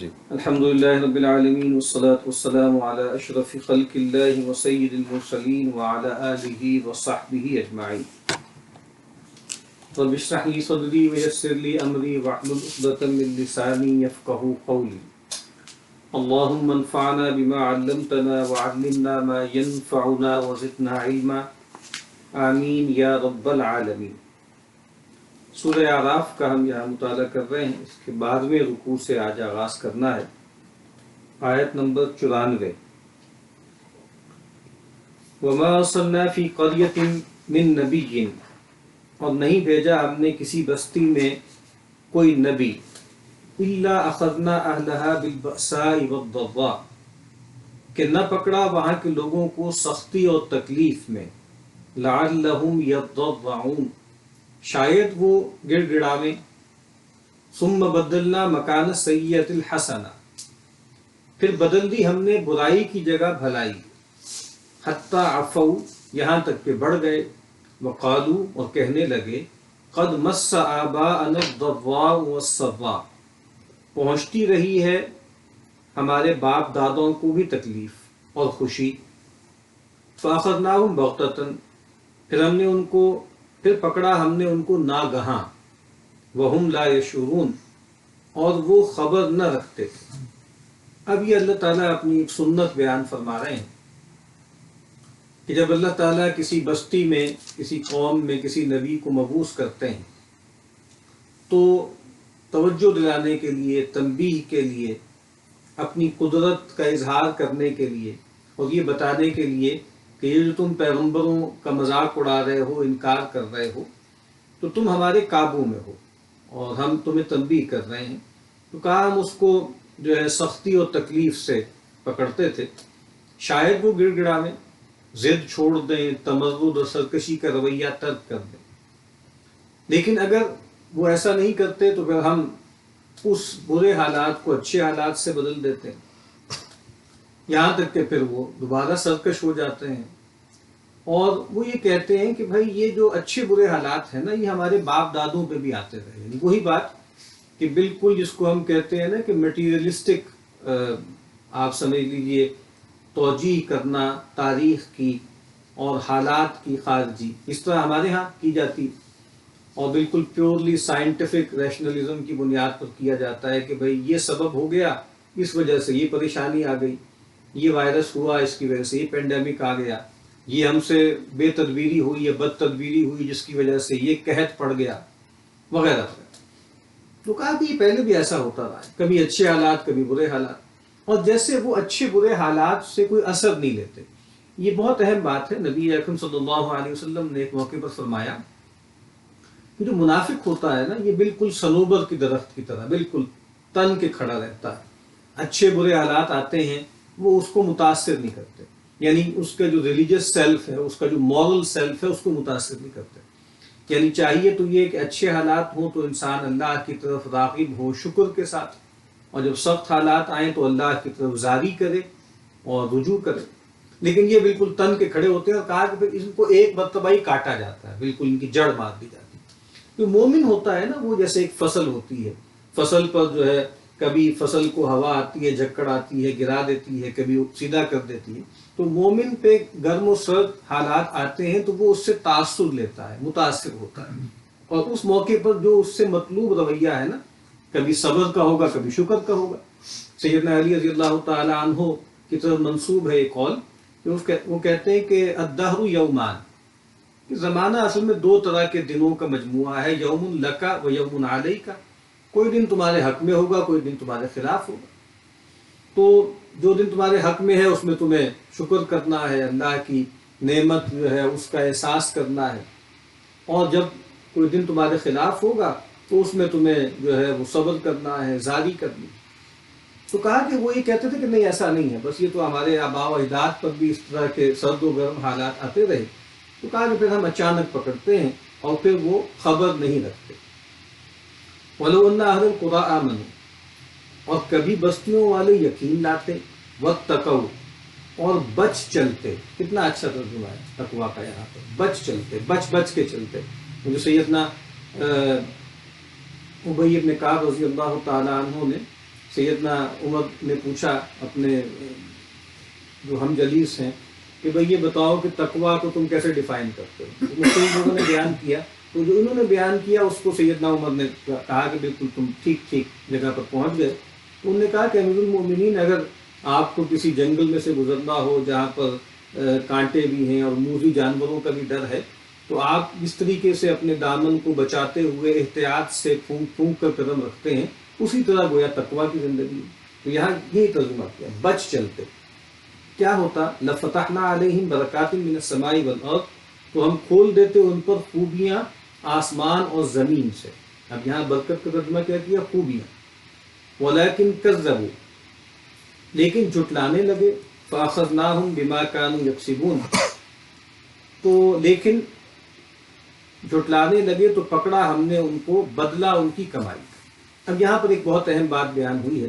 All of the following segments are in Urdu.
جی الحمد لله رب العالمين والصلاة والسلام على أشرف خلق الله وسيد المرسلين وعلى آله وصحبه أجمعين. رب اشرح لي صدري ويسر لي أمري واحلل عقدة من لساني يفقهوا قولي. اللهم انفعنا بما علمتنا وعلمنا ما ينفعنا وزدنا علما. آمین یا رب العالمین. سورہ اعراف کا ہم یہاں مطالعہ کر رہے ہیں. اس کے 12ویں رکوع سے آج آغاز کرنا ہے. آیت نمبر 94. وما ارسلنا فی قریۃ من نبی، اور نہیں بھیجا ہم نے کسی بستی میں کوئی نبی، الا اخذنا اہلها بالبأساء والضراء، کہ نہ پکڑا وہاں کے لوگوں کو سختی اور تکلیف میں، لعلہم یضرعون، شاید وہ گڑ گڑاویں، ثم بدلنا مکان السیئۃ الحسنہ، پھر بدل دی ہم نے برائی کی جگہ بھلائی، حتی عفوا، یہاں تک کہ بڑھ گئے، وقالوا، اور کہنے لگے، قد مس آباءنا الضراء والسراء، پہنچتی رہی ہے ہمارے باپ دادوں کو بھی تکلیف اور خوشی، فاخذناہم بغتۃ، پھر پکڑا ہم نے ان کو ناگہاں، وہم لا یشعرون، اور وہ خبر نہ رکھتے تھے. اب یہ اللہ تعالیٰ اپنی ایک سنت بیان فرما رہے ہیں کہ جب اللہ تعالیٰ کسی بستی میں، کسی قوم میں کسی نبی کو مبعوث کرتے ہیں تو توجہ دلانے کے لیے، تنبیہ کے لیے، اپنی قدرت کا اظہار کرنے کے لیے، اور یہ بتانے کے لیے کہ یہ جو تم پیغمبروں کا مذاق اڑا رہے ہو، انکار کر رہے ہو، تو تم ہمارے قابو میں ہو اور ہم تمہیں تنبیہ کر رہے ہیں. تو کہا ہم اس کو جو ہے سختی اور تکلیف سے پکڑتے تھے، شاید وہ گڑ گڑاویں، ضد چھوڑ دیں، تمرد اور سرکشی کا رویہ ترک کر دیں. لیکن اگر وہ ایسا نہیں کرتے تو پھر ہم اس برے حالات کو اچھے حالات سے بدل دیتے ہیں، یہاں تک کہ پھر وہ دوبارہ سرکش ہو جاتے ہیں. اور وہ یہ کہتے ہیں کہ بھائی یہ جو اچھے برے حالات ہیں نا، یہ ہمارے باپ دادوں پہ بھی آتے رہے. یعنی وہی بات کہ بالکل جس کو ہم کہتے ہیں نا کہ میٹیریلسٹک، آپ سمجھ لیجئے توجیہ کرنا تاریخ کی اور حالات کی خارجی، اس طرح ہمارے ہاں کی جاتی، اور بالکل پیورلی سائنٹیفک ریشنلزم کی بنیاد پر کیا جاتا ہے کہ بھئی یہ سبب ہو گیا، اس وجہ سے یہ پریشانی آ گئی، یہ وائرس ہوا اس کی وجہ سے یہ پینڈیمک آ گیا، یہ ہم سے بے تدبیری ہوئی یا بد تدبیری ہوئی جس کی وجہ سے یہ قحط پڑ گیا، وغیرہ وغیرہ. تو کہا کہ یہ پہلے بھی ایسا ہوتا رہا ہے، کبھی اچھے حالات کبھی برے حالات، اور جیسے وہ اچھے برے حالات سے کوئی اثر نہیں لیتے. یہ بہت اہم بات ہے. نبی اکرم صلی اللہ علیہ وسلم نے ایک موقع پر فرمایا کہ جو منافق ہوتا ہے نا، یہ بالکل صنوبر کی درخت کی طرح بالکل تن کے کھڑا رہتا ہے. اچھے برے حالات آتے ہیں وہ اس کو متاثر نہیں کرتے، یعنی اس کا جو ریلیجس سیلف ہے، اس کا جو مورل سیلف ہے، اس کو متاثر نہیں کرتے. یعنی چاہیے تو یہ کہ اچھے حالات ہوں تو انسان اللہ کی طرف راغب ہو شکر کے ساتھ، اور جب سخت حالات آئیں تو اللہ کی طرف زاری کرے اور رجوع کرے. لیکن یہ بالکل تن کے کھڑے ہوتے ہیں، اور کہا کہ پھر ان کو ایک مرتبہ ہی کاٹا جاتا ہے، بالکل ان کی جڑ مار دی جاتی ہے. جو مومن ہوتا ہے نا، وہ جیسے ایک فصل ہوتی ہے، فصل پر جو ہے کبھی فصل کو ہوا آتی ہے، جھکڑ آتی ہے، گرا دیتی ہے، کبھی سیدھا کر دیتی ہے. تو مومن پہ گرم و سرد حالات آتے ہیں تو وہ اس سے تاثر لیتا ہے، متاثر ہوتا ہے، اور اس موقع پر جو اس سے مطلوب رویہ ہے نا، کبھی صبر کا ہوگا کبھی شکر کا ہوگا. سیدنا علی رضی اللہ تعالی عنہ کی طرف منسوب ہے ایک قول کہ وہ کہتے ہیں کہ الدہر یومان، کہ زمانہ اصل میں دو طرح کے دنوں کا مجموعہ ہے، یوم لکا و یوم علیکا. کوئی دن تمہارے حق میں ہوگا، کوئی دن تمہارے خلاف ہوگا. تو جو دن تمہارے حق میں ہے اس میں تمہیں شکر کرنا ہے، اللہ کی نعمت جو ہے اس کا احساس کرنا ہے، اور جب کوئی دن تمہارے خلاف ہوگا تو اس میں تمہیں جو ہے وہ صبر کرنا ہے، زاری کرنی. تو کہا کہ وہ یہ کہتے تھے کہ نہیں ایسا نہیں ہے، بس یہ تو ہمارے آباء و اجداد پر بھی اس طرح کے سرد و گرم حالات آتے رہے. تو کہا کہ پھر ہم اچانک پکڑتے ہیں اور پھر وہ خبر نہیں رکھتے. وَلَوْ أَنَّ أَهْلَ الْقُرَىٰ آمَنُوا، اور کبھی بستیوں والے یقین لاتے، وَاتَّقَوْا، اور بچ چلتے. کتنا اچھا ترجمہ ہے تقویٰ کا یہاں پر، بچ چلتے، بچ کے چلتے. جو سیدنا ابی بن کعب رضی اللہ تعالیٰ عنہ نے سیدنا عمر نے پوچھا اپنے جو ہم جلیس ہیں کہ بھئی یہ بتاؤ کہ تقویٰ کو تم کیسے ڈیفائن کرتے ہو؟ مختلف لوگوں نے بیان کیا، تو جو انہوں نے بیان کیا اس کو سیدنا عمر نے کہا کہ بالکل تم ٹھیک جگہ پر پہنچ گئے۔ انہوں نے کہا کہ امیر المومنین، اگر آپ کو کسی جنگل میں سے گزرنا ہو جہاں پر کانٹے بھی ہیں اور موذی جانوروں کا بھی ڈر ہے، تو آپ اس طریقے سے اپنے دامن کو بچاتے ہوئے احتیاط سے پھونک پھونک کر قدم رکھتے ہیں، اسی طرح گویا تقویٰ کی زندگی۔ تو یہاں یہی ترجمہ کیا، بچ چلتے کیا ہوتا، لَفَتَحْنَا عَلَيْهِمْ بَرَكَاتٍ مِّنَ السَّمَاءِ وَالْأَرْضِ، تو ہم کھول دیتے ان پر خوبیاں آسمان اور زمین سے۔ اب یہاں برکت کا ترجمہ کیا کیا، خوبیاں۔ وَلَكِنْ كَذَّبُوا، لیکن جھٹلانے لگے، فَأَخَذْنَاهُمْ بِمَا كَانُوا يَكْسِبُونَ، تو لیکن جھٹلانے لگے تو پکڑا ہم نے ان کو بدلہ ان کی کمائی۔ اب یہاں پر ایک بہت اہم بات بیان ہوئی ہے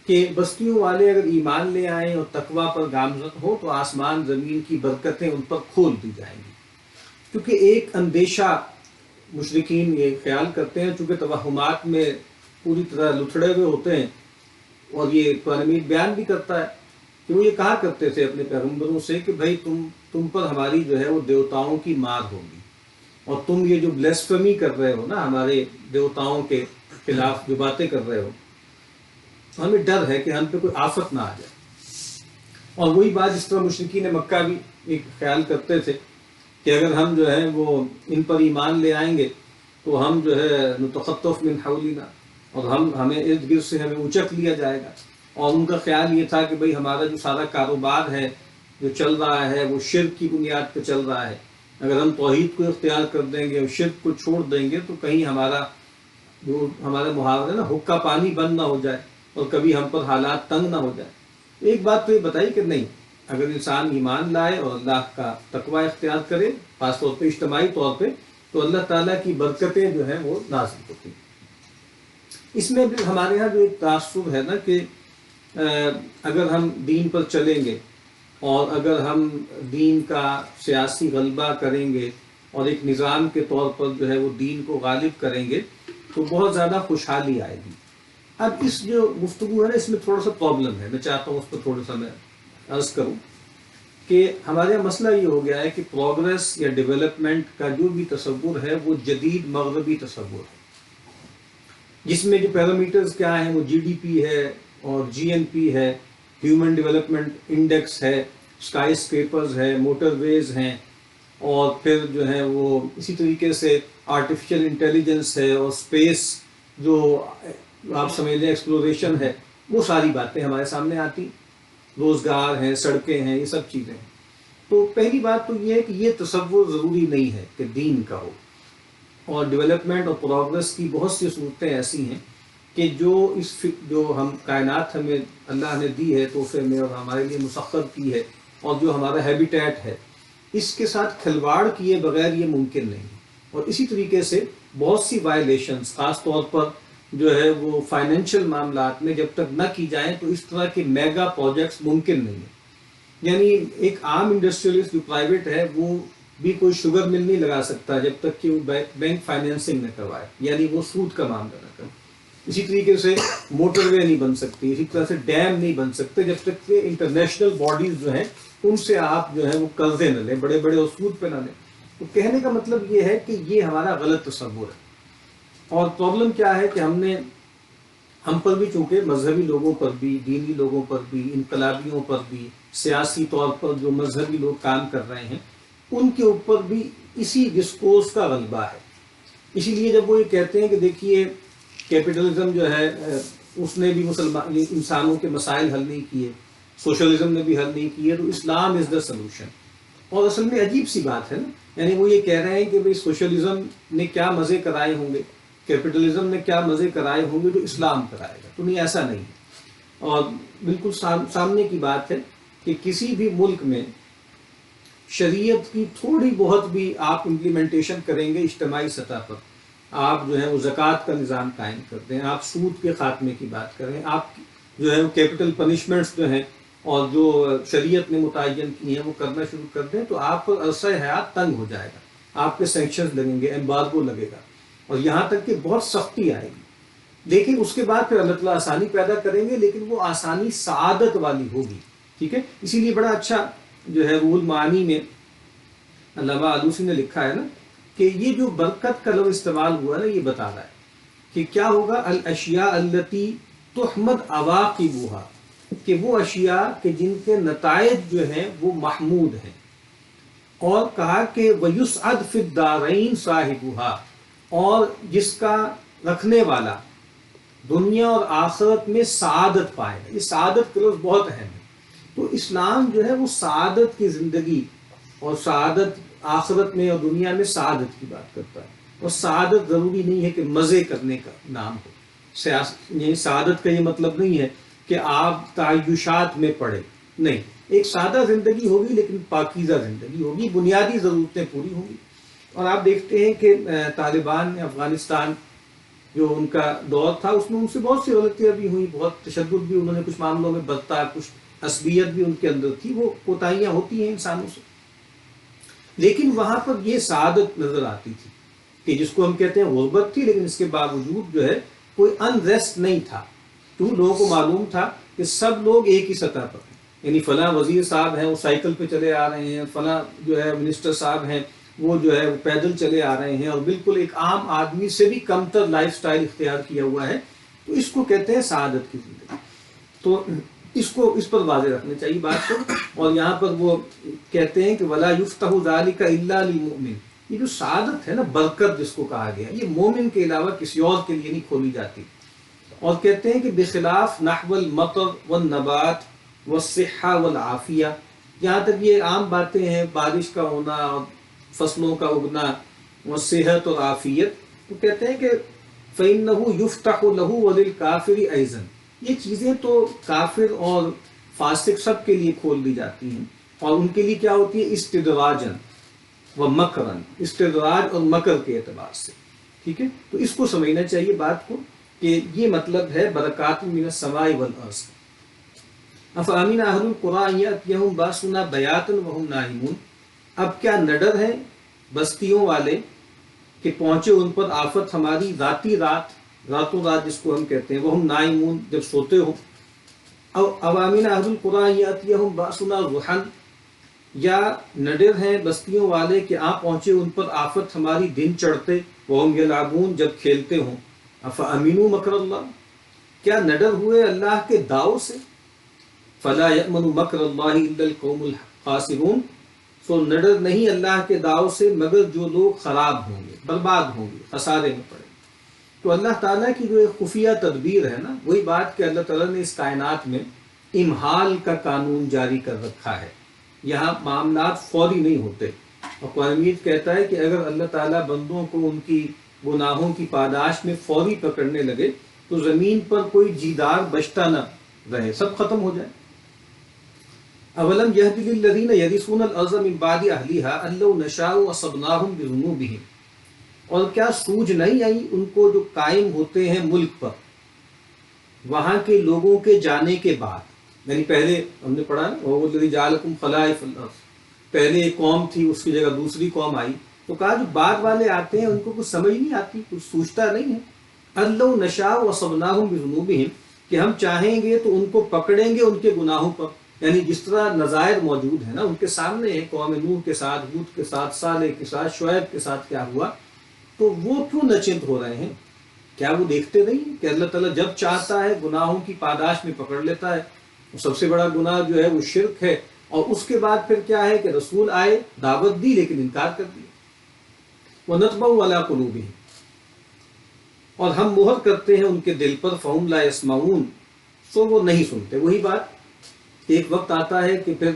کہ بستیوں والے اگر ایمان لے آئیں اور تقویٰ پر گامزن ہو تو آسمان زمین کی برکتیں ان پر کھول دی جائیں گی، کیونکہ ایک اندیشہ مشرکین یہ خیال کرتے ہیں، چونکہ توہمات میں پوری طرح لتھڑے ہوئے ہوتے ہیں، اور یہ قرآن مجید بیان بھی کرتا ہے کہ وہ یہ کہا کرتے تھے اپنے پیغمبروں سے کہ بھائی تم پر ہماری جو ہے وہ دیوتاؤں کی مار ہوگی، اور تم یہ جو بلیسفمی کر رہے ہو نا ہمارے دیوتاؤں کے خلاف جو باتیں کر رہے ہو، ہمیں ڈر ہے کہ ہم پہ کوئی آفت نہ آ جائے۔ اور وہی بات جس طرح مشرکین مکہ بھی ایک خیال کرتے تھے کہ اگر ہم جو ہے وہ ان پر ایمان لے آئیں گے تو ہم جو ہے نتخطف من حولنا، اور ہمیں ارد گرد سے ہمیں اچک لیا جائے گا۔ اور ان کا خیال یہ تھا کہ بھئی ہمارا جو سارا کاروبار ہے جو چل رہا ہے وہ شرک کی بنیاد پہ چل رہا ہے، اگر ہم توحید کو اختیار کر دیں گے اور شرک کو چھوڑ دیں گے تو کہیں ہمارا جو ہمارے محاورے نا حقہ پانی بند نہ ہو جائے اور کبھی ہم پر حالات تنگ نہ ہو جائے۔ ایک بات تو یہ بتائی کہ نہیں، اگر انسان ایمان لائے اور اللہ کا تقوی اختیار کرے، خاص طور پہ اجتماعی طور پہ، تو اللہ تعالیٰ کی برکتیں جو ہیں وہ نازل ہوتی ہیں۔ اس میں بھی ہمارے ہاں جو ایک تعصب ہے نا کہ اگر ہم دین پر چلیں گے اور اگر ہم دین کا سیاسی غلبہ کریں گے اور ایک نظام کے طور پر جو ہے وہ دین کو غالب کریں گے تو بہت زیادہ خوشحالی آئے گی۔ اب اس جو گفتگو ہے نا اس میں تھوڑا سا پرابلم ہے، میں چاہتا ہوں اس پر تھوڑا سا میں عرض کروں کہ ہمارے یہاں مسئلہ یہ ہو گیا ہے کہ پروگریس یا ڈیولپمنٹ کا جو بھی تصور ہے وہ جدید مغربی تصور ہے، جس میں جو پیرامیٹرز کیا ہیں وہ جی ڈی پی ہے اور جی این پی ہے، ہیومن ڈیولپمنٹ انڈیکس ہے، اسکائی اسکیپرز ہے، موٹر ویز ہیں، اور پھر جو ہے وہ اسی طریقے سے آرٹیفیشل انٹیلیجنس ہے اور اسپیس جو آپ سمجھ لیں ایکسپلوریشن ہے، وہ ساری باتیں ہمارے سامنے آتی، روزگار ہیں، سڑکیں ہیں، یہ سب چیزیں ہیں۔ تو پہلی بات تو یہ ہے کہ یہ تصور ضروری نہیں ہے کہ دین کا ہو، اور ڈیولپمنٹ اور پروگریس کی بہت سی صورتیں ایسی ہیں کہ جو ہم کائنات ہمیں اللہ نے دی ہے تحفے میں اور ہمارے لیے مسخر کی ہے، اور جو ہمارا ہیبیٹیٹ ہے، اس کے ساتھ کھلواڑ کیے بغیر یہ ممکن نہیں۔ اور اسی طریقے سے بہت سی وائلیشنز خاص طور پر جو ہے وہ فائنینشیل معاملات میں جب تک نہ کی جائیں تو اس طرح کے میگا پروجیکٹس ممکن نہیں ہیں۔ یعنی ایک عام انڈسٹریلسٹ جو پرائیویٹ ہے وہ بھی کوئی شوگر مل نہیں لگا سکتا جب تک کہ وہ بینک فائنینسنگ نہ کروائے، یعنی وہ سود کا معاملہ نہ کرے۔ اسی طریقے سے موٹر وے نہیں بن سکتی، اسی طرح سے ڈیم نہیں بن سکتے جب تک کہ انٹرنیشنل باڈیز جو ہیں ان سے آپ جو ہے وہ قرضے نہ لیں، بڑے بڑے سود پہ نہ لیں۔ تو کہنے کا مطلب یہ ہے کہ یہ ہمارا غلط تصور ہے۔ اور پرابلم کیا ہے کہ ہم پر بھی چونکہ مذہبی لوگوں پر بھی، دینی لوگوں پر بھی، انقلابیوں پر بھی، سیاسی طور پر جو مذہبی لوگ کام کر رہے ہیں ان کے اوپر بھی اسی ڈسکورس کا غلبہ ہے۔ اسی لیے جب وہ یہ کہتے ہیں کہ دیکھیے کیپٹلزم جو ہے اس نے بھی انسانوں کے مسائل حل نہیں کیے، سوشلزم نے بھی حل نہیں کیے، تو اسلام از دا سلوشن۔ اور اصل میں عجیب سی بات ہے نا، یعنی وہ یہ کہہ رہے ہیں کہ بھئی سوشلزم نے کیا مزے کرائے ہوں گے، کیپٹلزم نے کیا مزے کرائے ہوں گے، تو اسلام کرائے گا۔ تو نہیں، ایسا نہیں ہے۔ اور بالکل سامنے کی بات ہے کہ کسی بھی ملک میں شریعت کی تھوڑی بہت بھی آپ امپلیمنٹیشن کریں گے اجتماعی سطح پر، آپ جو ہے وہ زکوٰۃ کا نظام قائم کر دیں، آپ سود کے خاتمے کی بات کریں، آپ جو ہے وہ کیپٹل پنشمنٹس جو ہیں اور جو شریعت نے متعین کی ہیں وہ کرنا شروع کر دیں، تو آپ پر عرصہ حیات تنگ ہو جائے گا، آپ پہ سینکشنز لگیں گے، ایمبارگو لگے گا، اور یہاں تک کہ بہت سختی آئے گی۔ لیکن اس کے بعد پھر اللہ تعالیٰ آسانی پیدا کریں گے، لیکن وہ آسانی سعادت والی ہوگی، ٹھیک ہے۔ اسی لیے بڑا اچھا جو ہے روح المعانی میں علامہ آلوسی نے لکھا ہے نا کہ یہ جو برکت کا لفظ استعمال ہوا نا، یہ بتا رہا ہے کہ کیا ہوگا، الاشیاء التی تحمد عواقبها، کہ وہ اشیاء کہ جن کے نتائج جو ہیں وہ محمود ہیں، اور کہا کہ وَيُسْعَدْ فِي الدَّارَيْن صاحبها، اور جس کا رکھنے والا دنیا اور آخرت میں سعادت پائے گا۔ یہ سعادت کا لفظ بہت اہم ہے۔ تو اسلام جو ہے وہ سعادت کی زندگی اور سعادت آخرت میں اور دنیا میں سعادت کی بات کرتا ہے، اور سعادت ضروری نہیں ہے کہ مزے کرنے کا نام ہو۔ یعنی سعادت کا یہ مطلب نہیں ہے کہ آپ تعیشات میں پڑے، نہیں، ایک سادہ زندگی ہوگی لیکن پاکیزہ زندگی ہوگی، بنیادی ضرورتیں پوری ہوں گی۔ اور آپ دیکھتے ہیں کہ طالبان نے افغانستان جو ان کا دور تھا، اس میں ان سے بہت سی غلطیاں بھی ہوئیں، بہت تشدد بھی انہوں نے کچھ معاملوں میں برتا، کچھ عصبیت بھی ان کے اندر تھی، وہ کوتاہیاں ہوتی ہیں انسانوں سے، لیکن وہاں پر یہ سعادت نظر آتی تھی کہ جس کو ہم کہتے ہیں غربت تھی، لیکن اس کے باوجود جو ہے کوئی انریسٹ نہیں تھا، کیوں؟ لوگوں کو معلوم تھا کہ سب لوگ ایک ہی سطح پر ہیں، یعنی فلاں وزیر صاحب ہیں وہ سائیکل پہ چلے آ رہے ہیں، فلاں جو ہے منسٹر صاحب ہیں وہ جو ہے وہ پیدل چلے آ رہے ہیں، اور بالکل ایک عام آدمی سے بھی کمتر لائف سٹائل اختیار کیا ہوا ہے، تو اس کو کہتے ہیں سعادت کی زندگی۔ تو اس پر واضح رکھنا چاہیے بات کو۔ اور یہاں پر وہ کہتے ہیں کہ وَلَا يُفْتَحُ ذَلِكَ إِلَّا لِلْمُؤْمِنِ، یہ جو سعادت ہے نا، برکت جس کو کہا گیا، یہ مومن کے علاوہ کسی اور کے لیے نہیں کھولی جاتی۔ اور کہتے ہیں کہ بخلاف نحو المطر والنبات والصحہ والعافیہ، یہاں تک یہ عام باتیں ہیں، بارش کا ہونا اور فصلوں کا اگنا اور صحت اور عافیت، تو کہتے ہیں کہ فَإِنَّهُ يُفْتَحُ لَهُ وَلِلْكَافِرِ أَيْضًا، یہ چیزیں تو کافر اور فاسق سب کے لیے کھول دی جاتی ہیں، اور ان کے لیے کیا ہوتی ہے؟ استدراجاً و مکرن، استدراج اور مکر کے اعتبار سے، ٹھیک ہے۔ تو اس کو سمجھنا چاہیے بات کو کہ یہ مطلب ہے برکات من السماء والارض۔ افامن اہل القریٰ ان یأتیہم باسنا بیاتا وہم نائمون، اب کیا نہ ڈر ہے بستیوں والے کہ پہنچے ان پر آفت ہماری راتوں رات جس کو ہم کہتے ہیں، وہم نائمون، جب سوتے ہو۔ اوامن اہل القریٰ ان یأتیہم باسنا ضحی، یا نہ ڈر ہیں بستیوں والے کہ آ پہنچے ان پر آفت ہماری دن چڑھتے، وہم یلعبون، جب کھیلتے ہوں۔ افامنوا مکر اللہ، کیا نہ ڈر ہوئے اللہ کے داؤ سے؟ فلا یأمن مکر اللہ الا القوم الخاسرون، سو نہ ڈر نہیں اللہ کے داؤ سے مگر جو لوگ خراب ہوں گے، برباد ہوں گے، خسارے میں پڑے۔ تو اللہ تعالیٰ کی جو ایک خفیہ تدبیر ہے نا، وہی بات کہ اللہ تعالیٰ نے اس کائنات میں امہال کا قانون جاری کر رکھا ہے، یہاں معاملات فوری نہیں ہوتے۔ اور قرآن مجید کہتا ہے کہ اگر اللہ تعالیٰ بندوں کو ان کی گناہوں کی پاداش میں فوری پکڑنے لگے تو زمین پر کوئی جیدار بچتا نہ رہے، سب ختم ہو جائے۔ اولم یہد للذین یرثون الارض من بعد اہلھا ان لو نشاء اصبناہم بذنوبہم، اور کیا سوجھ نہیں آئی ان کو جو قائم ہوتے ہیں ملک پر وہاں کے لوگوں کے جانے کے بعد، یعنی پہلے ہم نے پڑھا وہ الذی جعلکم خلائف الارض، پہلے ایک قوم تھی، اس کی جگہ دوسری قوم آئی، تو کہا جو بعد والے آتے ہیں ان کو کچھ سمجھ نہیں آتی، کچھ سوچتا نہیں ہے۔ ان لو نشاء اصبناہم بذنوبہم، کہ ہم چاہیں گے تو ان کو پکڑیں گے ان کے گناہوں پر، یعنی جس طرح نظائر موجود ہیں نا ان کے سامنے ہے، قوم نوح کے ساتھ، ہود کے ساتھ، صالح کے ساتھ، شعیب کے ساتھ کیا ہوا، تو وہ کیوں نچنت ہو رہے ہیں؟ کیا وہ دیکھتے نہیں کہ اللہ تعالیٰ جب چاہتا ہے گناہوں کی پاداش میں پکڑ لیتا ہے؟ سب سے بڑا گناہ جو ہے وہ شرک ہے، اور اس کے بعد پھر کیا ہے کہ رسول آئے، دعوت دی، لیکن انکار کر دیا۔ وَنَطْبَعُ عَلَىٰ قُلُوبِهِمْ، اور ہم مہر کرتے ہیں ان کے دل پر، فَهُمْ لَا يَسْمَعُونَ، سو وہ نہیں سنتے۔ وہی بات، ایک وقت آتا ہے کہ پھر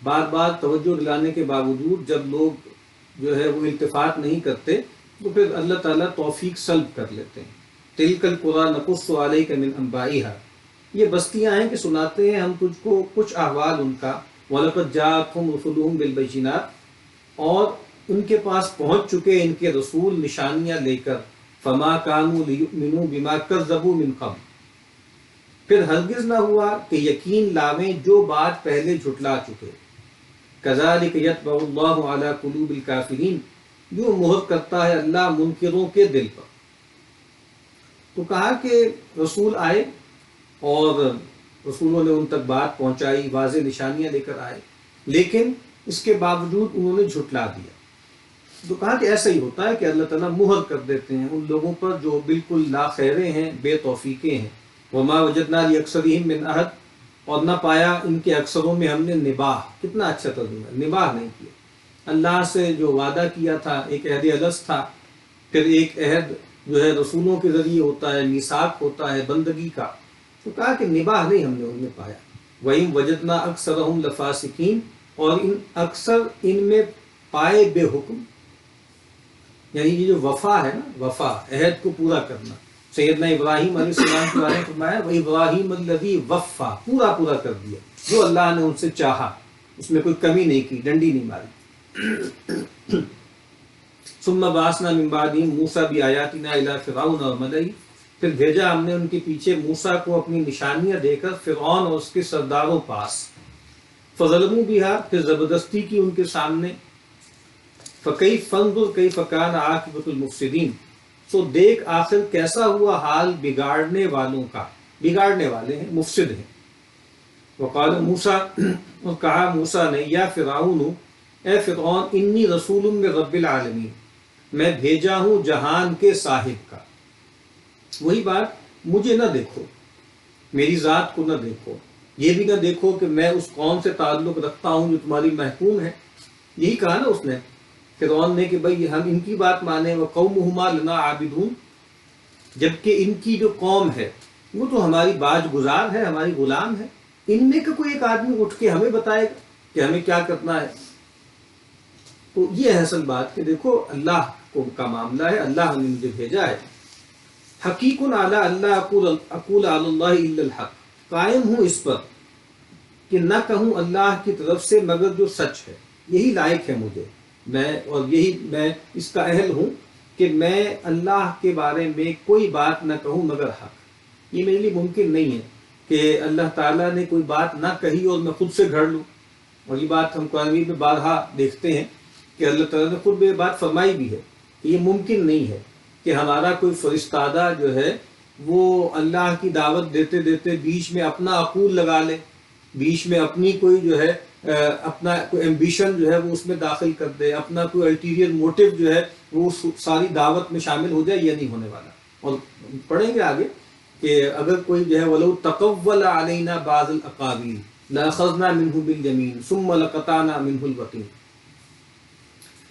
بار بار توجہ دلانے کے باوجود جب لوگ جو ہے وہ التفات نہیں کرتے تو پھر اللہ تعالیٰ توفیق سلب کر لیتے ہیں۔ تِلْكَ الْقُرَىٰ نَقُصُّ عَلَيْكَ مِنْ أَنْبَائِهَا، یہ بستیاں ہیں کہ سناتے ہیں ہم تجھ کو کچھ احوال ان کا، وَلَقَدْ جَاءَتْهُمْ رُسُلُهُمْ بِالْبَيِّنَاتِ، اور ان کے پاس پہنچ چکے ان کے رسول نشانیاں لے کر، فَمَا كَانُوا لِيُؤْمِنُوا بِمَا كَذَّبُوا مِنْ قَبْلُ، پھر ہرگز نہ ہوا کہ یقین لاویں جو بات پہلے جھٹلا چکے۔ كَذَلِكَ يَطْبَعُ اللَّهُ عَلَىٰ قُلُوبِ الْكَافِرِينَ، یوں مہر کرتا ہے اللہ منکروں کے دل پر۔ تو کہا کہ رسول آئے اور رسولوں نے ان تک بات پہنچائی، واضح نشانیاں لے کر آئے، لیکن اس کے باوجود انہوں نے جھٹلا دیا۔ تو کہا کہ ایسا ہی ہوتا ہے کہ اللہ تعالیٰ مہر کر دیتے ہیں ان لوگوں پر جو بالکل لا خیرے ہیں، بے توفیقے ہیں۔ وما وجدنا لأکثرہم من عہد، اور نہ پایا ان کے اکثروں میں ہم نے نباہ۔ کتنا اچھا ترجمہ ہے، نباہ نہیں کیا۔ اللہ سے جو وعدہ کیا تھا، ایک عہد الست تھا، پھر ایک عہد جو ہے رسولوں کے ذریعے ہوتا ہے، میثاق ہوتا ہے بندگی کا، تو کہا کہ نباہ نہیں ہم نے ان میں پایا۔ وَإِن وَجَدْنَا أَكْثَرَهُمْ لَفَاسِقِينَ، اور ان اکثر ان میں پائے بے حکم، یعنی یہ جو وفا ہے نا، وفا عہد کو پورا کرنا۔ سیدنا ابراہیم علیہ السلام کے بارے میں فرمایا وَإِبْرَاهِيمَ الَّذِي وَفَّى، پورا کر دیا جو اللہ نے ان سے چاہا، اس میں کوئی کمی نہیں کی، ڈنڈی نہیں ماری۔ ثم بعثنا من بعدهم موسیٰ بآیاتنا إلی فرعون وملئہ، پھر بھیجا ہم نے ان کے پیچھے موسیٰ کو اپنی نشانیاں دے کر فرعون اور اس کے سرداروں پاس۔ فظلموا بها، پھر زبردستی کی ان کے سامنے۔ فکیف فانظر کیف کان عاقبۃ المفسدین، تو دیکھ آخر کیسا ہوا حال بگاڑنے والوں کا، بگاڑنے والے ہیں، مفسد ہیں۔ وقال موسیٰ، اور کہا موسیٰ نے، یا فرعون، اے فرعون، انی رسول من رب العالمین، میں بھیجا ہوں جہان کے صاحب کا۔ وہی بات، مجھے نہ دیکھو، میری ذات کو نہ دیکھو، یہ بھی نہ دیکھو کہ میں اس قوم سے تعلق رکھتا ہوں جو تمہاری محکوم ہے۔ یہی کہا نا اس نے فرعون نے کہ بھئی ہم ان کی بات مانیں، وقومہما لنا عابدون، جبکہ ان کی جو قوم ہے وہ تو ہماری باج گزار ہے، ہماری غلام ہے، ان میں کا کوئی ایک آدمی اٹھ کے ہمیں بتائے گا کہ ہمیں کیا کرنا ہے۔ تو یہ ہے اصل بات کہ دیکھو اللہ کا معاملہ ہے، اللہ نے مجھے بھیجا ہے۔ حقیق علی اللہ اقول علی اللہ الا الحق، قائم ہوں اس پر کہ نہ کہوں اللہ کی طرف سے مگر جو سچ ہے، یہی لائق ہے مجھے، میں اس کا اہل ہوں کہ میں اللہ کے بارے میں کوئی بات نہ کہوں مگر حق۔ یہ میرے لیے ممکن نہیں ہے کہ اللہ تعالیٰ نے کوئی بات نہ کہی اور میں خود سے گھڑ لوں، اور یہ بات ہم قرآن میں بارہا دیکھتے ہیں کہ اللہ تعالیٰ نے خود یہ بات فرمائی بھی ہے کہ یہ ممکن نہیں ہے کہ ہمارا کوئی فرستادہ جو ہے وہ اللہ کی دعوت دیتے دیتے بیچ میں اپنا عقول لگا لے، بیچ میں اپنی کوئی جو ہے اپنا کوئی ایمبیشن جو ہے وہ اس میں داخل کر دے، اپنا کوئی الٹیریئر موٹیو جو ہے وہ ساری دعوت میں شامل ہو جائے، یہ نہیں ہونے والا۔ اور پڑھیں گے آگے کہ اگر کوئی جو ہے وَلَوْ تَقَوَّلَ عَلَيْنَا بَعْضَ الْأَقَاوِيلِ لَأَخَذْنَا مِنْهُ بِالْيَمِينِ ثُمَّ لَقَطَعْنَا مِنْهُ الْوَتِينَ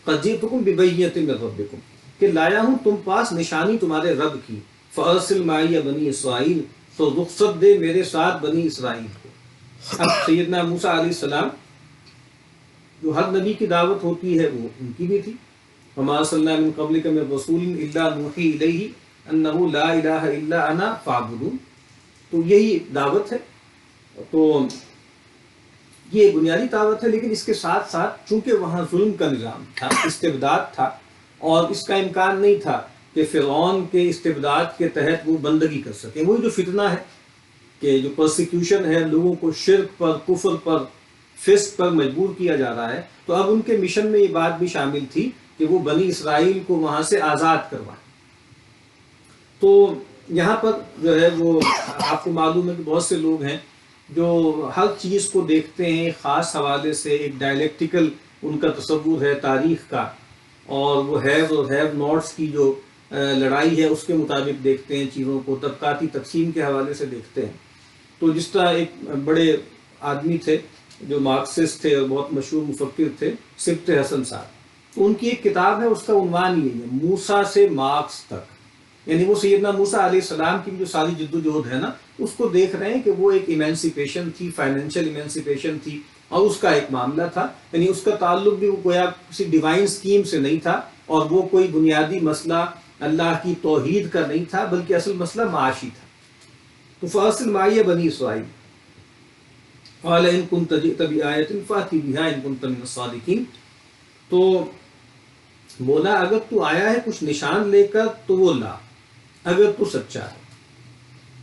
قَدْ جِئْتُكُمْ بِبَيِّنَةٍ مِّن رَبِّكُمْ، کہ لایا ہوں تم پاس نشانی تمہارے رب کی۔ فَأَرْسِلْ مَعِيَ بَنِي إِسرَائِيلَ، تو رخصت دے میرے ساتھ بنی اسرائیل کو۔ اب سیدنا موسیٰ علیہ السلام، جو ہر نبی کی دعوت ہوتی ہے وہ ان کی بھی تھی، وَمَا أَرْسَلْنَا مِن قَبْلِكَ مِن رَّسُولٍ إِلَّا نُوحِي إِلَيْهِ أَنَّهُ لَا إِلَٰهَ إِلَّا أَنَا فَاعْبُدُونِ۔ تو یہی دعوت ہے، تو یہ بنیادی دعوت ہے، لیکن اس کے ساتھ ساتھ چونکہ وہاں ظلم کا نظام تھا، استبداد تھا، اور اس کا امکان نہیں تھا کہ فرعون کے استبداد کے تحت وہ بندگی کر سکے۔ وہی جو فتنہ ہے کہ جو پرسیکیوشن ہے، لوگوں کو شرک پر، کفر پر، فسق پر مجبور کیا جا رہا ہے، تو اب ان کے مشن میں یہ بات بھی شامل تھی کہ وہ بنی اسرائیل کو وہاں سے آزاد کروائیں۔ تو یہاں پر جو ہے وہ آپ کو معلوم ہے کہ بہت سے لوگ ہیں جو ہر چیز کو دیکھتے ہیں خاص حوالے سے، ایک ڈائلیکٹیکل ان کا تصور ہے تاریخ کا، اور وہ ہیو اور ہیو ناٹس کی جو لڑائی ہے اس کے مطابق دیکھتے ہیں چیزوں کو، طبقاتی تقسیم کے حوالے سے دیکھتے ہیں۔ تو جس طرح ایک بڑے آدمی تھے جو مارکسسٹ تھے اور بہت مشہور مفکر تھے، سبط حسن صاحب، تو ان کی ایک کتاب ہے، اس کا عنوان یہی ہے، موسیٰ سے مارکس تک، یعنی وہ سیدنا موسیٰ علیہ السلام کی جو ساری جد و جہد ہے نا، اس کو دیکھ رہے ہیں کہ وہ ایک ایمینسیپیشن تھی، فائنینشیل ایمینسیپیشن تھی، اور اس کا ایک معاملہ تھا، یعنی اس کا تعلق بھی وہ گویا کسی ڈیوائن سکیم سے نہیں تھا، اور وہ کوئی بنیادی مسئلہ اللہ کی توحید کا نہیں تھا، بلکہ اصل مسئلہ معاشی تھا۔ تو فَأَرْسِلْ مَعِيَ بَنِي إِسْرَائِيلَ قَالَ إِن كُنتَ جِئْتَ بِآيَةٍ فَأْتِ بِهَا إِن كُنتَ مِنَ الصَّادِقِينَ، تو بولا اگر تو آیا ہے کچھ نشان لے کر تو وہ لا، اگر تو سچا ہے۔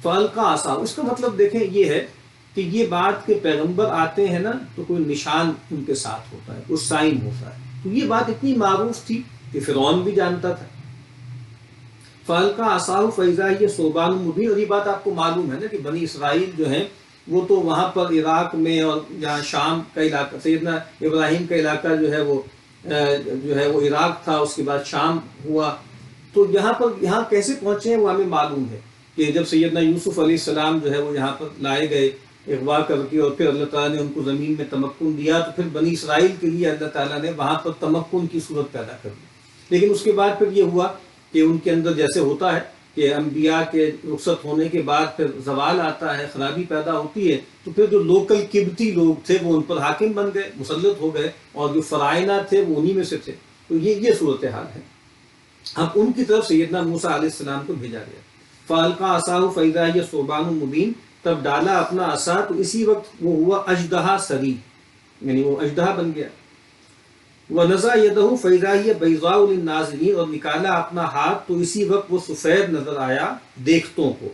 فَأَلْقَىٰ عَصَاهُ، اس کا مطلب دیکھیں یہ ہے کہ یہ بات کہ پیغمبر آتے ہیں نا تو کوئی نشان ان کے ساتھ ہوتا ہے، کوئی سائن ہوتا ہے، تو یہ بات اتنی معروف تھی کہ فرعون بھی جانتا تھا۔ فَأَلْقَىٰ عَصَاهُ فَإِذَا هِيَ ثُعْبَانٌ مُّبِينٌ۔ اور یہ بات آپ کو معلوم ہے نا کہ بنی اسرائیل جو ہیں وہ تو وہاں پر عراق میں اور جہاں شام کا علاقہ، سیدنا ابراہیم کا علاقہ جو ہے وہ عراق تھا، اس کے بعد شام ہوا، تو یہاں کیسے پہنچے ہیں وہ ہمیں معلوم ہے کہ جب سیدنا یوسف علیہ السلام جو ہے وہ یہاں پر لائے گئے اغوا کر کے، اور پھر اللہ تعالیٰ نے ان کو زمین میں تمکن دیا، تو پھر بنی اسرائیل کے لیے اللہ تعالیٰ نے وہاں پر تمکن کی صورت پیدا کر دی۔ لیکن اس کے بعد پھر یہ ہوا کہ ان کے اندر جیسے ہوتا ہے کہ انبیاء کے رخصت ہونے کے بعد پھر زوال آتا ہے، خرابی پیدا ہوتی ہے، تو پھر جو لوکل قبطی لوگ تھے وہ ان پر حاکم بن گئے، مسلط ہو گئے، اور جو فرائضہ تھے وہ انہی میں سے تھے۔ تو یہ صورتحال ہے۔ اب ان کی طرف سیدنا موسیٰ علیہ السلام کو بھیجا گیا۔ فَأَلْقَىٰ عَصَاهُ فَإِذَا هِيَ ثُعْبَانٌ مُّبِينٌ، تب ڈالا اپنا عصا تو اسی وقت وہ ہوا اژدہا سری، یعنی وہ اژدہا بن گیا۔ وَنَزَعَ يَدَهُ فَإِذَا هِيَ بَيْضَاءُ لِلنَّاظِرِينَ، اور نکالا اپنا ہاتھ تو اسی وقت وہ سفید نظر آیا دیکھتوں کو۔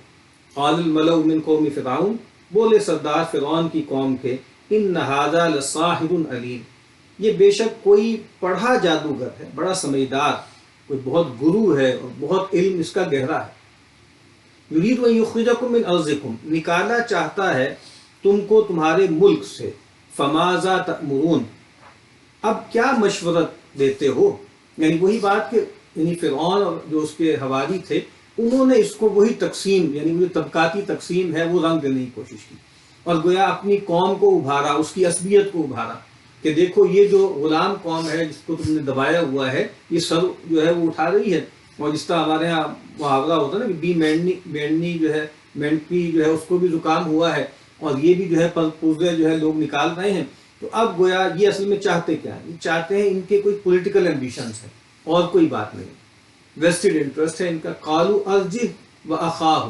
قَالَ الْمَلَأُ مِنْ قَوْمِ فِرْعَوْنَ، بولے سردار فرعون کی قوم کے، إِنَّ هَٰذَا لَسَاحِرٌ عَلِيمٌ، یہ بے شک کوئی پڑھا جادوگر ہے، بڑا سمجھدار، کوئی بہت گرو ہے اور بہت علم اس کا گہرا ہے۔ یرید ان یخرجکم من ارضکم، نکالنا چاہتا ہے تم کو تمہارے ملک سے۔ فماذا تأمرون، اب کیا مشورت دیتے ہو؟ یعنی وہی بات کہ یعنی فرعون اور جو اس کے حواری تھے انہوں نے اس کو وہی تقسیم، یعنی وہ جو طبقاتی تقسیم ہے وہ رنگ دینے کی کوشش کی، اور گویا اپنی قوم کو ابھارا، اس کی عصبیت کو ابھارا کہ دیکھو یہ جو غلام قوم ہے جس کو تم نے دبایا ہوا ہے، یہ سر جو ہے وہ اٹھا رہی ہے، اور جس طرح ہمارے ہاں محاورہ ہوتا ہے نا کہ بی مینڈنی جو ہے، مینڈپی جو ہے اس کو بھی زکام ہوا ہے، اور یہ بھی جو ہے پوزے جو ہے لوگ نکال رہے ہیں۔ تو اب گویا یہ اصل میں چاہتے کیا ہیں؟ یہ چاہتے ہیں ان کے کوئی پولیٹیکل ایمبیشنز ہیں اور کوئی بات نہیں، ویسٹڈ انٹرسٹ ہے ان کا۔ قالوا ارجہ واخاہ،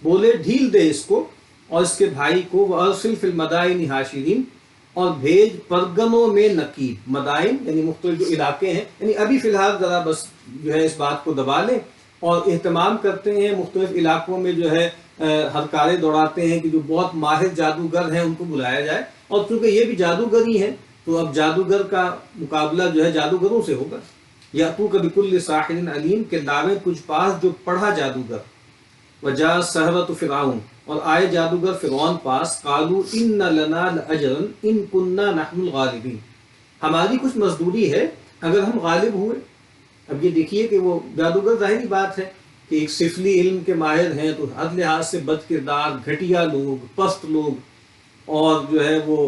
بولے ڈھیل دے اس کو اور اس کے بھائی کو، وارسل فی المدائن حاشرین، اور بھیج پرگنوں میں نقیب، مدائن یعنی مختلف جو علاقے ہیں، یعنی ابھی فی الحال ذرا بس جو ہے اس بات کو دبا لیں، اور اہتمام کرتے ہیں مختلف علاقوں میں جو ہے ہرکارے دوڑاتے ہیں کہ جو بہت ماہر جادوگر ہیں ان کو بلایا جائے، اور چونکہ یہ بھی جادوگر ہی ہیں تو اب جادوگر کا مقابلہ جو ہے جادوگروں سے ہوگا۔ یاتوک بکل ساحر علیم، کے لاویں کچھ پاس جو پڑھا جادوگر۔ وجاء السحرۃ فرعون، اور آئے جادوگر فرعون پاس۔ قالوا ان لنا لاجرا ان كنا نحن الغالبین، ہماری کچھ مزدوری ہے اگر ہم غالب ہوئے۔ اب یہ دیکھیے کہ وہ جادوگر ظاہری بات ہے کہ ایک سفلی علم کے ماہر ہیں، تو ہر لحاظ سے بد کردار، گھٹیا لوگ، پست لوگ، اور جو ہے وہ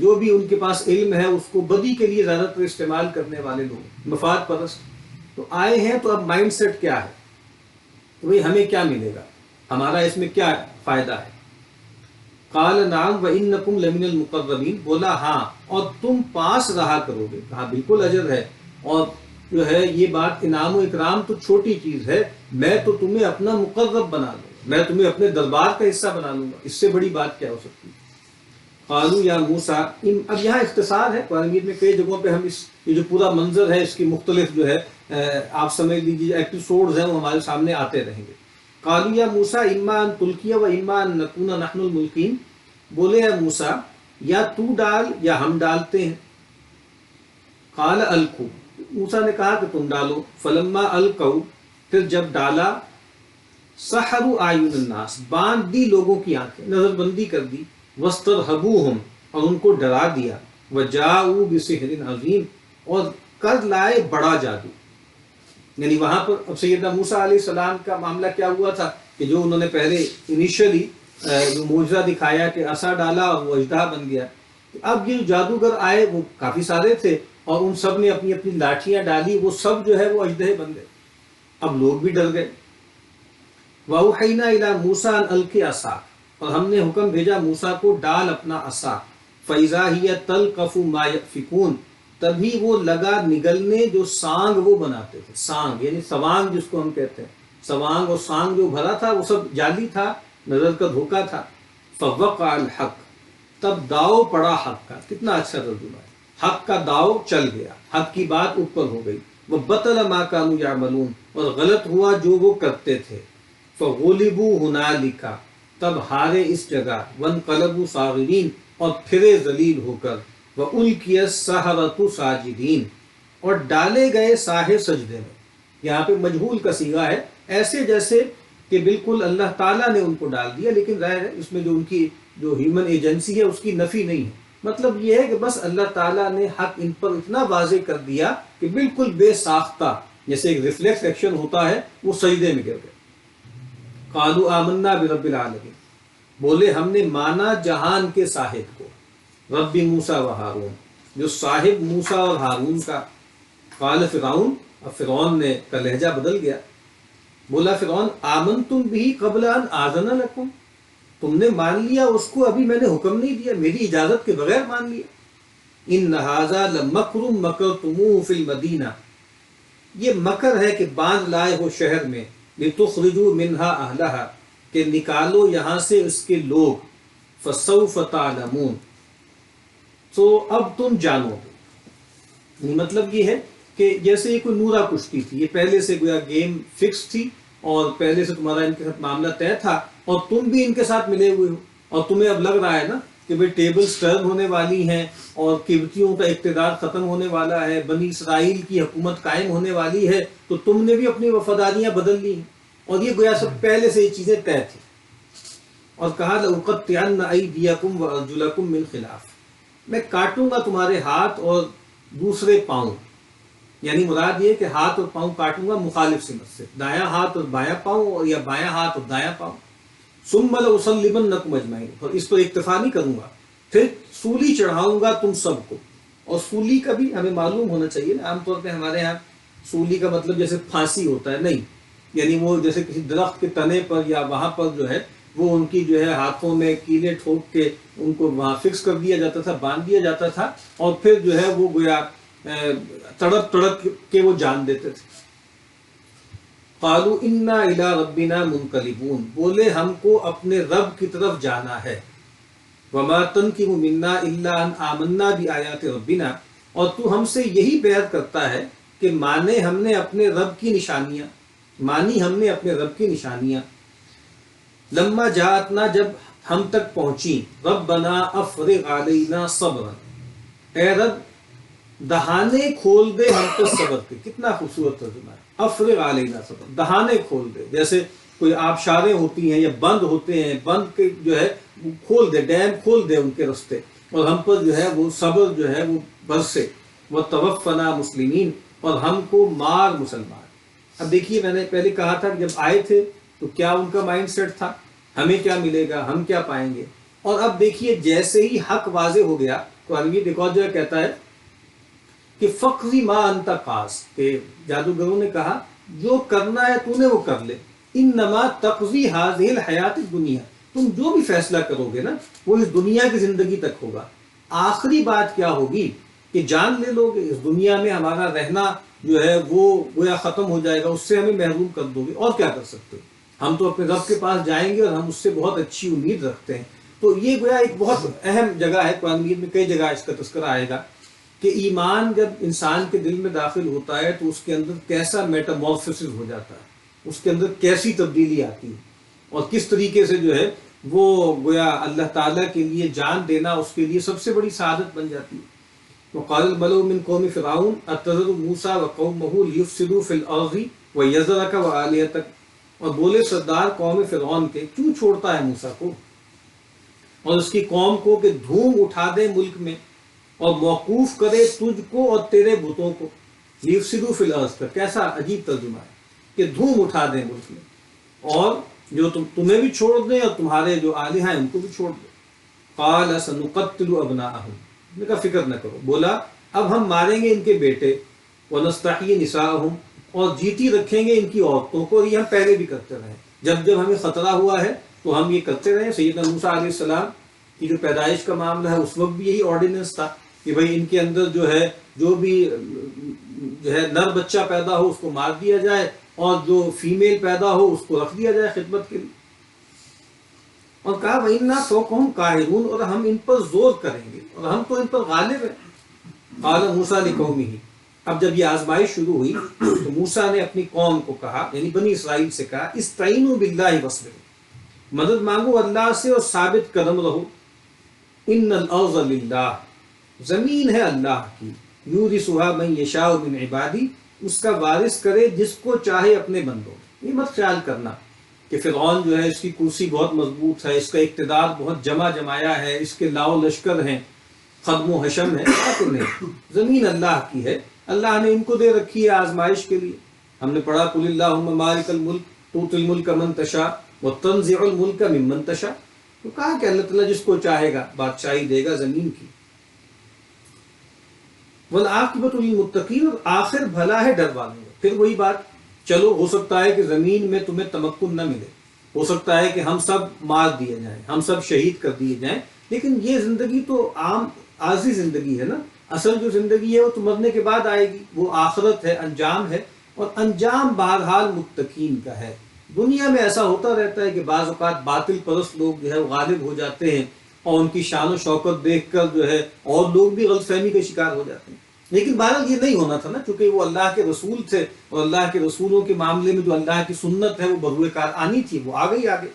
جو بھی ان کے پاس علم ہے اس کو بدی کے لیے زیادہ تر استعمال کرنے والے لوگ، مفاد پرست، تو آئے ہیں۔ تو اب مائنڈ سیٹ کیا ہے کہ بھئی ہمیں کیا ملے گا، ہمارا اس میں کیا فائدہ ہے؟ قال نعم وانکم لمن المقربین، بولا ہاں اور تم پاس رہا کرو گے، کہا بالکل اجر ہے، اور جو ہے یہ بات انعام و اکرام تو چھوٹی چیز ہے، میں تو تمہیں اپنا مقرب بنا لوں گا، میں تمہیں اپنے دربار کا حصہ بنا لوں گا، اس سے بڑی بات کیا ہو سکتی ہے؟ قالوا یا موسیٰ، اب یہاں اختصار ہے، قرآن مجید میں کئی جگہوں پہ ہم یہ جو پورا منظر ہے اس کی مختلف جو ہے آپ سمجھ لیجیے ایپیسوڈز ہیں وہ ہمارے سامنے آتے رہیں گے۔ قالوا یا موسیٰ اما ان تلقی و اما ان نکون نحن الملقین، بولے یا موسیٰ یا تو ڈال یا ہم ڈالتے ہیں۔ قال القوا، موسیٰ نے کہا کہ تم ڈالو۔ فلما القوا، پھر جب ڈالا، سحروا اعین الناس، باندھ دی لوگوں کی آنکھیں، نظر بندی کر دی، واسترہبوہم، اور ان کو ڈرا دیا، وجاؤوا بسحر عظیم، اور کر لائے بڑا جادو۔ یعنی وہاں پر اب سیدنا موسیٰ علیہ السلام کا معاملہ کیا ہوا تھا کہ جو انہوں نے پہلے انیشلی جو معجزہ دکھایا کہ عصا ڈالا اور وہ اژدہا بن گیا، اب یہ جادوگر آئے وہ کافی سارے تھے، اور ان سب نے اپنی اپنی لاٹھیاں ڈالی، وہ سب جو ہے وہ اژدہے بن گئے، اب لوگ بھی ڈر گئے۔ وَأَوْحَيْنَا إِلَىٰ مُوسَىٰ أَنْ أَلْقِ عَصَاكَ، اور ہم نے حکم بھیجا موسیٰ کو ڈال اپنا عصا۔ فَإِذَا هِيَ تَلْقَفُ مَا يَأْفِكُونَ، تبھی وہ لگا نگلنے جو سانگ وہ بناتے تھے، سانگ یعنی سوانگ جس کو ہم کہتے ہیں، سوانگ اور سانگ جو بھرا تھا وہ سب جعلی تھا، نظر کا دھوکہ تھا۔ فَوَقَعَ الْحَقُّ، تب داؤ پڑا حق کا، کتنا اچھا ترجمہ ہے، حق کا داؤ چل گیا، حق کی بات اوپر ہو گئی۔ وَبَطَلَ مَا كَانُوا يَعْمَلُونَ، اور غلط ہوا جو وہ کرتے تھے۔ فَغُلِبُوا هُنَالِكَ، تب ہارے اس جگہ، وَانقَلَبُوا صَاغِرِينَ، اور پھرے ذلیل ہو کر۔ وَأُلْقِيَ السَّحَرَةُ سَاجِدِينَ، اور ڈالے گئے ساحر سجدے میں۔ یہاں پہ مجہول کا صیغہ ہے، ایسے جیسے کہ بالکل اللہ تعالیٰ نے ان کو ڈال دیا، لیکن ظاہر ہے اس میں جو ان کی جو ہیومن ایجنسی ہے اس کی نفی نہیں ہے۔ مطلب یہ ہے کہ بس اللہ تعالیٰ نے حق ان پر اتنا واضح کر دیا کہ بالکل بے ساختہ، جیسے ایک ریفلیکس ایکشن ہوتا ہے، وہ سجدے میں گر گئے۔ قالوا آمنا برب العالمین، بولے ہم نے مانا جہان کے صاحب کو، رب موسیٰ و ہارون، جو صاحب موسیٰ اور ہارون کا۔ قال فرعون، اب فرعون نے کا لہجہ بدل گیا، بولا فرعون آمنتم بھی قبل ان آذن لکم، تم نے مان لیا اس کو ابھی میں نے حکم نہیں دیا، میری اجازت کے بغیر مان لیا۔ ان ھذا لمکر مکرتموہ فی المدینہ، یہ مکر ہے کہ باندھ لائے ہو شہر میں، لتخرجوا منہا اہلہا، کہ نکالو یہاں سے اس کے لوگ، فسوف تعلمون، تو اب تم جانو گے۔ مطلب یہ ہے کہ جیسے یہ کوئی نورا کشتی تھی، یہ پہلے سے گویا گیم فکس تھی اور پہلے سے تمہارا ان کے ساتھ معاملہ طے تھا، اور تم بھی ان کے ساتھ ملے ہوئے ہو، اور تمہیں اب لگ رہا ہے نا کہ بھئی ٹیبلز ٹرن ہونے والی ہیں اور قبطیوں کا اقتدار ختم ہونے والا ہے، بنی اسرائیل کی حکومت قائم ہونے والی ہے، تو تم نے بھی اپنی وفاداریاں بدل لی ہیں، اور یہ گویا سب پہلے سے یہ چیزیں طے تھیں۔ اور کہا لأقطعن أيديكم وأرجلكم من خلاف، میں کاٹوں گا تمہارے ہاتھ اور دوسرے پاؤں، یعنی مراد یہ کہ ہاتھ اور پاؤں کاٹوں گا مخالف سمت سے، دایاں ہاتھ اور بایاں پاؤں، اور یا بایاں ہاتھ اور دایاں پاؤں۔ ثم لأصلبنكم اجمعین، اور اس پر اکتفا نہیں کروں گا، پھر سولی چڑھاؤں گا تم سب کو۔ اور سولی کا بھی ہمیں معلوم ہونا چاہیے نا، عام طور پہ ہمارے ہاں سولی کا مطلب جیسے پھانسی ہوتا ہے، نہیں، یعنی وہ جیسے کسی درخت کے تنے پر یا وہاں پر جو ہے وہ ان کی جو ہے ہاتھوں میں کیلیں ٹھوک کے ان کو وہاں فکس کر دیا جاتا تھا، باندھ دیا جاتا تھا، اور پھر جو ہے وہ گویا تڑپ تڑپ کے وہ جان دیتے تھے۔ قالوا انا الی ربنا منقلبون، بولے ہم کو اپنے رب کی طرف جانا ہے۔ وما تنقم منا الا ان آمنا بآیات ربنا، اور تو ہم سے یہی بیعت کرتا ہے کہ مانے ہم نے اپنے رب کی نشانیاں، مانی ہم نے اپنے رب کی نشانیاں۔ لما جاءتنا، جب ہم تک پہنچی، ربنا افرغ علینا صبرا، اے رب دہانے کھول دے ہم پر صبر کے۔ کتنا خوبصورت ترجمہ ہے، افرغ علینا صبر، دہانے کھول دے، جیسے کوئی آبشاریں ہوتی ہیں یا بند ہوتے ہیں، بند کے جو ہے کھول دے، ڈیم کھول دے ان کے رستے، اور ہم پر جو ہے وہ صبر جو ہے وہ برسے۔ وتوفنا مسلمین، اور ہم کو مار مسلمان۔ اب دیکھیے میں نے پہلے کہا تھا کہ جب آئے تھے تو کیا ان کا مائنڈ سیٹ تھا، ہمیں کیا ملے گا، ہم کیا پائیں گے، اور اب دیکھیے جیسے ہی حق واضح ہو گیا، قرآن ایک اور جگہ کہتا ہے کہ فقضی ما انت قاض، کہ جادوگروں نے کہا جو کرنا ہے تو نے وہ کر لے، انما تقضی هذه الحیات الدنیا، تم جو بھی فیصلہ کرو گے نا وہ اس دنیا کی زندگی تک ہوگا، آخری بات کیا ہوگی کہ جان لے لو گے، اس دنیا میں ہمارا رہنا جو ہے وہ گویا ختم ہو جائے گا، اس سے ہمیں محروم کر دو گے، اور کیا کر سکتے ہو، ہم تو اپنے رب کے پاس جائیں گے اور ہم اس سے بہت اچھی امید رکھتے ہیں۔ تو یہ گویا ایک بہت اہم جگہ ہے، قرآن مجید میں کئی جگہ اس کا تذکرہ آئے گا کہ ایمان جب انسان کے دل میں داخل ہوتا ہے تو اس کے اندر کیسا میٹامورفسس ہو جاتا ہے، اس کے اندر کیسی تبدیلی آتی ہے، اور کس طریقے سے جو ہے وہ گویا اللہ تعالیٰ کے لیے جان دینا اس کے لیے سب سے بڑی سعادت بن جاتی ہے۔ وقال الملأ من قوم فرعون اتذر موسیٰ وقومہ لیفسدوا فی الارض ویذرک وآلہتک، اور بولے سردار قوم فرعون کے کیوں چھوڑتا ہے موسیٰ کو اور اس کی قوم کو کہ دھوم اٹھا دے ملک میں اور موقوف کرے تجھ کو اور تیرے بتوں کو۔ لیفسدوا فی الارض کا کیسا عجیب ترجمہ ہے کہ دھوم اٹھا دیں ملک میں، اور جو تمہیں بھی چھوڑ دیں اور تمہارے جو آلہہ ہیں ان کو بھی چھوڑ دیں۔ قال سنقتل ابناءہم، نے کہا فکر نہ کرو، بولا اب ہم ماریں گے ان کے بیٹے، ونستحیی نساءہم، اور جیتی رکھیں گے ان کی عورتوں کو، اور یہ ہم پہلے بھی کرتے رہے، جب جب ہمیں خطرہ ہوا ہے تو ہم یہ کرتے رہے۔ سیدنا موسیٰ علیہ السلام کی جو پیدائش کا معاملہ ہے اس وقت بھی یہی آرڈیننس تھا کہ بھئی ان کے اندر جو ہے جو بھی جو ہے نر بچہ پیدا ہو اس کو مار دیا جائے، اور جو فیمیل پیدا ہو اس کو رکھ دیا جائے خدمت کے لیے۔ اور کہا وَإِنَّا فَوْقَهُمْ قَاهِرُونَ، اور ہم ان پر زور کریں گے اور ہم تو ان پر غالب ہیں۔ قال موسیٰ لِقَوْمِهِ، اب جب یہ آزمائش شروع ہوئی تو موسیٰ نے اپنی قوم کو کہا، یعنی بنی اسرائیل سے کہا، استعینوا باللہ واصبروا، مدد مانگو اللہ سے اور ثابت قدم رہو۔ ان الارض للہ، زمین ہے اللہ کی، یورثها من یشاء من عبادی، اس کا وارث کرے جس کو چاہے اپنے بندوں. یہ مت خیال کرنا کہ فرعون جو ہے اس کی کرسی بہت مضبوط ہے، اس کا اقتدار بہت جمایا ہے، اس کے لاؤ لشکر ہیں، خدم و حشم ہے. نہیں، زمین اللہ کی ہے، اللہ نے ان کو دے رکھی ہے آزمائش کے لیے. ہم نے پڑھا قل اللہم مالک الملک تؤتی الملک من تشاء وتنزع الملک ممن تشاء. تو کہا کہ اللہ تعالیٰ جس کو چاہے گا بادشاہی دے گا زمین کی. والعاقبۃ للمتقین، اور آخر بھلا ہے ڈر والوں کا. پھر وہی بات، چلو ہو سکتا ہے کہ زمین میں تمہیں تمکن نہ ملے، ہو سکتا ہے کہ ہم سب مار دیے جائیں، ہم سب شہید کر دیے جائیں، لیکن یہ زندگی تو عام عارضی زندگی ہے نا. اصل جو زندگی ہے وہ تو مرنے کے بعد آئے گی، وہ آخرت ہے، انجام ہے، اور انجام بہرحال متقین کا ہے. دنیا میں ایسا ہوتا رہتا ہے کہ بعض اوقات باطل پرست لوگ جو ہے وہ غالب ہو جاتے ہیں، اور ان کی شان و شوکت دیکھ کر جو ہے اور لوگ بھی غلط فہمی کا شکار ہو جاتے ہیں. لیکن بہرحال یہ نہیں ہونا تھا نا، چونکہ وہ اللہ کے رسول تھے، اور اللہ کے رسولوں کے معاملے میں جو اللہ کی سنت ہے وہ بروئے کار آنی تھی، وہ آ گئی آگے.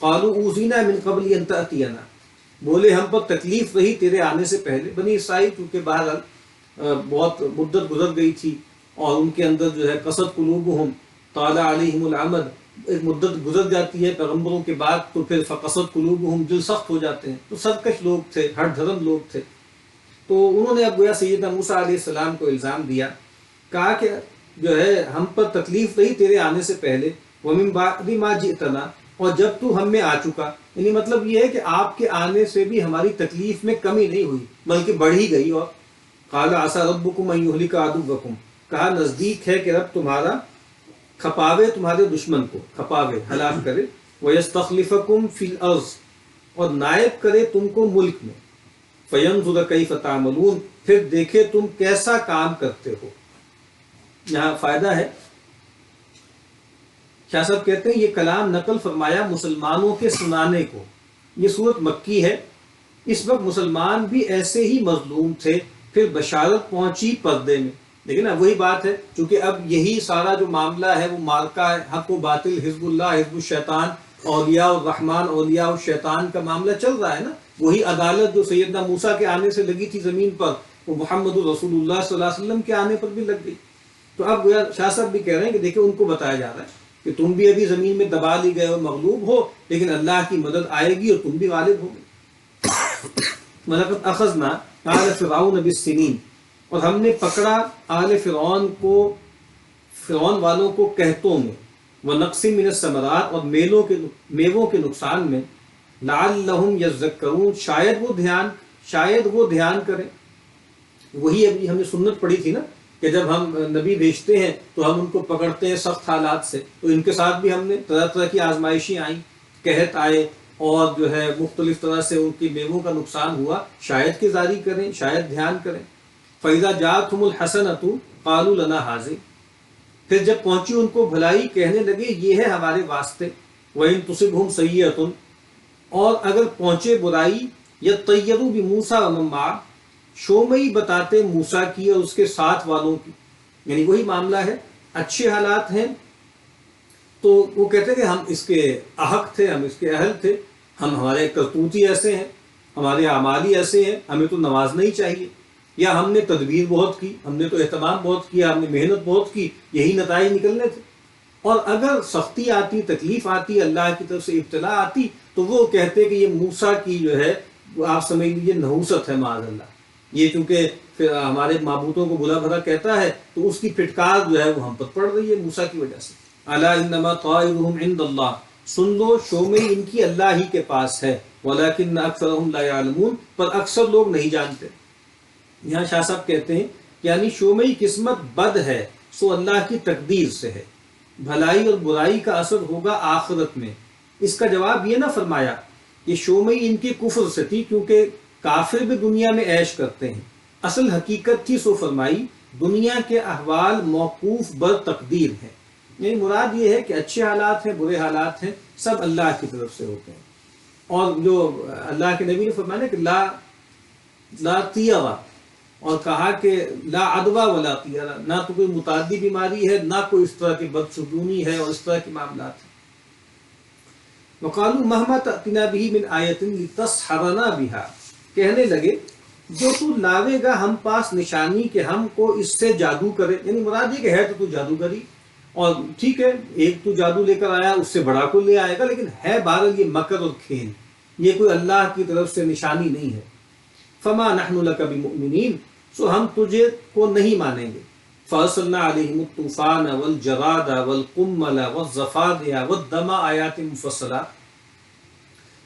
قالوا اوذینا من قبل ان تأتینا، بولے ہم پر تکلیف رہی تیرے آنے سے پہلے. بنی اسرائیل چونکہ بہرحال بہت مدت گزر گئی تھی، اور ان کے اندر جو ہے قصد قلوبہم طال علیہم العمد، ایک مدت گزر جاتی ہے پیغمبروں کے بعد تو پھر فقصد قلوبہم، دل سخت ہو جاتے ہیں. تو سرکش لوگ تھے، ہٹ دھرم لوگ تھے. تو انہوں نے اب گویا سیدنا موسیٰ علیہ السلام کو الزام دیا، کہا کہ جو ہے ہم پر تکلیف رہی تیرے آنے سے پہلے، وَمِن بَعْدِ مَا جِئْتَنَا، اور جب تو ہم میں آ چکا. یعنی مطلب یہ ہے کہ آپ کے آنے سے بھی ہماری تکلیف میں کمی نہیں ہوئی بلکہ بڑھ ہی گئی. اور قَالَ عَسَىٰ رَبُّكُمْ أَن يُهْلِكَ عَدُوَّكُمْ، کہا نزدیک ہے کہ رب تمہارا کھپاوے تمہارے دشمن کو، کھپاوے ہلاک کرے. وَيَسْتَخْلِفَكُمْ فِي الْأَرْضِ، اور نائب کرے تم کو ملک میں. فَيَنْظُرَ كَيْفَ تَعْمَلُونَ، پھر دیکھے تم کیسا کام کرتے ہو. یہاں فائدہ ہے، شاہ صاحب کہتے ہیں یہ کلام نقل فرمایا مسلمانوں کے سنانے کو. یہ صورت مکی ہے، اس وقت مسلمان بھی ایسے ہی مظلوم تھے، پھر بشارت پہنچی پردے میں. لیکن اب وہی بات ہے، چونکہ اب یہی سارا جو معاملہ ہے وہ مارکہ ہے، حق و باطل، حزب اللہ حزب الشیطان، اولیاء الرحمن اولیاء الشیطان کا معاملہ چل رہا ہے نا. وہی عدالت جو سیدنا موسیٰ کے آنے سے لگی تھی زمین پر، وہ محمد رسول اللہ صلی اللہ علیہ وسلم کے آنے پر بھی لگ گئی. تو اب شاہ صاحب بھی کہہ رہے ہیں کہ دیکھیں ان کو بتایا جا رہا ہے کہ تم بھی ابھی زمین میں دبا لی گئے ہو، مغلوب ہو، لیکن اللہ کی مدد آئے گی اور تم بھی غالب ہو گے. وَلَقَدْ أَخَذْنَا آلَ فِرْعَوْنَ بِالسِّنِينَ، اور ہم نے پکڑا آل فرعون کو، فرعون والوں کو قحطوں میں، وَنَقْصٍ مِّنَ الثَّمَرَاتِ، اور میووں کے نقصان میں، لَعَلَّهُمْ يَذَّكَّرُونَ، شاید وہ دھیان کریں. وہی ابھی ہم نے سنت پڑھی تھی نا کہ جب ہم نبی بھیجتے ہیں تو ہم ان کو پکڑتے ہیں سخت حالات سے. تو ان کے ساتھ بھی ہم نے طرح طرح کی آزمائشیں آئیں، قحط آئے، اور جو ہے مختلف طرح سے ان کی میووں کا نقصان ہوا. شاید کہ جاری کریں، شاید دھیان کریں. فَإِذَا جَاءَتْهُمُ الْحَسَنَةُ قَالُوا لَنَا هَٰذِهِ، پھر جب پہنچی ان کو بھلائی کہنے لگے یہ ہے ہمارے واسطے. وَإِن تُصِبْهُمْ سَيِّئَةٌ، اور اگر پہنچے برائی، يَطَّيَّرُوا بِمُوسَىٰ وَمَن مَّعَهُ، شومئی بتاتے موسیٰ کی اور اس کے ساتھ والوں کی. یعنی وہی معاملہ ہے، اچھے حالات ہیں تو وہ کہتے کہ ہم اس کے احق تھے، ہم اس کے اہل تھے، ہمارے کرتوتی ایسے ہیں، ہمارے اعمالی ایسے ہیں، ہمیں تو نوازنا ہی چاہیے، یا ہم نے تدبیر بہت کی، ہم نے تو اہتمام بہت کیا، ہم نے محنت بہت کی، یہی نتائج نکلنے تھے. اور اگر سختی آتی، تکلیف آتی، اللہ کی طرف سے ابتلا آتی، تو وہ کہتے کہ یہ موسیٰ کی جو ہے وہ آپ سمجھ لیجیے نحوست ہے معاذ اللہ. یہ چونکہ پھر ہمارے معبودوں کو بھلا بھلا کہتا ہے تو اس کی پھٹکار جو ہے وہ ہم پر پڑ رہی ہے موسیٰ کی وجہ سے. الا انما طائرهم عند اللہ، سن لو شومئی ان کی اللہ ہی کے پاس ہے. ولکن اکثرهم لا يعلمون، پر اکثر لوگ نہیں جانتے. یہاں شاہ صاحب کہتے ہیں یعنی شومئی قسمت بد ہے سو اللہ کی تقدیر سے ہے، بھلائی اور برائی کا اثر ہوگا آخرت میں. اس کا جواب یہ نہ فرمایا کہ شومئی ان کے کفر سے تھی، کیونکہ کافر بھی دنیا میں عیش کرتے ہیں. اصل حقیقت تھی سو فرمائی دنیا کے احوال موقوف بر تقدیر ہیں. یعنی مراد یہ ہے کہ اچھے حالات ہیں، برے حالات ہیں، سب اللہ کی طرف سے ہوتے ہیں. اور جو اللہ کے نبی نے فرمایا کہ لا طیرہ، اور کہا کہ لا عدوہ ولا طیرہ، نہ تو کوئی متعدی بیماری ہے، نہ کوئی اس طرح کی بدشگونی ہے اور اس طرح کے معاملات ہیں. وقالوا مہما تأتنا به من آیۃ لتسحرنا بها، کہنے لگے جو تو لاوے گا ہم پاس نشانی کہ ہم کو اس سے جادو کرے، یعنی مراد یہ کہ ہے تو جادوگری، اور ٹھیک ہے ایک تو جادو لے کر آیا، اس سے بڑا کو لے آئے گا، لیکن ہے بہرحال یہ مکر اور کھیل، یہ کوئی اللہ کی طرف سے نشانی نہیں ہے۔ فما نحن لک بمؤمنین، سو ہم تجھے کو نہیں مانیں گے۔ فارسلنا علیہم الطوفان والجراد والقمل والضفادع والدم آیات مفصلات،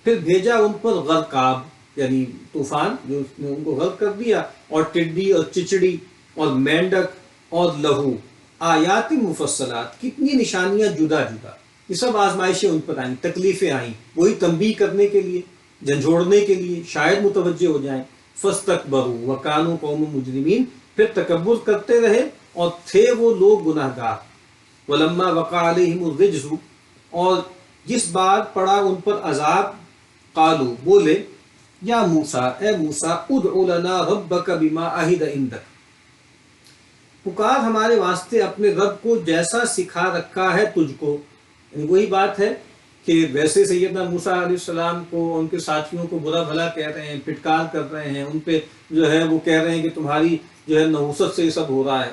پھر بھیجا ان پر غرقاب یعنی طوفان جو اس نے ان کو غرق کر دیا، اور ٹڈی اور چچڑی اور مینڈک اور لہو، آیات مفصلات کتنی نشانیاں جدا جدا، یہ سب آزمائشیں ان پر آئیں، تکلیفیں آئیں، وہی تنبیہ کرنے کے لیے، جھنجھوڑنے کے لیے، شاید متوجہ ہو جائیں۔ فاستکبروا وکانوا قوم مجرمین، پھر تکبر کرتے رہے اور تھے وہ لوگ گناہ گار۔ ولما وقع علیہم الرجز، اور جس بار پڑا ان پر عذاب، قالوا بولے، یا موسیٰ اے موسیٰ ادع لنا ربک بما عہد عندک، پکار ہمارے واسطے اپنے رب کو جیسا سکھا رکھا ہے تجھ کو، یعنی وہی بات ہے کہ ویسے سیدنا موسیٰ علیہ السلام کو ان کے ساتھیوں کو برا بھلا کہہ رہے ہیں، پھٹکار کر رہے ہیں، ان پہ جو ہے وہ کہہ رہے ہیں کہ تمہاری جو ہے نحوست سے یہ سب ہو رہا ہے،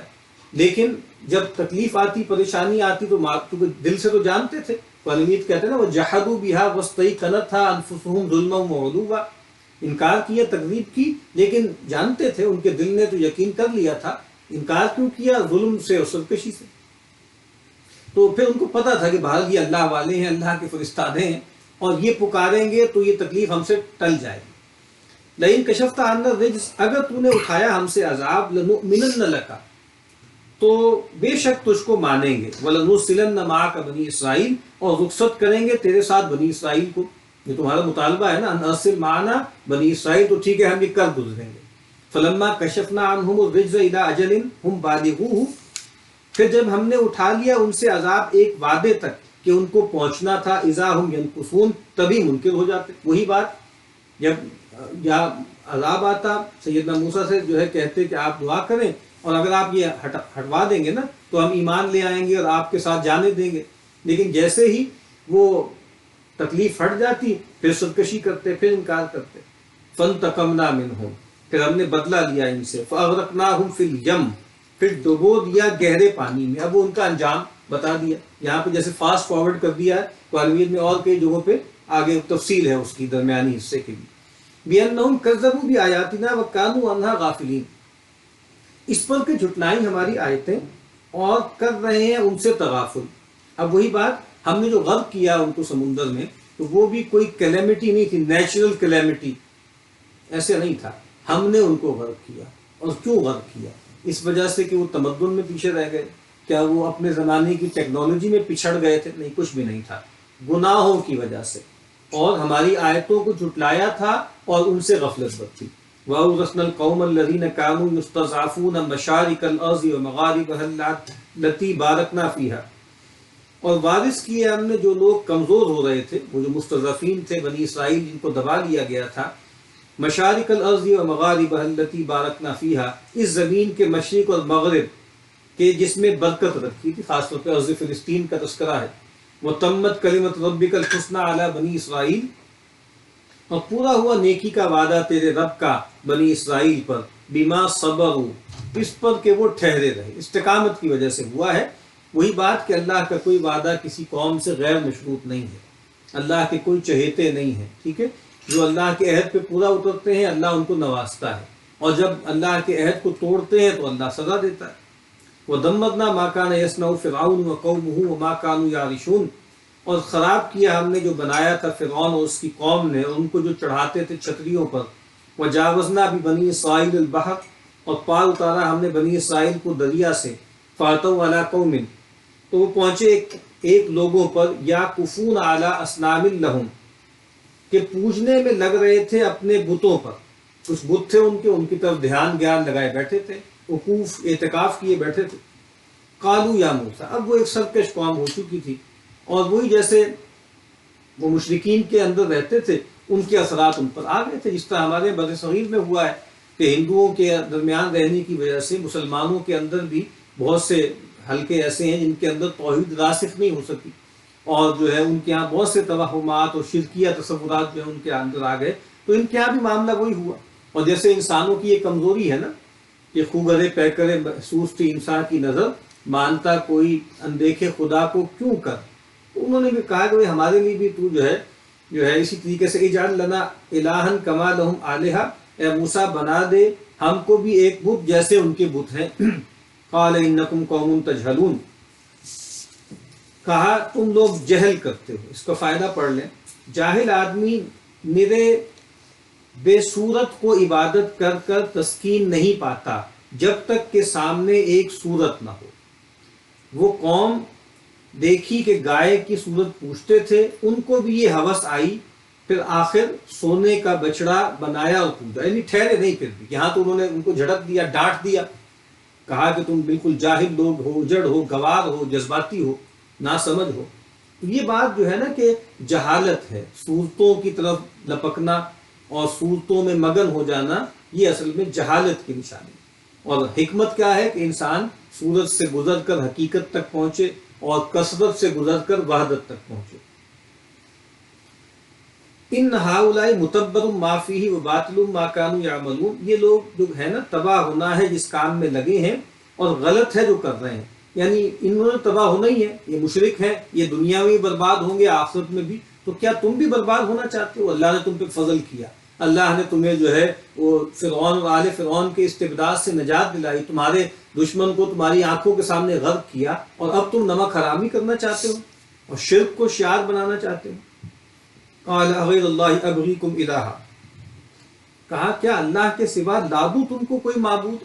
لیکن جب تکلیف آتی، پریشانی آتی تو کیونکہ دل سے تو جانتے تھے، قرآن کہتے ہیں نا وَجَحَدُوا بِهَا وَاسْتَيْقَنَتْهَا أَنفُسُهُمْ ظُلْمًا وَعُلُوًّا، انکار کیا، تکذیب کی، لیکن جانتے تھے، ان کے دل نے تو یقین کر لیا تھا۔ انکار کیوں کیا؟ ظلم سے اور سرکشی سے۔ تو پھر ان کو پتا تھا کہ بہرحال یہ اللہ والے ہیں، اللہ کے فرستادے ہیں، اور یہ پکاریں گے تو یہ تکلیف ہم سے ٹل جائے گی۔ لئن کشفت عنا الرجز، اگر تو نے اٹھایا ہم سے عذاب، لنؤمنن لک، تو بے شک تجھ کو مانیں گے، وَلَنُرْسِلَنَّ مَعَكَ بنی اسرائیل، اور رخصت کریں گے تیرے ساتھ بنی اسرائیل کو۔ یہ تمہارا مطالبہ ہے نا، ان ارسل معنا بنی اسرائیل، تو ٹھیک ہے ہم یہ کر گزریں گے۔ فلما کشفنا عنہم الرجز الی اجل ہم بالغوہ، پھر جب ہم نے اٹھا لیا ان سے عذاب ایک وعدے تک کہ ان کو پہنچنا تھا، اذا ہم ینکثون، تبھی منکر ہو جاتے۔ وہی بات، جب یا عذاب آتا، سیدنا موسیٰ سے جو ہے کہتے کہ آپ دعا کریں، اور اگر آپ یہ ہٹوا دیں گے نا تو ہم ایمان لے آئیں گے اور آپ کے ساتھ جانے دیں گے، لیکن جیسے ہی وہ تکلیف ہٹ جاتی پھر سرکشی کرتے، پھر انکار کرتے۔ فانتقمنا منہم، پھر ہم نے بدلہ لیا ان سے، فاغرقناہم فی الیم، پھر ڈبو دیا گہرے پانی میں۔ اب وہ ان کا انجام بتا دیا، یہاں پہ جیسے فاسٹ فارورڈ کر دیا ہے، قرآن میں اور کئی جگہوں پہ آگے تفصیل ہے اس کی درمیانی حصے کی بھی۔ بِأَنَّهُمْ كَذَّبُوا بِآيَاتِنَا وَكَانُوا عَنْهَا غَافِلِينَ، اس پر کہ جھٹلائی ہماری آیتیں اور کر رہے ہیں ان سے تغافل۔ اب وہی بات، ہم نے جو غرق کیا ان کو سمندر میں، تو وہ بھی کوئی کلیمٹی نہیں تھی، نیچرل کلیمٹی ایسے نہیں تھا، ہم نے ان کو غرق کیا۔ اور کیوں غرق کیا؟ اس وجہ سے کہ وہ تمدن میں پیچھے رہ گئے، کیا وہ اپنے زمانے کی ٹیکنالوجی میں پچھڑ گئے تھے؟ نہیں، کچھ بھی نہیں تھا، گناہوں کی وجہ سے، اور ہماری آیتوں کو جھٹلایا تھا اور ان سے غفلت برتی۔ وَأَوْرَثْنَا الْقَوْمَ الَّذِينَ كَانُوا يُسْتَضْعَفُونَ مَشَارِقَ الْأَرْضِ وَمَغَارِبَهَا الَّتِي بَارَكْنَا فِيهَا، اور وارث کیے ہم نے جو لوگ کمزور ہو رہے تھے، وہ جو مستضعفین تھے بنی اسرائیل جن کو دبا لیا گیا تھا، مشارق الارض و مغاربها التي بارکنا فیها، اس زمین کے مشرق اور مغرب کے جس میں برکت رکھی تھی، خاص طور پہ ارض فلسطین کا تذکرہ ہے۔ وتمت کلمت ربک الحسنی علی بنی اسرائیل، اور پورا ہوا نیکی کا وعدہ تیرے رب کا بنی اسرائیل پر، بما صبروا، اس پر کہ وہ ٹھہرے رہے، استقامت کی وجہ سے ہوا ہے۔ وہی بات کہ اللہ کا کوئی وعدہ کسی قوم سے غیر مشروط نہیں ہے، اللہ کے کوئی چہیتے نہیں ہیں، ٹھیک ہے، جو اللہ کے عہد پہ پورا اترتے ہیں اللہ ان کو نوازتا ہے، اور جب اللہ کے عہد کو توڑتے ہیں تو اللہ سزا دیتا ہے۔ وَدَمَّرْنَا مَا كَانَ يَصْنَعُ فِرْعَوْنُ وَقَوْمُهُ وَمَا كَانُوا يَعْرِشُونَ، اور خراب کیا ہم نے جو بنایا تھا فرعون اور اس کی قوم نے، اور ان کو جو چڑھاتے تھے چھتریوں پر۔ وَجَاوَزْنَا بِبَنِي إِسرَائِيلَ الْبَحْرَ، اور پار اتارا ہم نے بنی اسرائیل کو دریا سے۔ فَأَتَوْا عَلَىٰ قَوْمٍ، تو وہ پہنچے ایک لوگوں پر، یعکفون علی اصنام لہم، کہ پوجنے میں لگ رہے تھے اپنے بتوں پر، کچھ بت تھے ان کی طرف دھیان گیان لگائے بیٹھے تھے، وقوف اعتکاف کیے بیٹھے تھے۔ قالوا یا موسیٰ، اب وہ ایک سرکش قوم ہو چکی تھی، اور وہی جیسے وہ مشرکین کے اندر رہتے تھے ان کے اثرات ان پر آ گئے تھے، جس طرح ہمارے بر صغیر میں ہوا ہے کہ ہندوؤں کے درمیان رہنے کی وجہ سے مسلمانوں کے اندر بھی بہت سے حلقے ایسے ہیں جن کے اندر توحید راسخ نہیں ہو سکی، اور جو ہے ان کے ہاں بہت سے توہمات اور شرکیہ تصورات جو ہیں ان کے اندر آ گئے، تو ان کے ہاں بھی معاملہ وہی ہوا۔ اور جیسے انسانوں کی یہ کمزوری ہے نا کہ خوگرے پیکرے محسوس تھی انسان کی نظر، مانتا کوئی اندیکھے خدا کو کیوں کر. تو انہوں نے بھی کہا کہ ہمارے لیے بھی تو جو ہے اسی طریقے سے اجعل لنا الہا کما لہم آلہہ، اے موسیٰ بنا دے ہم کو بھی ایک بت جیسے ان کے بت ہیں. قال انکم قوم تجہلون، کہا تم لوگ جہل کرتے ہو. اس کا فائدہ پڑھ لیں. جاہل آدمی نرے بے صورت کو عبادت کر کر تسکین نہیں پاتا جب تک کہ سامنے ایک صورت نہ ہو. وہ قوم دیکھی کہ گائے کی صورت پوچھتے تھے، ان کو بھی یہ ہوس آئی، پھر آخر سونے کا بچڑا بنایا اور پوجا. یعنی ٹھہرے نہیں پھر بھی. یہاں تو انہوں نے ان کو جھڑک دیا، ڈانٹ دیا، کہا کہ تم بالکل جاہل لوگ ہو، اجڑ ہو، گوار ہو، جذباتی ہو، نا سمجھ ہو. یہ بات جو ہے نا کہ جہالت ہے. صورتوں کی طرف لپکنا اور صورتوں میں مگن ہو جانا یہ اصل میں جہالت کی نشانی. اور حکمت کیا ہے کہ انسان صورت سے گزر کر حقیقت تک پہنچے اور کثرت سے گزر کر وحدت تک پہنچے. ان ہؤلاء متبر ما فیہ وباطل ما کانوا یعملون، یہ لوگ جو ہے نا تباہ ہونا ہے جس کام میں لگے ہیں اور غلط ہے جو کر رہے ہیں. یعنی انہوں نے تباہ ہونا ہی ہے، یہ مشرک ہیں، یہ دنیا میں بھی برباد ہوں گے آخرت میں بھی. تو کیا تم بھی برباد ہونا چاہتے ہو؟ اللہ نے تم پہ فضل کیا، اللہ نے تمہیں جو ہے وہ فرعون اور آل فرعون کے استبداد سے نجات دلائی، تمہارے دشمن کو تمہاری آنکھوں کے سامنے غرق کیا، اور اب تم نمک حرامی کرنا چاہتے ہو اور شرک کو شعار بنانا چاہتے ہو. قال غیر اللہ ابغیکم الہا، کہا کیا اللہ کے سوا لادوں تم کو کوئی معبود؟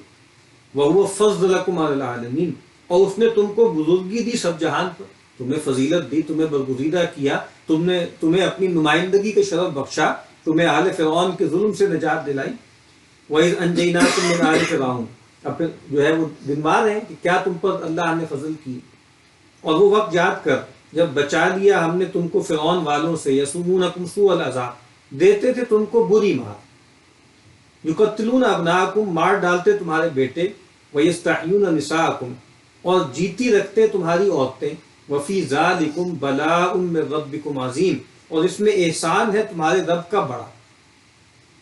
وہو فضلکم علی العالمین، اور اس نے تم کو بزرگی دی سب جہان پر، تمہیں فضیلت دی، تمہیں برگزیدہ کیا، تمہیں اپنی نمائندگی کے شرف بخشا، تمہیں آل فرعون کے ظلم سے نجات دلائی. وَإِذْ أَنْجَيْنَاكُمْ مِنْ آلِ فِرْعَوْنَ، اب پھر جو ہے وہ دنبار ہیں کہ کیا تم پر اللہ نے فضل کی. اور وہ وقت یاد کر جب بچا لیا ہم نے تم کو فرعون والوں سے. یسومونکم سوء العذاب، دیتے تھے تم کو بری مار. یقتلون ابناءکم، مار ڈالتے تمہارے بیٹے. ویستحیون نساءکم، اور جیتی رکھتے تمہاری عورتیں. وفی ذالکم بلاء من ربکم عظیم، اور اس میں احسان ہے تمہارے رب کا بڑا.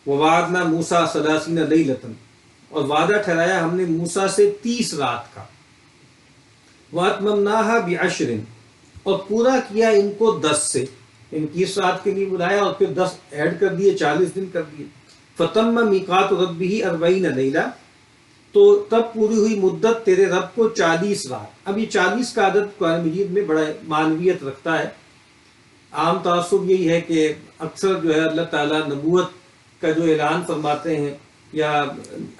ووعدنا موسیٰ 30 لیلۃ، اور وعدہ ٹھہرایا ہم نے موسیٰ سے 30 رات کا. واتممناها بعشر، اور پورا کیا ان کو 10 سے. ان 30 رات کے لیے بلایا اور پھر 10 ایڈ کر دیے، 40 دن کر دیے. فتم میقات ربہ 40 لیلہ، تو تب پوری ہوئی مدت تیرے رب کو 40 رات. اب یہ 40 کا عدد قرآن مجید میں بڑا معنویت رکھتا ہے. عام تعصب یہی ہے کہ اکثر جو ہے اللہ تعالیٰ نبوت کا جو اعلان فرماتے ہیں، یا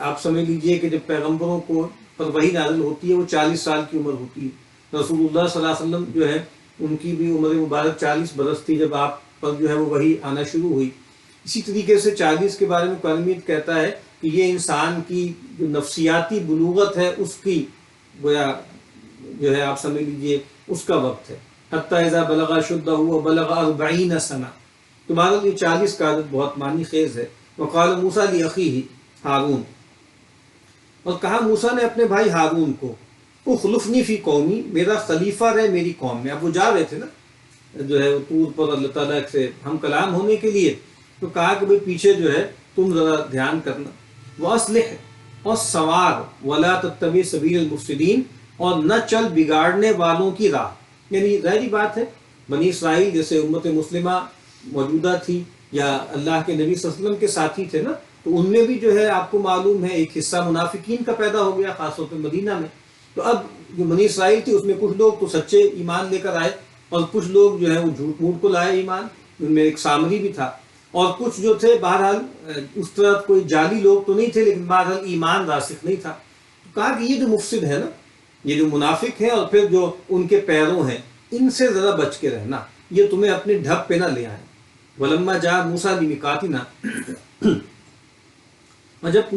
آپ سمجھ لیجئے کہ جب پیغمبروں کو پر وحی نازل ہوتی ہے وہ 40 سال کی عمر ہوتی ہے. رسول اللہ صلی اللہ علیہ وسلم جو ہے ان کی بھی عمر مبارک 40 برس تھی جب آپ پر جو ہے وہ وحی آنا شروع ہوئی. اسی طریقے سے 40 کے بارے میں قرآن مجید کہتا ہے کہ یہ انسان کی جو نفسیاتی بلوغت ہے اس کی گویا جو ہے آپ سمجھ لیجئے اس کا وقت ہے. حتی اذا بلغ اشدہ وبلغ 40 سنہ. تمہارا یہ 40 کا عدد بہت معنی خیز ہے. وقال موسیٰ لاخیہ ہارون، اور کہا موسیٰ نے اپنے بھائی ہارون کو، اخلفنی فی قومی، میرا خلیفہ رہے میری قوم میں. اب وہ جا رہے تھے نا جو ہے طور پر اللہ تعالیٰ سے ہم کلام ہونے کے لیے، تو کہا کہ بھئی پیچھے جو ہے تم ذرا دھیان کرنا. وَأَصْلِحْ، اور سوار، وَلَا تَتَّبِعْ سَبِيلَ الْمُفْسِدِينَ، اور نہ چل بگاڑنے والوں کی راہ. یعنی ظاہری بات ہے بنی اسرائیل جیسے امت مسلمہ موجودہ تھی یا اللہ کے نبی صلی اللہ علیہ وسلم کے ساتھی تھے نا، تو ان میں بھی جو ہے آپ کو معلوم ہے ایک حصہ منافقین کا پیدا ہو گیا، خاص طور پہ مدینہ میں. تو اب جو بنی اسرائیل تھی اس میں کچھ لوگ تو سچے ایمان لے کر آئے اور کچھ لوگ جو ہے وہ جھوٹ موٹ کو لائے ایمان. ان میں ایک سامری بھی تھا، اور کچھ جو تھے بہرحال اس طرح کوئی جعلی لوگ تو نہیں تھے لیکن بہرحال ایمان راسخ نہیں تھا. تو کہا کہ یہ جو مفسد ہے نا، یہ جو منافق ہیں اور پھر جو ان کے پیروں ہیں، ان سے ذرا بچ کے رہنا، یہ تمہیں اپنے ڈھب پہ نہ لے آئیں. ولما جاء موسیٰ لمیقاتنا، اور جب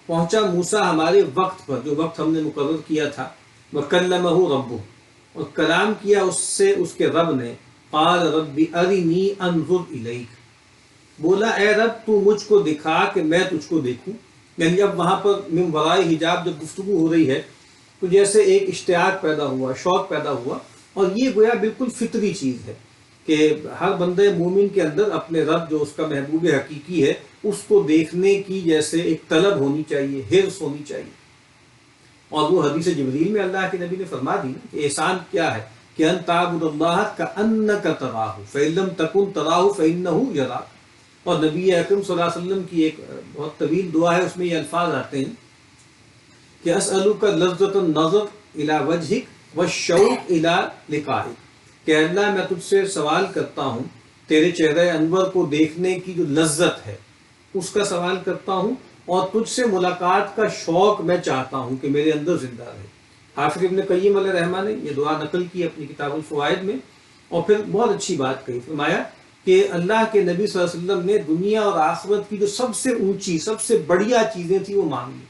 پہنچا موسیٰ ہمارے وقت پر، جو وقت ہم نے مقرر کیا تھا. وکلمہ ربہ، اور کلام کیا اس سے اس کے رب نے. قال رب ارنی انظر الیک، بولا اے رب تو مجھ کو دکھا کہ میں تجھ کو دیکھوں. یعنی اب وہاں پر من ورائے حجاب جب گفتگو ہو رہی ہے تو جیسے ایک اشتیاق پیدا ہوا، شوق پیدا ہوا، اور یہ گویا بالکل فطری چیز ہے کہ ہر بندے مومن کے اندر اپنے رب جو اس کا محبوب حقیقی ہے اس کو دیکھنے کی جیسے ایک طلب ہونی چاہیے، حرص ہونی چاہیے. اور وہ حدیث جبریل میں اللہ کے نبی نے فرما دی کہ احسان کیا ہے کہ ان تعبد اللہ کأنک تراہ فإن لم تکن تراہ فإنہ یراک. اور نبی اکرم صلی اللہ علیہ وسلم کی ایک بہت طویل دعا ہے، اس میں یہ الفاظ آتے ہیں کہ اسألک لذۃ النظر الی وجہک والشوق الی لقائک، کہ اللہ میں تجھ سے سوال کرتا ہوں تیرے چہرہ انور کو دیکھنے کی جو لذت ہے اس کا سوال کرتا ہوں، اور تجھ سے ملاقات کا شوق میں چاہتا ہوں کہ میرے اندر زندہ رہے. حافظ ابن قیم علیہ رحمہ نے یہ دعا نقل کی اپنی کتاب الفوائد میں، اور پھر بہت اچھی بات کہی، فرمایا کہ اللہ کے نبی صلی اللہ علیہ وسلم نے دنیا اور آخرت کی جو سب سے اونچی سب سے بڑھیا چیزیں تھیں وہ مانگ لی.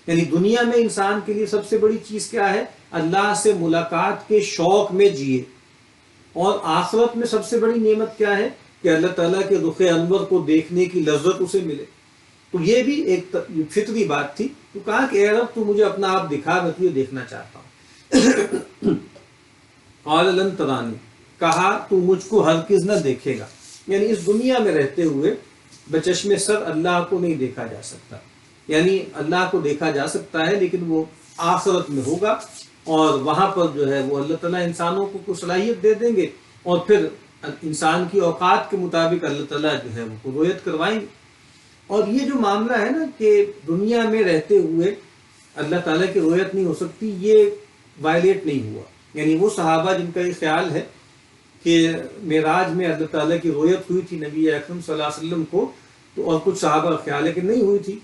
یعنی دنیا میں انسان کے لیے سب سے بڑی چیز کیا ہے؟ اللہ سے ملاقات کے شوق میں جیے. اور آخرت میں سب سے بڑی نعمت کیا ہے؟ کہ اللہ تعالیٰ کے رخ انور کو دیکھنے کی لذت اسے ملے. تو یہ بھی ایک فطری بات تھی. تو کہا کہ اے رب تو مجھے اپنا آپ دکھا، میں تجھے دیکھنا چاہتا ہوں. قال لن ترانی، کہا تو مجھ کو ہرگز نہ دیکھے گا. یعنی اس دنیا میں رہتے ہوئے بچشم سر اللہ کو نہیں دیکھا جا سکتا. یعنی اللہ کو دیکھا جا سکتا ہے لیکن وہ آخرت میں ہوگا، اور وہاں پر جو ہے وہ اللہ تعالیٰ انسانوں کو کوئی صلاحیت دے دیں گے، اور پھر انسان کی اوقات کے مطابق اللہ تعالیٰ جو ہے وہ رؤیت کروائیں گے. اور یہ جو معاملہ ہے نا کہ دنیا میں رہتے ہوئے اللہ تعالیٰ کی رؤیت نہیں ہو سکتی، یہ وائلیٹ نہیں ہوا. یعنی وہ صحابہ جن کا یہ خیال ہے کہ معراج میں اللہ تعالیٰ کی رؤیت ہوئی تھی نبی اکرم صلی اللہ علیہ وسلم کو، تو اور کچھ صحابہ کا خیال ہے کہ نہیں ہوئی تھی،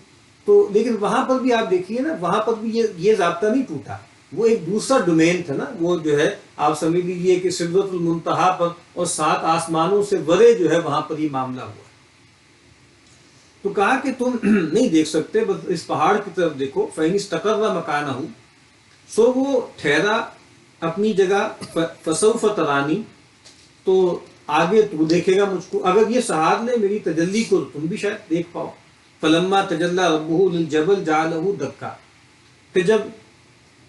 تو لیکن وہاں پر بھی آپ دیکھیے نا، وہاں پر بھی یہ ضابطہ نہیں ٹوٹا. وہ ایک دوسرا ڈومین تھا نا، وہ جو ہے آپ سمجھ لیجیے کہ سدرۃ المنتہا پر اور 7 آسمانوں سے ورے جو ہے وہاں پر یہ معاملہ ہوا. تو کہا کہ تم نہیں دیکھ سکتے، بس اس پہاڑ کی طرف دیکھو. فَإِنِ اسْتَقَرَّ مَكَانَهُ، سو وہ ٹھہرا اپنی جگہ. فَسَوْفَ تَرَانِي، تو آگے تو دیکھے گا مجھ کو. اگر یہ سہار لے میری تجلی کو تو تم بھی شاید دیکھ پاؤ. فَلَمَّا تَجَلَّى رَبُّهُ لِلْجَبَلِ جَعَلَهُ دَكَّا، پھر جب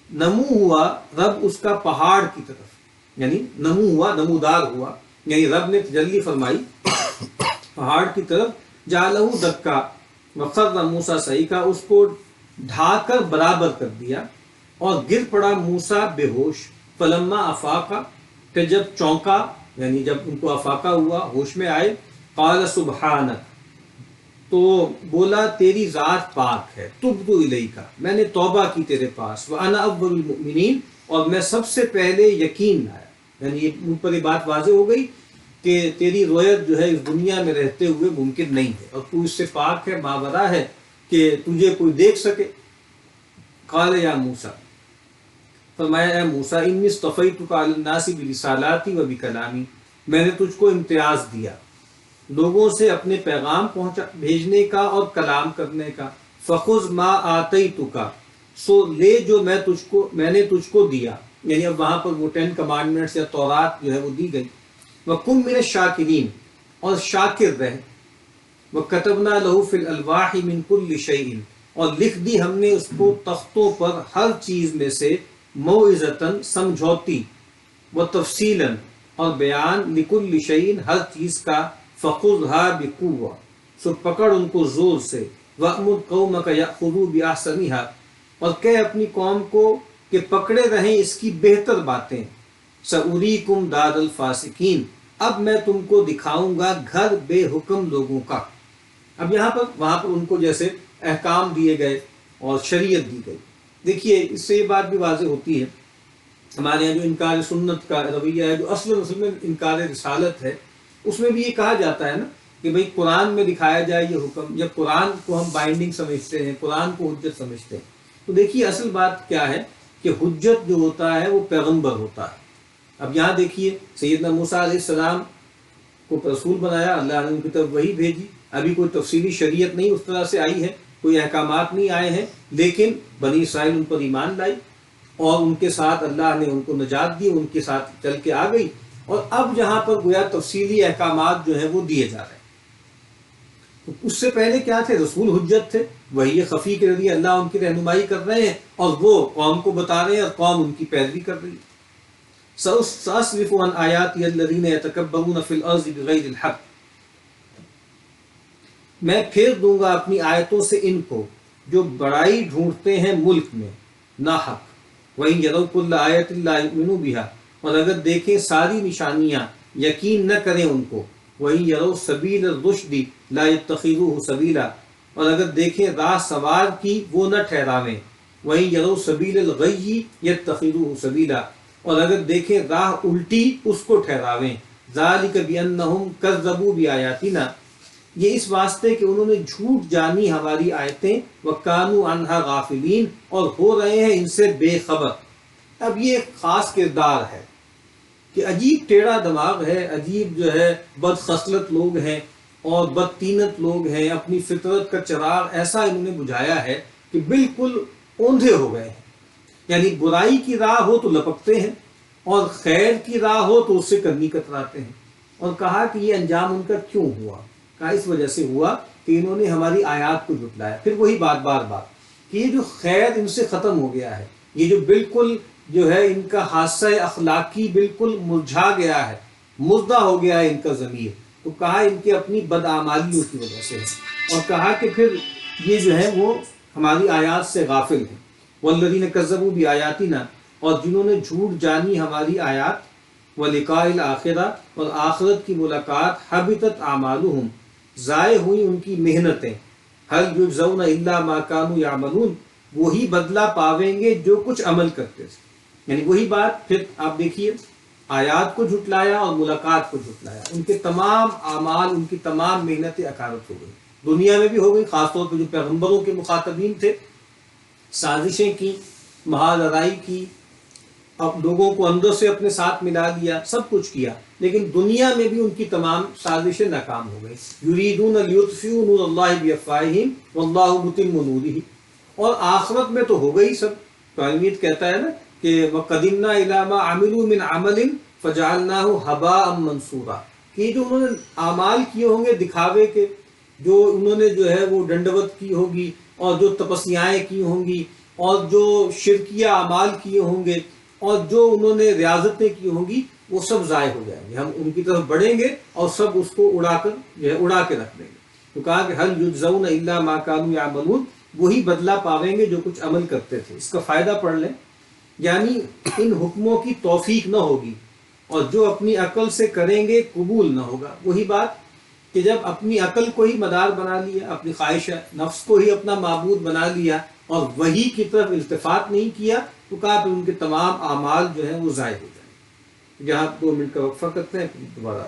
نمو ہوا رب اس کا پہاڑ کی طرف، یعنی نمو ہوا، نمودار ہوا، یعنی رب نے تجلی فرمائی پہاڑ کی طرف. جَعَلَهُ دَكَّا وَخَرَّ مُوسَىٰ صَعِقًا، اس کو ڈھا کر برابر کر دیا اور گر پڑا موسیٰ بے ہوش. فَلَمَّا أَفَاقَ، پھر جب چونکا یعنی جب ان کو افاقہ ہوا، ہوش میں آئے. قَالَ سُبْحَانَكَ، تو بولا تیری ذات پاک ہے. تُبْتُ إِلَيْكَ، میں نے توبہ کی تیرے پاس. وَأَنَا أَوَّلُ الْمُؤْمِنِينَ، اور میں سب سے پہلے یقین لایا. یعنی ان پر یہ بات واضح ہو گئی کہ تیری رؤیت جو ہے اس دنیا میں رہتے ہوئے ممکن نہیں ہے، اور تو اس سے پاک ہے، ماورا ہے کہ تجھے کوئی دیکھ سکے. قال یا موسیٰ، فرمایا اے موسیٰ، انی اصطفیتک علی الناس برسالاتی و بکلامی، میں نے تجھ کو امتیاز دیا لوگوں سے اپنے پیغام بھیجنے کا اور کلام کرنے کا. فخذ ما آتیتک، سو لے جو میں نے تجھ کو دیا. یعنی اب وہاں پر وہ 10 کمانڈمنٹس یا تورات جو ہے وہ دی گئی. وَكُن مِّنَ الشَّاكِرِينَ، اور شاکر رہ. وَكَتَبْنَا لَهُ فِي الْأَلْوَاحِ مِن كُلِّ شَيْءٍ، اور لکھ دی ہم نے اس کو تختوں پر ہر چیز میں سے. موعظۃً، سمجھوتی. وَتَفْصِيلًا، اور بیان. لِكُلِّ شَيْءٍ، ہر چیز کا. فَخُذْهَا بِقُوَّةٍ، سو پکڑ ان کو زور سے. وَأْمُرْ قَوْمَكَ يَأْخُذُوا بِأَحْسَنِهَا، اور کہہ اپنی قوم کو کہ پکڑے رہیں اس کی بہتر باتیں. سَأُرِيكُمْ دَارَ الْفَاسِقِينَ، اب میں تم کو دکھاؤں گا گھر بے حکم لوگوں کا. اب یہاں پر وہاں پر ان کو جیسے احکام دیے گئے اور شریعت دی گئی. دیکھیے اس سے یہ بات بھی واضح ہوتی ہے، ہمارے یہاں جو انکار سنت کا رویہ ہے، جو اصل میں انکار رسالت ہے، اس میں بھی یہ کہا جاتا ہے نا کہ بھئی قرآن میں دکھایا جائے یہ حکم، یا قرآن کو ہم بائنڈنگ سمجھتے ہیں، قرآن کو حجت سمجھتے ہیں. تو دیکھیے اصل بات کیا ہے کہ حجت جو ہوتا ہے وہ پیغمبر ہوتا ہے. اب یہاں دیکھیے سیدنا موسیٰ علیہ السلام کو رسول بنایا، اللہ نے ان کی طرف وحی بھیجی. ابھی کوئی تفصیلی شریعت نہیں اس طرح سے آئی ہے، کوئی احکامات نہیں آئے ہیں، لیکن بنی اسرائیل ان پر ایمان لائی اور ان کے ساتھ اللہ نے ان کو نجات دی، ان کے ساتھ چل کے آ گئی. اور اب جہاں پر گویا تفصیلی احکامات جو ہیں وہ دیے جا رہے ہیں. تو اس سے پہلے کیا تھے؟ رسول حجت تھے، وہی خفی کے ذریعے اللہ ان کی رہنمائی کر رہے ہیں اور وہ قوم کو بتا رہے ہیں اور قوم ان کی پیروی کر رہی ہے. سأصرف عن آیاتی الذین یتکبرون فی الارض بغیر الحق، میں پھیر دوں گا اپنی آیتوں سے ان کو جو بڑائی ڈھونڈتے ہیں ملک میں ناحق، وَإِن يَرَوْا كُلَّ آیَةٍ لَا يُؤْمِنُوا بِهَا، اور اگر دیکھیں ساری نشانیاں یقین نہ کریں ان کو، وَإِن يَرَوْا سَبِيلَ الرُّشْدِ لَا يَتَّخِذُوهُ سَبِيلًا، اور اگر دیکھیں راہ سوار کی وہ نہ ٹھہراویں، وَإِن يَرَوْا سَبِيلَ الْغَيِّ يَتَّخِذُوهُ سَبِيلًا، اور اگر دیکھیں راہ الٹی اس کو ٹھہراویں، ذَلِكَ بِأَنَّهُمْ كَذَّبُوا بِآيَاتِنَا، یہ اس واسطے کہ انہوں نے جھوٹ جانی ہماری آیتیں، وَكَانُوا عَنْهَا غَافِلِينَ، اور ہو رہے ہیں ان سے بے خبر۔ اب یہ ایک خاص کردار ہے کہ عجیب ٹیڑھا دماغ ہے، عجیب جو ہے بد خصلت لوگ ہیں اور بدطینت لوگ ہیں، اپنی فطرت کا چراغ ایسا انہوں نے بجھایا ہے کہ بالکل اوندھے ہو گئے ہیں، یعنی برائی کی راہ ہو تو لپکتے ہیں اور خیر کی راہ ہو تو اس سے کرنی کتراتے ہیں۔ اور کہا کہ یہ انجام ان کا کیوں ہوا؟ کہا اس وجہ سے ہوا کہ انہوں نے ہماری آیات کو جھٹلایا۔ پھر وہی بات بار بار کہ یہ جو خیر ان سے ختم ہو گیا ہے، یہ جو بالکل جو ہے ان کا حادثہ اخلاقی بالکل مرجھا گیا ہے، مردہ ہو گیا ہے ان کا ضمیر، تو کہا ان کے اپنی بدعمالیوں کی وجہ سے ہے، اور کہا کہ پھر یہ جو ہے وہ ہماری آیات سے غافل ہیں۔ والذین کذبوا بآیاتنا، اور جنہوں نے جھوٹ جانی ہماری آیات، ولقاء الآخرہ، اور آخرت کی ملاقات، حبطت اعمالہم، ضائع ہوئی ان کی محنتیں، هل یجزون الا ما كانوا یعملون، وہی بدلہ پاویں گے جو کچھ عمل کرتے تھے۔ یعنی وہی بات، پھر آپ دیکھیے آیات کو جھٹلایا اور ملاقات کو جھٹلایا، ان کے تمام اعمال، ان کی تمام محنتیں اکارت ہو گئی، دنیا میں بھی ہو گئی، خاص طور پہ جو پیغمبروں کے مخاطبین تھے، سازشیں کی، محال لڑائی کی، اب لوگوں کو اندر سے اپنے ساتھ ملا لیا، سب کچھ کیا، لیکن دنیا میں بھی ان کی تمام سازشیں ناکام ہو گئی۔ یریدون لیطفئوا نور اللہ بافواہہم واللہ متم نورہ، اور آخرت میں تو ہو گئی سب۔ قرآن مجید کہتا ہے نا کہ وقدمنا الی ما عملوا من عمل فجعلناہ ھباء منثورا، کہ جو انہوں نے اعمال کیے ہوں گے دکھاوے کے، جو انہوں نے جو ہے وہ ڈنڈوت کی ہوگی، اور جو تپسیائیں کی ہوں گی، اور جو شرکیہ اعمال کیے ہوں گے، اور جو انہوں نے ریاضتیں کی ہوں گی، وہ سب ضائع ہو جائیں گے، ہم ان کی طرف بڑھیں گے اور سب اس کو اڑا کے رکھ دیں گے۔ تو کہا کہ هل یجزون الا ما كانوا يعملون، وہی بدلہ پاویں گے جو کچھ عمل کرتے تھے۔ اس کا فائدہ پڑھ لیں، یعنی ان حکموں کی توفیق نہ ہوگی، اور جو اپنی عقل سے کریں گے قبول نہ ہوگا۔ وہی بات کہ جب اپنی عقل کو ہی مدار بنا لیا، اپنی خواہش نفس کو ہی اپنا معبود بنا لیا، اور وہی کی طرف التفات نہیں کیا، تو کہا پھر ان کے تمام اعمال جو ہیں وہ ضائع ہو جائیں گے۔ جہاں 2 منٹ کا وقفہ کرتے ہیں، پھر دوبارہ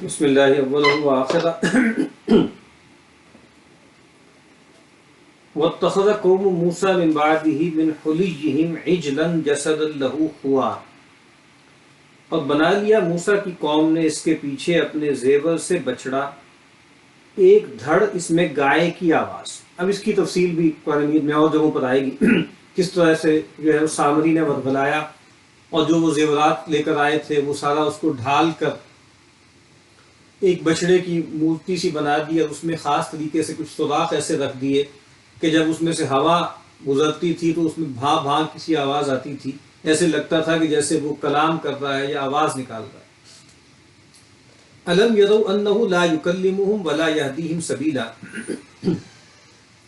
بسم اللہ اولہ وآخرہ۔ واتخذ قوم موسیٰ من بعدہ من حلیہم عجلا جسدا لہ خوار، اور بنا لیا موسیٰ کی قوم نے اس کے پیچھے اپنے زیور سے بچڑا، ایک دھڑ اس میں گائے کی آواز۔ اب اس کی تفصیل بھی قرآن مجید میں اور جگہوں پر آئے گی، کس طرح سے جو ہے سامری نے ورگلایا اور جو وہ زیورات لے کر آئے تھے وہ سارا اس کو ڈھال کر ایک بچڑے کی مورتی سی بنا دی اور اس میں خاص طریقے سے کچھ سوراخ ایسے رکھ دیے کہ جب اس میں سے ہوا گزرتی تھی تو اس میں بھاں بھاں کسی آواز آتی تھی، ایسے لگتا تھا کہ جیسے وہ کلام کر رہا ہے یا آواز نکال رہا ہے۔ الم یروا انہ لا یکلمہم ولا یہدیہم سبیلا،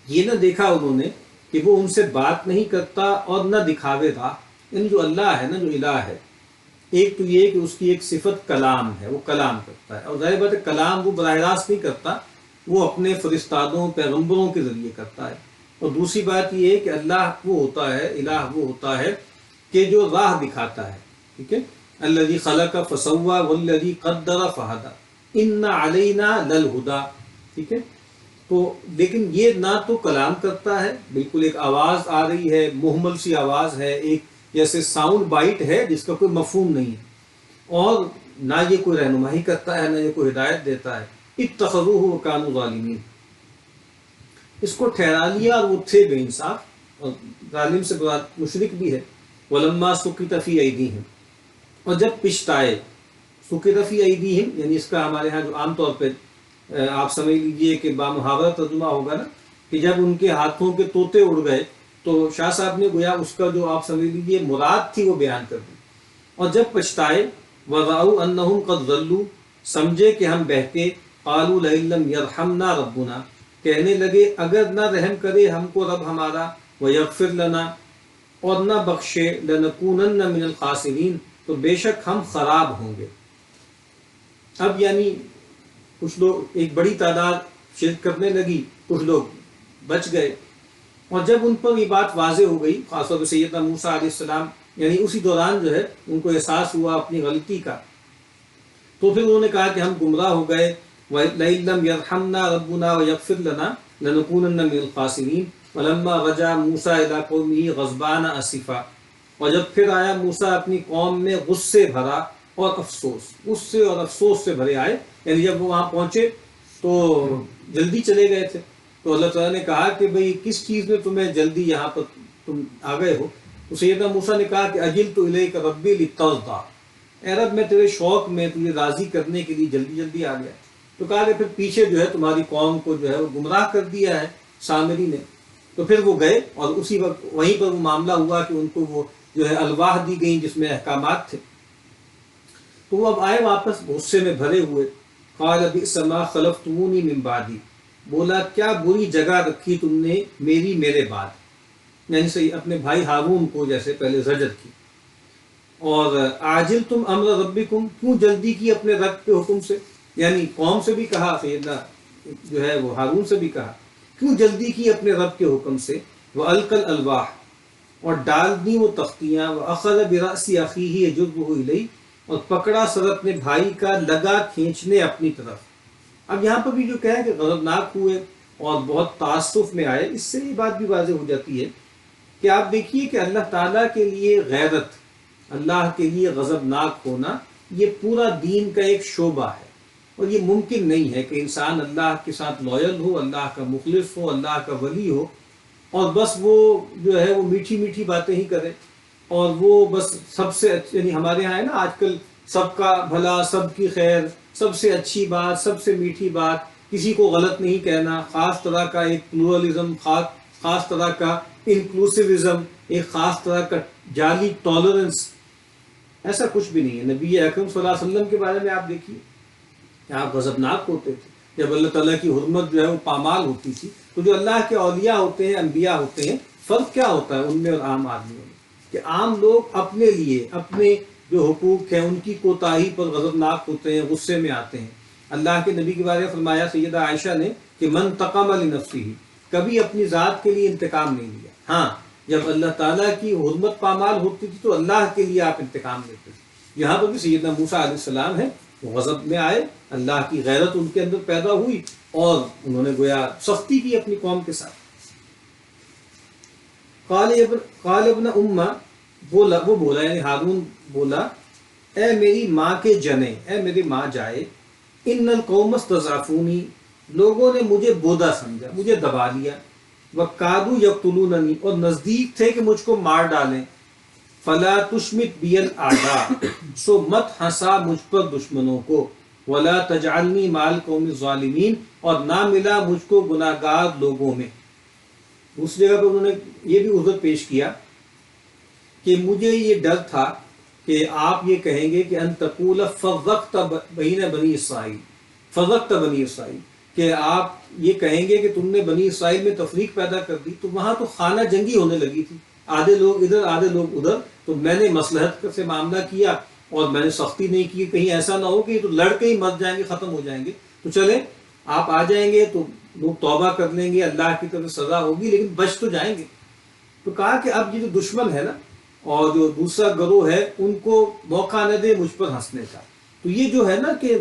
یہ نہ دیکھا انہوں نے کہ وہ ان سے بات نہیں کرتا اور نہ دکھاوے راہ، یعنی جو اللہ ہے نا، جو الہ ہے، ایک تو یہ کہ اس کی ایک صفت کلام ہے، وہ کلام کرتا ہے، اور ظاہر بات ہے کلام وہ براہ راست نہیں کرتا، وہ اپنے فرستادوں پیغمبروں کے ذریعے کرتا ہے۔ اور دوسری بات یہ ہے کہ اللہ وہ ہوتا ہے، الہ وہ ہوتا ہے کہ جو راہ دکھاتا ہے، ٹھیک ہے، الذی خلق فسوی والذی قدر فہدی ان علینا للہدی، ٹھیک ہے۔ تو لیکن یہ نہ تو کلام کرتا ہے، بالکل ایک آواز آ رہی ہے، محمل سی آواز ہے، ایک جیسے ساؤنڈ بائٹ ہے جس کا کوئی مفہوم نہیں ہے، اور نہ یہ کوئی رہنمائی کرتا ہے، نہ یہ کوئی ہدایت دیتا ہے۔ اتخذوہ وکانوا ظالمین، اس کو ٹھہرا لیا اور وہ تھے بے انصاف، اور ظالم سے مراد مشرک بھی ہے۔ ولما سقط فی ایدیہم، اور جب پچھتائے، سقط فی ایدیہم یعنی اس کا ہمارے ہاں جو عام طور پہ آپ سمجھ لیجئے کہ بامحاورہ ترجمہ ہوگا نا، کہ جب ان کے ہاتھوں کے طوطے اڑ گئے، تو شاہ صاحب نے گویا اس کا جو آپ سمجھ لیجئے مراد تھی وہ بیان کر دی۔ اور جب پچھتائے، وَرَأَوْا أَنَّهُمْ قَدْ ضَلُّوا، سمجھے کہ ہم بہتے، قَالُوا لَئِن لَّمْ يَرْحَمْنَا رَبُّنَا، کہنے لگے اگر نہ رحم کرے ہم کو رب ہمارا، وَيَغْفِرْ لَنَا، اور نہ بخشے، لَنَكُونَنَّ مِنَ الْخَاسِرِينَ، تو بے شک ہم خراب ہوں گے۔ اب یعنی کچھ لوگ، ایک بڑی تعداد شرک کرنے لگی، کچھ لوگ بچ گئے، اور جب ان پر یہ بات واضح ہو گئی، خاص طور پہ سیدنا موسیٰ علیہ السلام، یعنی اسی دوران جو ہے ان کو احساس ہوا اپنی غلطی کا، تو پھر انہوں نے کہا کہ ہم گمراہ ہو گئے، وَلَئِن لَّمْ يَرْحَمْنَا رَبُّنَا وَيَغْفِرْ لَنَا لَنَكُونَنَّ مِنَ الْخَاسِرِينَ وَلَمَّا رَجَعَ مُوسَىٰ إِلَىٰ قَوْمِهِ غَضْبَانَ أَسِفًا، اور جب پھر آیا موسیٰ اپنی قوم میں غصے بھرا اور افسوس، غصے اور افسوس سے بھرے آئے، یعنی جب وہ وہاں پہنچے تو جلدی چلے گئے تھے، تو اللہ تعالیٰ نے کہا کہ بھئی کس چیز میں تمہیں جلدی یہاں پر تم آ گئے ہو؟ تو سیدنا موسیٰ نے کہا کہ اجلت الیک ربی لترضیٰ، اے رب میں تیرے شوق میں تجھے راضی کرنے کے لیے جلدی جلدی آ گیا۔ تو کہا کہ پھر پیچھے جو ہے تمہاری قوم کو جو ہے وہ گمراہ کر دیا ہے سامری نے۔ تو پھر وہ گئے اور اسی وقت وہیں پر وہ معاملہ ہوا کہ ان کو وہ جو ہے الواح دی گئیں جس میں احکامات تھے۔ تو وہ اب آئے واپس غصے میں بھرے ہوئے، قال بئس ما خلفتمونی من بعدی، بولا کیا بری جگہ رکھی تم نے میرے بعد، یعنی صحیح اپنے بھائی ہارون کو جیسے پہلے زجر کی، اور عاجل تم امر ربکم، کیوں جلدی کی اپنے رب کے حکم سے، یعنی قوم سے بھی کہا، سیدنا جو ہے وہ ہارون سے بھی کہا، کیوں جلدی کی اپنے رب کے حکم سے، وَأَلْقَى الْأَلْوَاحَ، اور ڈال دی وہ تختیاں، وَأَخَذَ بِرَأْسِ أَخِيهِ يَجُرُّهُ إِلَيْهِ، اور پکڑا سر اپنے بھائی کا، لگا کھینچنے اپنی طرف۔ اب یہاں پر بھی جو کہا کہ غضبناک ہوئے اور بہت تعصف میں آئے، اس سے یہ بات بھی واضح ہو جاتی ہے کہ آپ دیکھیے کہ اللہ تعالیٰ کے لیے غیرت، اللہ کے لیے غضبناک ہونا، یہ پورا دین کا ایک شعبہ ہے، اور یہ ممکن نہیں ہے کہ انسان اللہ کے ساتھ لویل ہو، اللہ کا مخلص ہو، اللہ کا ولی ہو، اور بس وہ جو ہے وہ میٹھی میٹھی باتیں ہی کرے، اور وہ بس سب سے یعنی ہمارے یہاں ہے نا آج کل سب کا بھلا، سب کی خیر، سب سے اچھی بات، سب سے میٹھی بات، کسی کو غلط نہیں کہنا، خاص طرح کا ایک پلورلزم، خاص طرح کا انکلوسیوزم، ایک خاص طرح کا جعلی ٹالرنس، ایسا کچھ بھی نہیں ہے۔ نبی اکرم صلی اللہ علیہ وسلم کے بارے میں آپ دیکھیے کہ آپ غضبناک ہوتے تھے جب اللہ تعالیٰ کی حرمت جو ہے وہ پامال ہوتی تھی۔ تو جو اللہ کے اولیاء ہوتے ہیں، انبیاء ہوتے ہیں، فرق کیا ہوتا ہے ان میں اور عام آدمیوں میں؟ کہ عام لوگ اپنے لیے، اپنے جو حقوق ہیں ان کی کوتاہی پر غضبناک ہوتے ہیں، غصے میں آتے ہیں۔ اللہ کے نبی کے بارے میں فرمایا سیدہ عائشہ نے کہ من تقم لنفسہ، کبھی اپنی ذات کے لیے انتقام نہیں لیا، ہاں جب اللہ تعالیٰ کی حرمت پامال ہوتی تھی تو اللہ کے لیے آپ انتقام لیتے تھے۔ یہاں پر بھی سیدنا موسیٰ علیہ السلام ہے، وہ غضب میں آئے، اللہ کی غیرت ان کے اندر پیدا ہوئی، اور انہوں نے گویا سختی کی اپنی قوم کے ساتھ۔ قال ابن امہ، وہ بولا یعنی ہارون بولا، اے میری ماں کے جنے، اے میری ماں جائے، ان القوم استضعفونی، لوگوں نے مجھے بودا سمجھا، مجھے دبا لیا، وَقَادُوا يَقْتُلُونَنِي، اور نزدیک تھے کہ مجھ کو مار ڈالیں، فلا تشمت بی الاعداء، سو مت ہنسا مجھ پر دشمنوں کو، ولا تجعلنی مع القوم الظالمین، اور نہ ملا مجھ کو گناہ گار لوگوں میں۔ دوسری جگہ پر انہوں نے یہ بھی عذر پیش کیا کہ مجھے یہ ڈر تھا کہ آپ یہ کہیں گے کہ ان تقول فرقت بین بنی اسرائیل، فرقت بنی اسرائیل، کہ آپ یہ کہیں گے کہ تم نے بنی اسرائیل میں تفریق پیدا کر دی، تو وہاں تو خانہ جنگی ہونے لگی تھی، آدھے لوگ ادھر آدھے لوگ ادھر، تو میں نے مصلحت سے معاملہ کیا اور میں نے سختی نہیں کی، کہیں ایسا نہ ہو کہ یہ تو لڑ کے ہی مر جائیں گے، ختم ہو جائیں گے، تو چلیں آپ آ جائیں گے تو لوگ توبہ کر لیں گے، اللہ کی طرف سزا ہوگی، لیکن بچ تو جائیں گے۔ تو کہا کہ اب یہ جو دشمن ہے نا اور جو دوسرا گروہ ہے، ان کو موقع نہ دے مجھ پر ہنسنے کا۔ تو یہ جو ہے نا کہ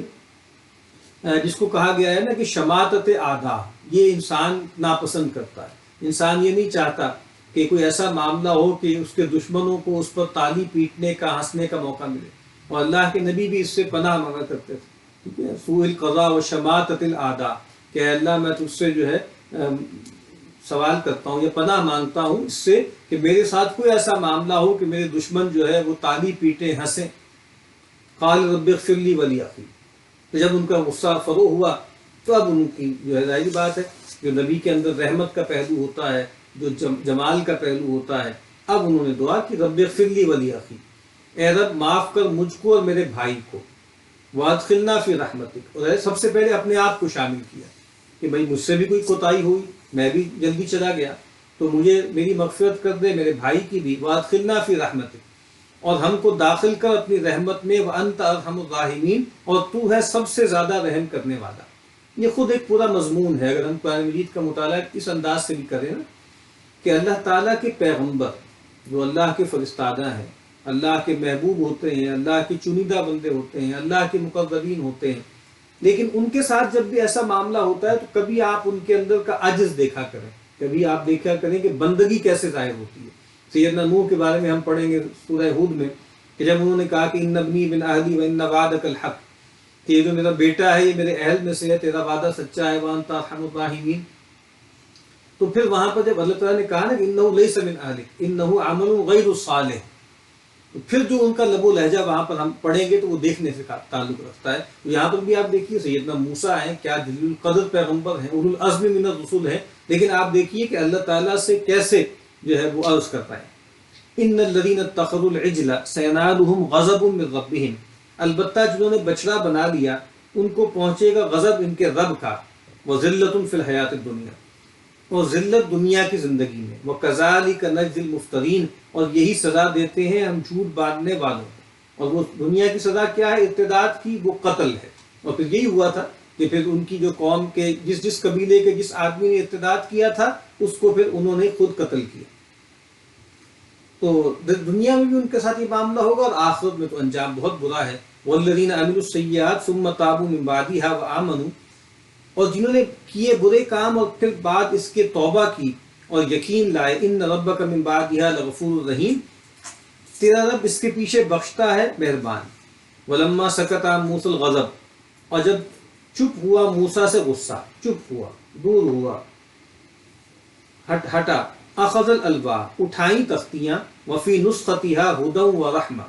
جس کو کہا گیا ہے نا کہ شماتت آدھا، یہ انسان ناپسند کرتا ہے، انسان یہ نہیں چاہتا کہ کوئی ایسا معاملہ ہو کہ اس کے دشمنوں کو اس پر تالی پیٹنے کا، ہنسنے کا موقع ملے، اور اللہ کے نبی بھی اس سے پناہ مانگا کرتے تھے، ٹھیک ہے، سوء القضاء و شماتت الاعداء، کہ اللہ میں تجھ سے جو ہے سوال کرتا ہوں یا پناہ مانگتا ہوں اس سے کہ میرے ساتھ کوئی ایسا معاملہ ہو کہ میرے دشمن جو ہے وہ تالی پیٹیں، ہنسیں۔ قال رب اغفر لی ولی اخی، تو جب ان کا غصہ فروغ ہوا تو اب ان کی جو ہے ظاہری بات ہے جو نبی کے اندر رحمت کا پہلو ہوتا ہے، جو جمال کا پہلو ہوتا ہے، اب انہوں نے دعا کی رب اغفر لی ولی اخی، اے رب معاف کر مجھ کو اور میرے بھائی کو، وادخلنا فی رحمتک، اور سب سے پہلے اپنے آپ کو شامل کیا کہ بھائی مجھ سے بھی کوئی کوتاہی ہوئی، میں بھی جلدی چلا گیا، تو مجھے میری مغفرت کر دے، میرے بھائی کی بھی، وادخلنا فی رحمتک، اور ہم کو داخل کر اپنی رحمت میں، وانت ارحم الراحمین، اور تو ہے سب سے زیادہ رحم کرنے والا۔ یہ خود ایک پورا مضمون ہے، اگر ہم قرآن مجید کا مطالعہ اس انداز سے بھی کریں نا کہ اللہ تعالیٰ کے پیغمبر جو اللہ کے فرستادہ ہیں، اللہ کے محبوب ہوتے ہیں، اللہ کے چنیدہ بندے ہوتے ہیں، اللہ کے مقربین ہوتے ہیں، لیکن ان کے ساتھ جب بھی ایسا معاملہ ہوتا ہے تو کبھی آپ ان کے اندر کا عجز دیکھا کریں، کبھی آپ دیکھا کریں کہ بندگی کیسے ظاہر ہوتی ہے۔ سیدنا نوح کے بارے میں ہم پڑھیں گے سورہ ہود میں کہ جب انہوں نے کہا کہ ان ابنی من اہلی وان وعدک الحق، کہ یہ جو میرا بیٹا ہے یہ میرے اہل میں سے ہے، تیرا وعدہ سچا ہے، وانت ارحم الراحمین، تو پھر وہاں پر جب اللہ تعالیٰ نے کہا نا کہ انہ لیس من اہلک انہ عمل غیر صالح، تو پھر جو ان کا لب و لہجہ وہاں پر ہم پڑھیں گے تو وہ دیکھنے سے تعلق رکھتا ہے۔ تو یہاں پر بھی آپ دیکھیے سیدنا موسیٰ ہیں، کیا جلیل القدر پیغمبر ہیں، اولو العزم من الرسل ہیں، لیکن آپ دیکھیے کہ اللہ تعالیٰ سے کیسے جو ہے وہ عرض کرتا ہے ان الذین اتخذوا العجل سینالهم غضب من ربهم، البتہ جنہوں نے بچڑا بنا لیا ان کو پہنچے گا غضب ان کے رب کا، وذلۃ فی الحیات الدنیا، اور ذلت دنیا کی زندگی میں، وَكَذَلِكَ نَجْزِي الْمُفْتَرِينَ، اور یہی سزا دیتے ہیں ہم جھوٹ باندھنے والوں کو، اور وہ دنیا کی سزا کیا ہے ارتداد کی، وہ قتل ہے، اور پھر یہی ہوا تھا کہ پھر ان کی جو قوم کے جس قبیلے کے جس آدمی نے ارتداد کیا تھا اس کو پھر انہوں نے خود قتل کیا۔ تو دنیا میں بھی ان کے ساتھ یہ معاملہ ہوگا اور آخرت میں تو انجام بہت برا ہے۔ وَالَّذِينَ عَمِلُوا السَّيِّئَاتِ ثُمَّ تَابُوا مِن بَعْدِهَا وَآمَنُوا، اور جنہوں نے کیے برے کام اور پھر بعد اس کے توبہ کی اور یقین لائے، ان ربک من بعدها لغفور الرحیم، تیرا رب اس کے پیچھے بخشتا ہے مہربان۔ ولما سکت عن موسی الغضب، اور جب چپ ہوا موسیٰ سے غصہ، چپ ہوا، دور ہوا، ہٹا، اخذ الالواح، اٹھائیں تختیاں، وفی نسختها ہدی ورحمہ،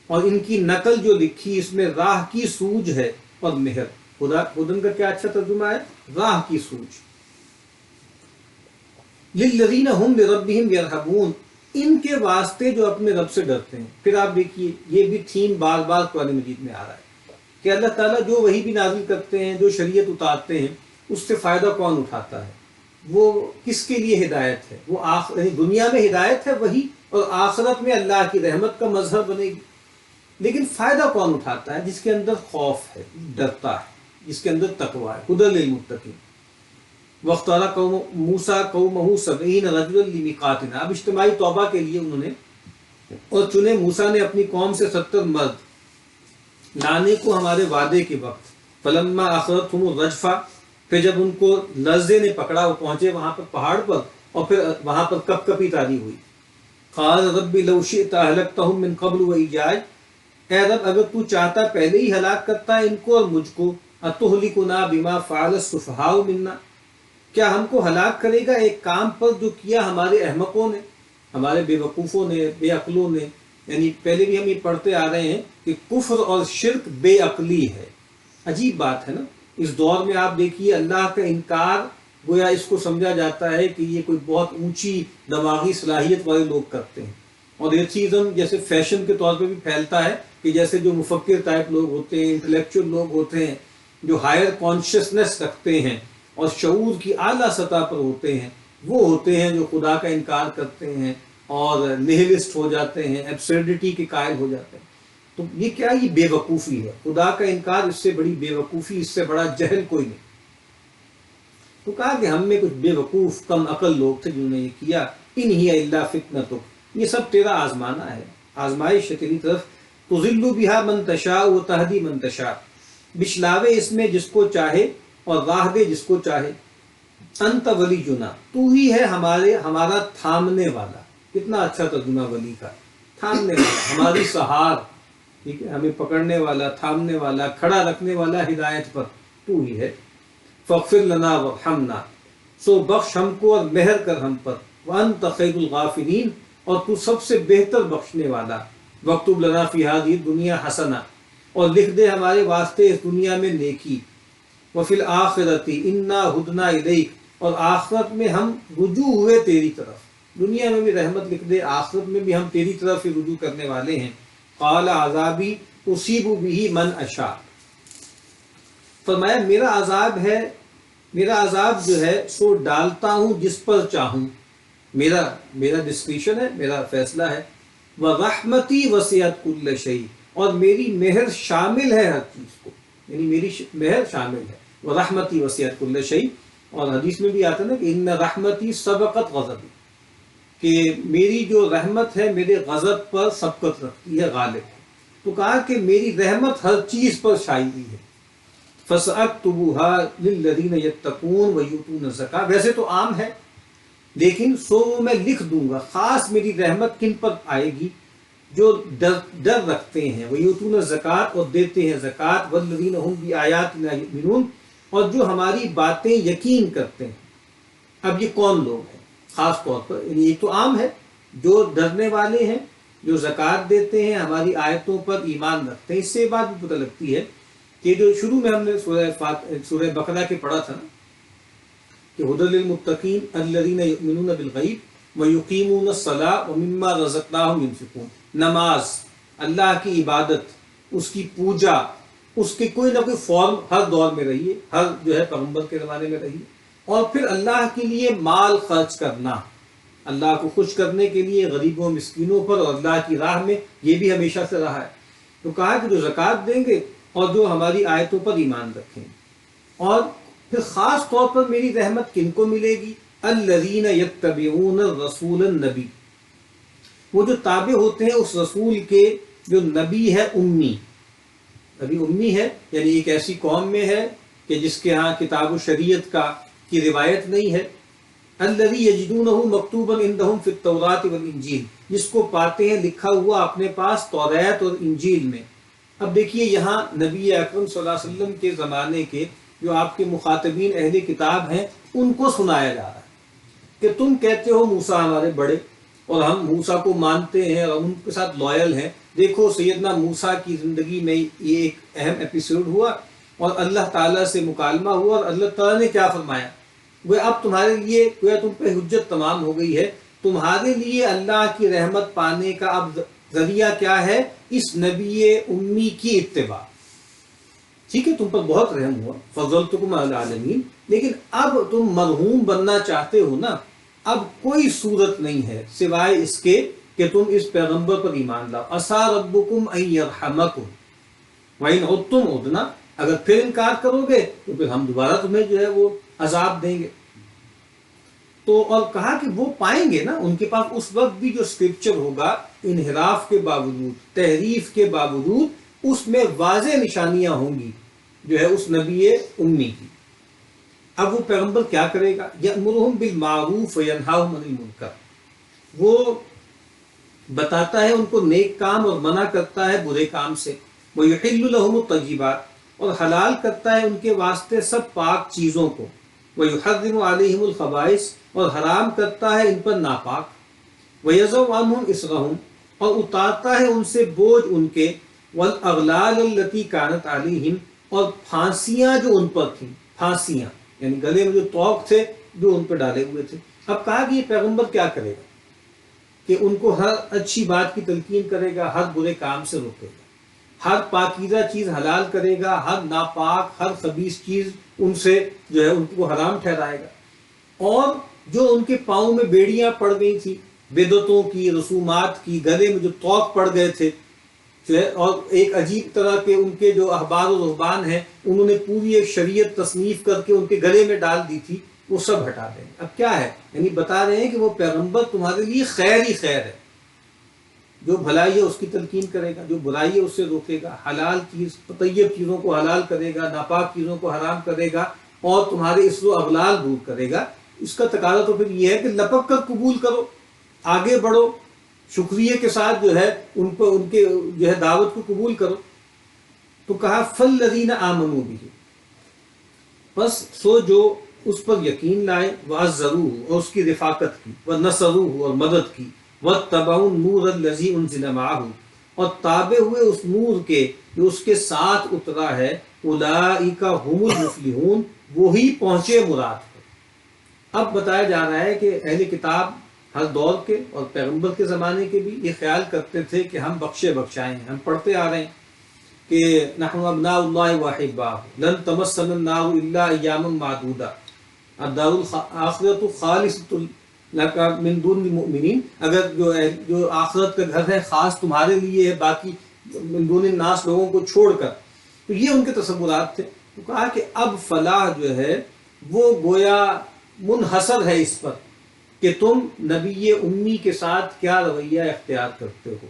اور ان کی نقل جو لکھی اس میں راہ کی سوجھ ہے اور مہر۔ ہدن کا کیا اچھا ترجمہ ہے، راہ کی سوجھ۔ للذین ہم لربہم یرہبون، ان کے واسطے جو اپنے رب سے ڈرتے ہیں۔ پھر آپ دیکھیے یہ بھی تھیم بار بار قرآن مجید میں آ رہا ہے کہ اللہ تعالیٰ جو وحی بھی نازل کرتے ہیں، جو شریعت اتارتے ہیں، اس سے فائدہ کون اٹھاتا ہے، وہ کس کے لیے ہدایت ہے، وہ دنیا میں ہدایت ہے وہی، اور آخرت میں اللہ کی رحمت کا مظہر بنے گی، لیکن فائدہ کون اٹھاتا ہے، جس کے اندر خوف ہے، ڈرتا ہے، جس کے اندر تقوی ہے، ھدی للمتقین۔ واختار قوم موسیٰ قومہ 70 رجلا لمیقاتنا، اب اجتماعی توبہ کے لیے انہوں نے اور چنے موسیٰ نے اپنی قوم سے 70 مرد لانے کو ہمارے وعدے کے وقت۔ فلما اخذتهم الرجفہ، پھر جب ان کو لرزے نے پکڑا، وہ پہنچے وہاں پر پہاڑ پر اور پھر وہاں پر کپ کپی تاری ہوئی۔ قال رب لو شئت اہلکتهم من قبل وایجاج، اے رب اگر تو چاہتا پہلے ہی ہلاک کرتا ان کو اور مجھ کو، اتہلکنا بما فعل السفہاء منا، کیا ہم کو ہلاک کرے گا ایک کام پر جو کیا ہمارے احمقوں نے، ہمارے بے وقوفوں نے، بے عقلوں نے، یعنی پہلے بھی ہم یہ پڑھتے آ رہے ہیں کہ کفر اور شرک بے عقلی ہے. عجیب بات ہے نا. اس دور میں آپ دیکھیے اللہ کا انکار گویا اس کو سمجھا جاتا ہے کہ یہ کوئی بہت اونچی دماغی صلاحیت والے لوگ کرتے ہیں. اور یہ چیز ہم جیسے فیشن کے طور پہ بھی پھیلتا ہے کہ جیسے جو مفکر ٹائپ لوگ ہوتے ہیں، انٹلیکچوئل لوگ ہوتے ہیں، جو ہائر کانشیسنس رکھتے ہیں اور شعور کی اعلیٰ سطح پر ہوتے ہیں، وہ ہوتے ہیں جو خدا کا انکار کرتے ہیں اور نہلسٹ ہو جاتے ہیں، ایبسرڈیٹی کے قائل ہو جاتے ہیں. تو یہ کیا، یہ بے وقوفی ہے. خدا کا انکار اس سے بڑی بے وقوفی، اس سے بڑا جہل کوئی نہیں. تو کہا کہ ہم میں کچھ بے وقوف کم عقل لوگ تھے جنہوں نے یہ کیا. ان ہی الا فتنتک، یہ سب تیرا آزمانا ہے، آزمائش ہے تیری طرف. تضل بہا من تشاء و تہدی من تشاء، بچلاوے اس میں جس کو چاہے اور راہ دے جس کو چاہے. انت ولینا، تو ہی ہے ہمارا تھامنے والا. کتنا اچھا ترجمہ ولی کا، تھامنے والا، ہماری سہار. ٹھیک ہے، ہمیں پکڑنے والا، تھامنے والا، کھڑا رکھنے والا ہدایت پر تو ہی ہے. فاغفر لنا وارحمنا، سو بخش ہم کو اور مہر کر ہم پر. وانت خیر الغافرین، اور تو سب سے بہتر بخشنے والا. واکتب لنا فی ہذہ الدنیا حسنہ، اور لکھ دے ہمارے واسطے اس دنیا میں نیکی. وفی الآخرۃ انا ہدنا الیک، اور آخرت میں ہم رجوع ہوئے تیری طرف. دنیا میں بھی رحمت لکھ دے، آخرت میں بھی ہم تیری طرف ہی رجوع کرنے والے ہیں. قال عذابی اصیب بہ من اشاء، فرمایا میرا عذاب ہے، میرا عذاب جو ہے سو ڈالتا ہوں جس پر چاہوں. میرا ڈسکریشن ہے، میرا فیصلہ ہے. وَرَحْمَتِي وَسِعَتْ كُلَّ شَيْءٍ، اور میری مہر شامل ہے ہر چیز کو، یعنی میری مہر شامل ہے. وَرَحْمَتِي وَسِعَتْ كُلَّ شَيْءٍ، اور حدیث میں بھی آتا ہے نا کہ ان رحمتی سبقت غضبی، کہ میری جو رحمت ہے میرے غضب پر سبقت رکھتی ہے، غالب ہے. تو کہا کہ میری رحمت ہر چیز پر چھائی ہوئی ہے. فَسَأَكْتُبُهَا لِلَّذِينَ يَتَّقُونَ وَيُؤْتُونَ الزَّكَاةَ، ویسے تو عام ہے لیکن سو میں لکھ دوں گا. خاص میری رحمت کن پر آئے گی؟ جو ڈر رکھتے ہیں، وَيُؤْتُونَ الزَّكَاةَ، اور دیتے ہیں زکوٰۃ. وَالَّذِينَ هُمْ بِآيَاتِنَا يُؤْمِنُونَ، اور جو ہماری باتیں یقین کرتے ہیں. اب یہ کون لوگ ہیں خاص طور پر؟ یعنی ایک تو عام ہے، جو ڈرنے والے ہیں، جو زکوٰۃ دیتے ہیں، ہماری آیتوں پر ایمان رکھتے ہیں. اس سے یہ بات بھی پتہ لگتی ہے کہ جو شروع میں ہم نے سورہ بقرہ کے پڑھا تھا نا کہ ھدی للمتقین الذین یؤمنون بالغیب ویقیمون الصلاۃ ومما رزقناہم ینفقون. نماز، اللہ کی عبادت، اس کی پوجا، اس کی کوئی نہ کوئی فارم ہر دور میں رہی ہے، ہر جو ہے پیغمبر کے زمانے میں رہی ہے. اور پھر اللہ کے لیے مال خرچ کرنا، اللہ کو خوش کرنے کے لیے غریبوں مسکینوں پر اور اللہ کی راہ میں، یہ بھی ہمیشہ سے رہا ہے. تو کہا کہ جو زکوٰۃ دیں گے اور جو ہماری آیتوں پر ایمان رکھیں. اور پھر خاص طور پر میری رحمت کن کو ملے گی؟ الذین یتبعون الرسول النبی، وہ جو تابع ہوتے ہیں اس رسول کے جو نبی ہے امی. نبی امی ہے، یعنی ایک ایسی قوم میں ہے کہ جس کے ہاں کتاب و شریعت کی روایت نہیں ہے. الذی یجدونہ مکتوبا عندہم فی التوراۃ والانجیل، جس کو پاتے ہیں لکھا ہوا اپنے پاس توریت اور انجیل میں. اب دیکھیے یہاں نبی اکرم صلی اللہ علیہ وسلم کے زمانے کے جو آپ کے مخاطبین اہل کتاب ہیں ان کو سنایا جا رہا ہے کہ تم کہتے ہو موسیٰ ہمارے بڑے اور ہم موسیٰ کو مانتے ہیں اور ان کے ساتھ لائل ہیں. دیکھو سیدنا موسیٰ کی زندگی میں یہ ایک اہم ایپیسوڈ ہوا اور اللہ تعالیٰ سے مکالمہ ہوا اور اللہ تعالیٰ نے کیا فرمایا. وہ اب تمہارے لیے گویا تم پہ حجت تمام ہو گئی ہے. تمہارے لیے اللہ کی رحمت پانے کا اب ذریعہ کیا ہے؟ اس نبی امی کی اتباع. ٹھیک ہے، تم پر بہت رحم ہوا، فضلتکم علی العالمین، لیکن اب تم مرحوم بننا چاہتے ہو نا. اب کوئی صورت نہیں ہے سوائے اس کے کہ تم اس پیغمبر پر ایمان لاؤ. عسیٰ ربکم ان یرحمکم وَإِنْ عُدْتُمْ عُدْنَا، اگر پھر انکار کرو گے تو پھر ہم دوبارہ تمہیں جو ہے وہ عذاب دیں گے. تو اور کہا کہ وہ پائیں گے نا، ان کے پاس اس وقت بھی جو اسکرپچر ہوگا انحراف کے باوجود، تحریف کے باوجود، اس میں واضح نشانیاں ہوں گی جو ہے اس نبی امی کی. اب وہ پیغمبر کیا کرے گا؟ یأمرہم بالمعروف وینہاہم عن المنکر، وہ بتاتا ہے ان کو نیک کام اور منع کرتا ہے برے کام سے. ویحل لہم الطیبات، اور حلال کرتا ہے ان کے واسطے سب پاک چیزوں کو. ویحرم علیہم الخبائث، اور حرام کرتا ہے ان پر ناپاک. ویضع عنہم اصرہم، اور اتارتا ہے ان سے بوجھ ان کے، والاغلال التی کانت علیہم، اور پھانسیاں جو ان پر تھیں، پھانسیاں یعنی گلے میں جو طوق تھے جو ان پہ ڈالے ہوئے تھے۔ اب کہا کہ یہ پیغمبر کیا کرے گا کہ ان کو ہر اچھی بات کی تلقین کرے گا، ہر برے کام سے روکے گا، ہر پاکیزہ چیز حلال کرے گا، ہر ناپاک ہر خبیث چیز ان سے جو ہے ان کو حرام ٹھہرائے گا، اور جو ان کے پاؤں میں بیڑیاں پڑ گئی تھی بدعتوں کی، رسومات کی، گلے میں جو طوق پڑ گئے تھے جو ہے، اور ایک عجیب طرح کے ان کے جو احبار و رہبان ہیں انہوں نے پوری ایک شریعت تصنیف کر کے ان کے گلے میں ڈال دی تھی، وہ سب ہٹا دیں۔ اب کیا ہے، یعنی بتا رہے ہیں کہ وہ پیغمبر تمہارے لیے خیر ہی خیر ہے، جو بھلائی ہے اس کی تلقین کرے گا، جو برائی ہے اس سے روکے گا، حلال چیز طیب چیزوں کو حلال کرے گا، ناپاک چیزوں کو حرام کرے گا، اور تمہارے اسر و اغلال دور کرے گا۔ اس کا تقاضا تو پھر یہ ہے کہ لپک کر قبول کرو، آگے بڑھو، شکریہ کے ساتھ جو ہے ان کو ان کے جو ہے دعوت کو قبول کرو۔ تو کہا فالذین آمنوا بہ، بس سو جو اس پر یقین لائے، وعزروہ اور اس کی رفاقت کی، ونصروہ اور مدد کی، واتبعوا النور الذی انزل معہ اور تابع ہوئے اس نور کے جو اس کے ساتھ اترا ہے، اولئک هم المفلحون وہی پہنچے مراد پر۔ اب بتایا جا رہا ہے کہ اہل کتاب ہر دور کے اور پیغمبر کے زمانے کے بھی یہ خیال کرتے تھے کہ ہم بخشے بخشائے ہیں، ہم پڑھتے آ رہے ہیں کہ نحن ابناء اللہ واحباہ لن تمسنا النار الا ایاما معدودہ، الدار الآخرۃ خالصۃ لک من دون المؤمنین، اگر جو آخرت کا گھر ہے خاص تمہارے لیے ہے باقی من دون الناس لوگوں کو چھوڑ کر، تو یہ ان کے تصورات تھے۔ تو کہا کہ اب فلاح جو ہے وہ گویا منحصر ہے اس پر کہ تم نبی امی کے ساتھ کیا رویہ اختیار کرتے ہو۔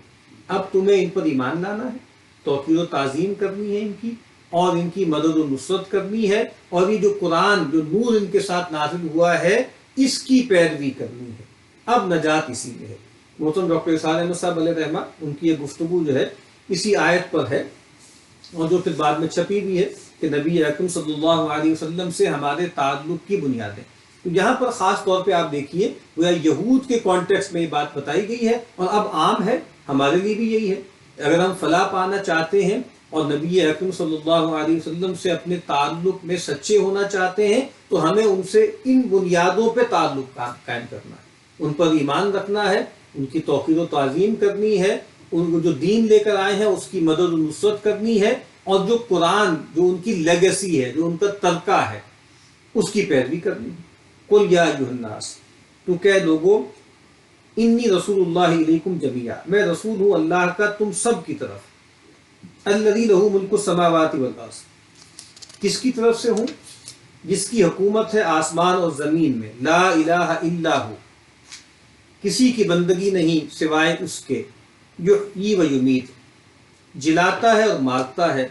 اب تمہیں ان پر ایمان لانا ہے، توقیر و تعظیم کرنی ہے ان کی، اور ان کی مدد و نصرت کرنی ہے، اور یہ جو قرآن جو نور ان کے ساتھ نازل ہوا ہے اس کی پیروی کرنی ہے۔ اب نجات اسی میں ہے۔ محترم ڈاکٹر اسحاق احمد صاحب علیہ رحمہ ان کی یہ گفتگو جو ہے اسی آیت پر ہے، اور جو پھر بعد میں چھپی بھی ہے کہ نبی اکرم صلی اللہ علیہ وسلم سے ہمارے تعلق کی بنیادیں۔ تو یہاں پر خاص طور پہ آپ دیکھیے وہ یہود کے کانٹیکسٹ میں یہ بات بتائی گئی ہے، اور اب عام ہے ہمارے لیے بھی یہی ہے۔ اگر ہم فلاح پانا چاہتے ہیں اور نبی اکرم صلی اللہ علیہ وسلم سے اپنے تعلق میں سچے ہونا چاہتے ہیں تو ہمیں ان سے ان بنیادوں پہ تعلق قائم کرنا ہے، ان پر ایمان رکھنا ہے، ان کی توقیر و تعظیم کرنی ہے، ان کو جو دین لے کر آئے ہیں اس کی مدد و نصرت کرنی ہے، اور جو قرآن جو ان کی لیگیسی ہے، جو ان کا ترکہ ہے، اس کی پیروی کرنی ہے۔ قل یا ایھا الناس، تو کہہ لوگو، انی رسول اللہ علیکم جمیعا، میں رسول ہوں اللہ کا تم سب کی طرف، الذی لہ ملک السماوات والارض، کس کی طرف سے ہوں؟ جس کی حکومت ہے آسمان اور زمین میں، لا الہ الا ہو، کسی کی بندگی نہیں سوائے اس کے، یحیی و یمیت، جلاتا ہے اور مارتا ہے،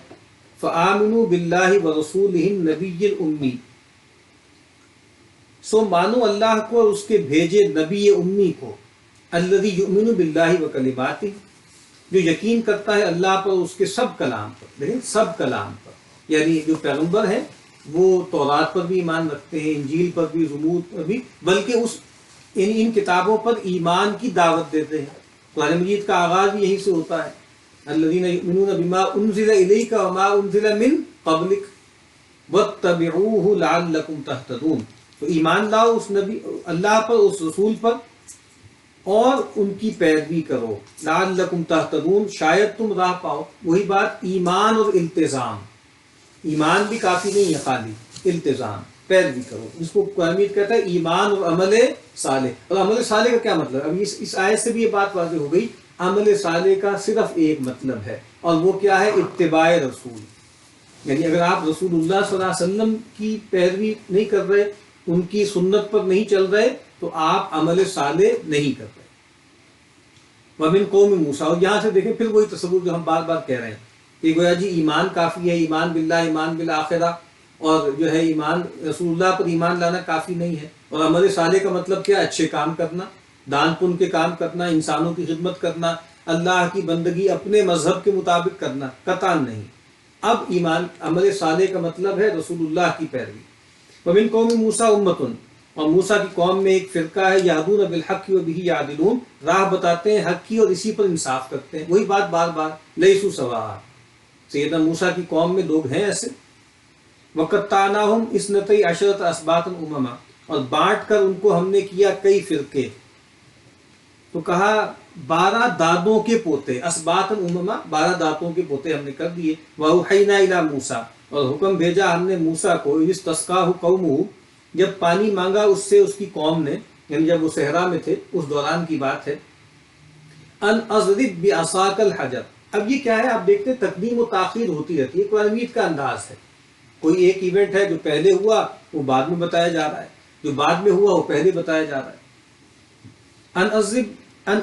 فآمنوا باللہ ورسولہ النبی الامی، سو مانو اللہ کو اور اس کے بھیجے نبی امی کو، الذی یؤمن باللہ وکلماتہ، جو یقین کرتا ہے اللہ پر اور اس کے سب کلام پر۔ دیکھیں سب کلام پر، یعنی جو پیغمبر ہیں وہ تورات پر بھی ایمان رکھتے ہیں، انجیل پر بھی، زبور پر بھی، بلکہ ان کتابوں پر ایمان کی دعوت دیتے ہیں۔ قرآن مجید کا آغاز بھی یہیں سے ہوتا ہے، الذین یؤمنون بما انزل الیک وما انزل من قبلک واتبعوہ لعلکم تہتدون، تو ایمان لاؤ اس نبی اللہ پر، اس رسول پر، اور ان کی پیروی کرو، لعلکم تہتدون، شاید تم راہ پاؤ۔ وہی بات ایمان اور التزام، ایمان بھی کافی نہیں ہے، خالی التزام، پیروی کرو، جس کو قرآن مجید کہتا ہے ایمان اور عمل صالح۔ اور عمل صالح کا کیا مطلب؟ اب اس آیت سے بھی یہ بات واضح ہو گئی، عمل صالح کا صرف ایک مطلب ہے، اور وہ کیا ہے؟ اتباع رسول۔ یعنی اگر آپ رسول اللہ صلی اللہ علیہ وسلم کی پیروی نہیں کر رہے، ان کی سنت پر نہیں چل رہے، تو آپ عمل صالح نہیں کر رہے۔ وَمِن قوم موسیٰ، اور یہاں سے دیکھیں پھر وہی تصور جو ہم بار بار کہہ رہے ہیں کہ گویا جی ایمان کافی ہے، ایمان باللہ، ایمان بالآخرہ، اور جو ہے ایمان رسول اللہ پر ایمان لانا کافی نہیں ہے۔ اور عمل صالح کا مطلب کیا؟ اچھے کام کرنا، دان پن کے کام کرنا، انسانوں کی خدمت کرنا، اللہ کی بندگی اپنے مذہب کے مطابق کرنا، قطعاً نہیں۔ اب ایمان عمل صالح کا مطلب ہے رسول اللہ کی پیروی۔ وَمِن قوم موسیٰ امۃ، اور موسیٰ کی قوم میں ایک فرقہ ہے یہدون بالحق و بہ یعدلون، راہ بتاتے ہیں حق کی اور اسی پر انصاف کرتے ہیں. وہی بات بار بار لیسوا سواء. سیدنا موسیٰ کی قوم میں لوگ ہیں ایسے. وقطعناہم اثنتی عشرۃ اسباطا امما، اور بانٹ کر ان کو ہم نے کیا کئی فرقے. تو کہا 12 دادوں کے پوتے، اسباطا امما 12 دادوں کے پوتے ہم نے کر دیے. واوحینا الی موسیٰ، اور حکم بھیجا ہم نے موسیٰ کو اذ استسقاہ قومہ، جب پانی مانگا اس سے اس کی قوم نے، یعنی جب وہ صحرا میں تھے اس دوران کی بات ہے. ان اضرب بعصاک الحجر. اب یہ کیا ہے، آپ دیکھتے ہیں تقدیم و تاخیر ہوتی رہتی ہے، قرآن مجید کا انداز ہے. کوئی ایک ایونٹ ہے جو پہلے ہوا وہ بعد میں بتایا جا رہا ہے، جو بعد میں ہوا وہ پہلے بتایا جا رہا ہے. ان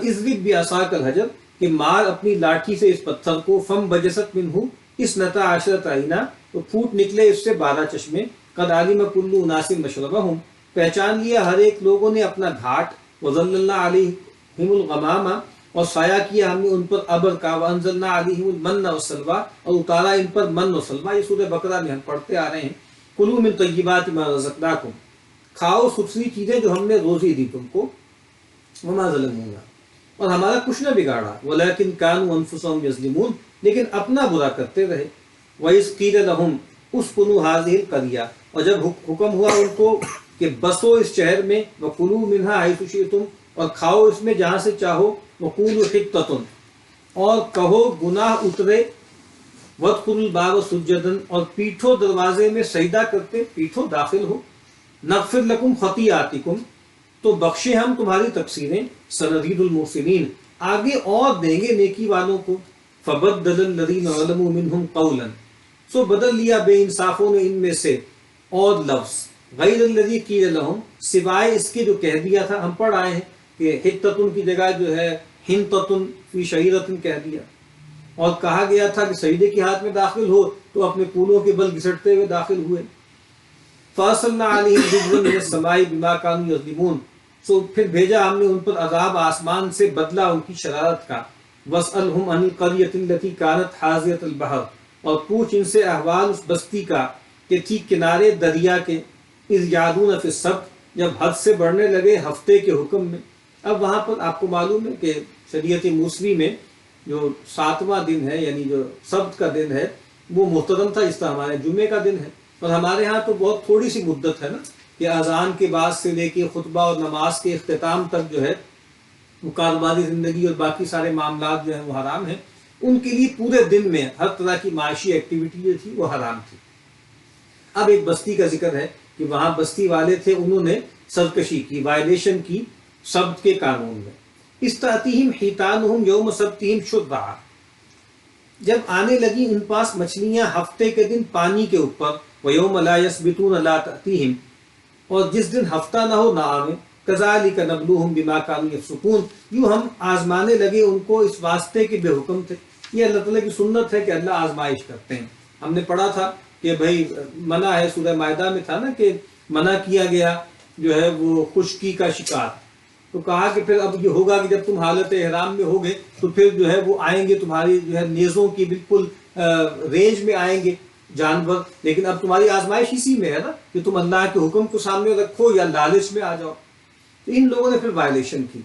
اضرب بعصاک الحجر، کہ مار اپنی لاٹھی سے اس پتھر کو. فم بجست منہ اثنتا عشرۃ عینا، تو پھوٹ نکلے اس سے 12 چشمے. قد علم کل اناس مشربہم، پہچان لیا ہر ایک لوگوں نے اپنا گھاٹ. وظللنا علیہم الغمام، اور سایہ کیا ہم نے ان پر ابر کا. وانزلنا علیہم المن والسلویٰ، اور اتارا ان پر من و سلویٰ. یہ سورہ بقرہ میں ہم پڑھتے آ رہے ہیں. کلوا من طیبات ما رزقناکم، کھاؤ ستھری چیزیں جو ہم نے روزی دی تم کو. وما ظلمونا، اور ہمارا کچھ نہ بگاڑا. ولیکن کانوا انفسہم یظلمون، لیکن اپنا برا کرتے رہے. وَإِذْ قِيلَ لَهُمْ اسْكُنُوا هَٰذِهِ الْقَرْيَةَ، اور جب حکم ہوا ان کو کہ بسو اس شہر میں. وَكُلُوا مِنْهَا حَيْثُ شِئْتُمْ، اور کھاؤ اس میں جہاں سے چاہو. وَقُولُوا حِطَّةٌ، اور کہو گناہ اترے. وَادْخُلُوا الْبَابَ سُجَّدًا، اور پیٹھو دروازے میں سجدہ کرتے، پیٹھو داخل ہو. نغفر لکم خطیئاتکم، تو بخشے ہم تمہاری تقصیریں. سنزید المحسنین، آگے اور دیں گے نیکی والوں کو. فبدل الذین ظلموا منہم قولا، سو بدل لیا بے انصافوں نے ان میں سے اور لفظ. غیر الذی قیل لہم، سوائے اس کے جو کہہ دیا تھا. ہم پڑھ آئے ہیں کہ حطۃ کی جگہ جو ہے حنطۃ فی شعیرۃ کہہ دیا، اور کہا گیا تھا کہ سجدے کے ہاتھ میں داخل ہو تو اپنے پولوں کے بل گھسٹتے ہوئے داخل ہوئے. فارسلنا علیہم رجزا من السماء بما كانوا یظلمون، سو پھر بھیجا ہم نے ان پر عذاب آسمان سے بدلہ ان کی شرارت کا. واسألہم عن القریۃ التی کانت حاضرۃ البحر، اور پوچھ ان سے احوال اس بستی کا کہ تھی کنارے دریا کے. اذ یعدون فی السبت، جب حد سے بڑھنے لگے ہفتے کے حکم میں. اب وہاں پر آپ کو معلوم ہے کہ شریعت موسوی میں جو 7واں دن ہے، یعنی جو سبت کا دن ہے، وہ محترم تھا اس طرح ہمارے جمعے کا دن ہے. اور ہمارے ہاں تو بہت تھوڑی سی مدت ہے نا، کہ اذان کے بعد سے لے کے خطبہ اور نماز کے اختتام تک جو ہے وہ کاروباری زندگی اور باقی سارے معاملات جو ہیں وہ حرام ہیں. ان کے لیے پورے دن میں ہر طرح کی معاشی ایکٹیویٹی جو تھی وہ حرام تھی. اب ایک بستی کا ذکر ہے کہ وہاں بستی والے تھے، انہوں نے سرکشی کی، وائلیشن کی سبت کے قانون میں. استأتیہم حیتانہم یوم سبتہم شرعا، جب آنے لگی ان پاس مچھلیاں ہفتے کے دن پانی کے اوپر. وَيَوْمَ لَا يَسْبِتُونَ لَا تَأْتِيهِمْ، اور جس دن ہفتہ نہ ہو نہ آویں. كَذَلِكَ نَبْلُوهُمْ بِمَا كَانُوا يَفْسُقُونَ، یوں ہم آزمانے لگے ان کو اس واسطے کہ بے حکم تھے. یہ اللہ تعالیٰ کی سنت ہے کہ اللہ آزمائش کرتے ہیں. ہم نے پڑھا تھا کہ بھائی منع ہے، سورہ مائدہ میں تھا نا کہ منع کیا گیا جو ہے وہ خشکی کا شکار. تو کہا کہ پھر اب یہ ہوگا کہ جب تم حالت احرام میں ہوگے تو پھر جو ہے وہ آئیں گے تمہاری جو ہے نیزوں کی بالکل رینج میں آئیں گے جانور. لیکن اب تمہاری آزمائش اسی میں ہے نا کہ تم اللہ کے حکم کو سامنے رکھو یا لالچ میں آ جاؤ. تو ان لوگوں نے پھر وائلیشن کی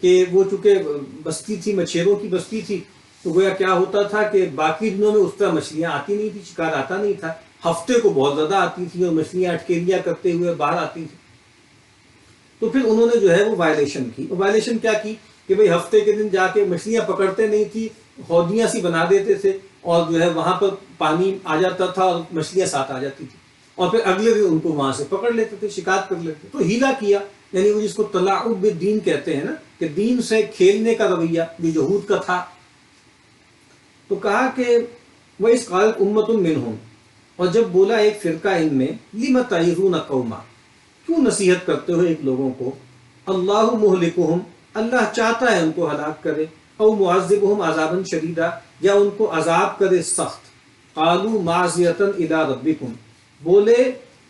کہ وہ چونکہ بستی تھی، مچھیروں کی بستی تھی، تو گویا کیا ہوتا تھا کہ باقی دنوں میں اس طرح مچھلیاں آتی نہیں تھی، شکار آتا نہیں تھا. ہفتے کو بہت زیادہ آتی تھی اور مچھلیاں اٹکیلیاں کرتے ہوئے باہر آتی تھیں. تو پھر انہوں نے جو ہے وہ وائلیشن کی. وائلیشن کیا کی کہ بھئی ہفتے کے دن جا کے مچھلیاں پکڑتے نہیں تھی، ہودیاں سی بنا دیتے تھے اور جو ہے وہاں پر پانی آ جاتا تھا اور مچھلیاں ساتھ آ جاتی تھی، اور پھر اگلے دن ان کو وہاں سے پکڑ لیتے تھے، شکار کر لیتے. تو ہیلا کیا، یعنی وہ جس کو تلاعب بالدین کہتے ہیں نا، کہ دین سے کھیلنے کا رویہ جو یہود کا تھا. تو کہا کہ وَإِذْ قَالَتْ أُمَّةٌ مِّنْهُمْ، اور جب بولا ایک فرقہ ان میں، لِمَ تَعِظُونَ قَوْمًا، کیوں نصیحت کرتے ہو ایک لوگوں کو. اللہ مہلکہم، اللہ چاہتا ہے ان کو ہلاک کرے. او معذبہم عذابا شدیدا، یا ان کو عذاب کرے سخت. قالوا معذرۃ الی ربکم، بولے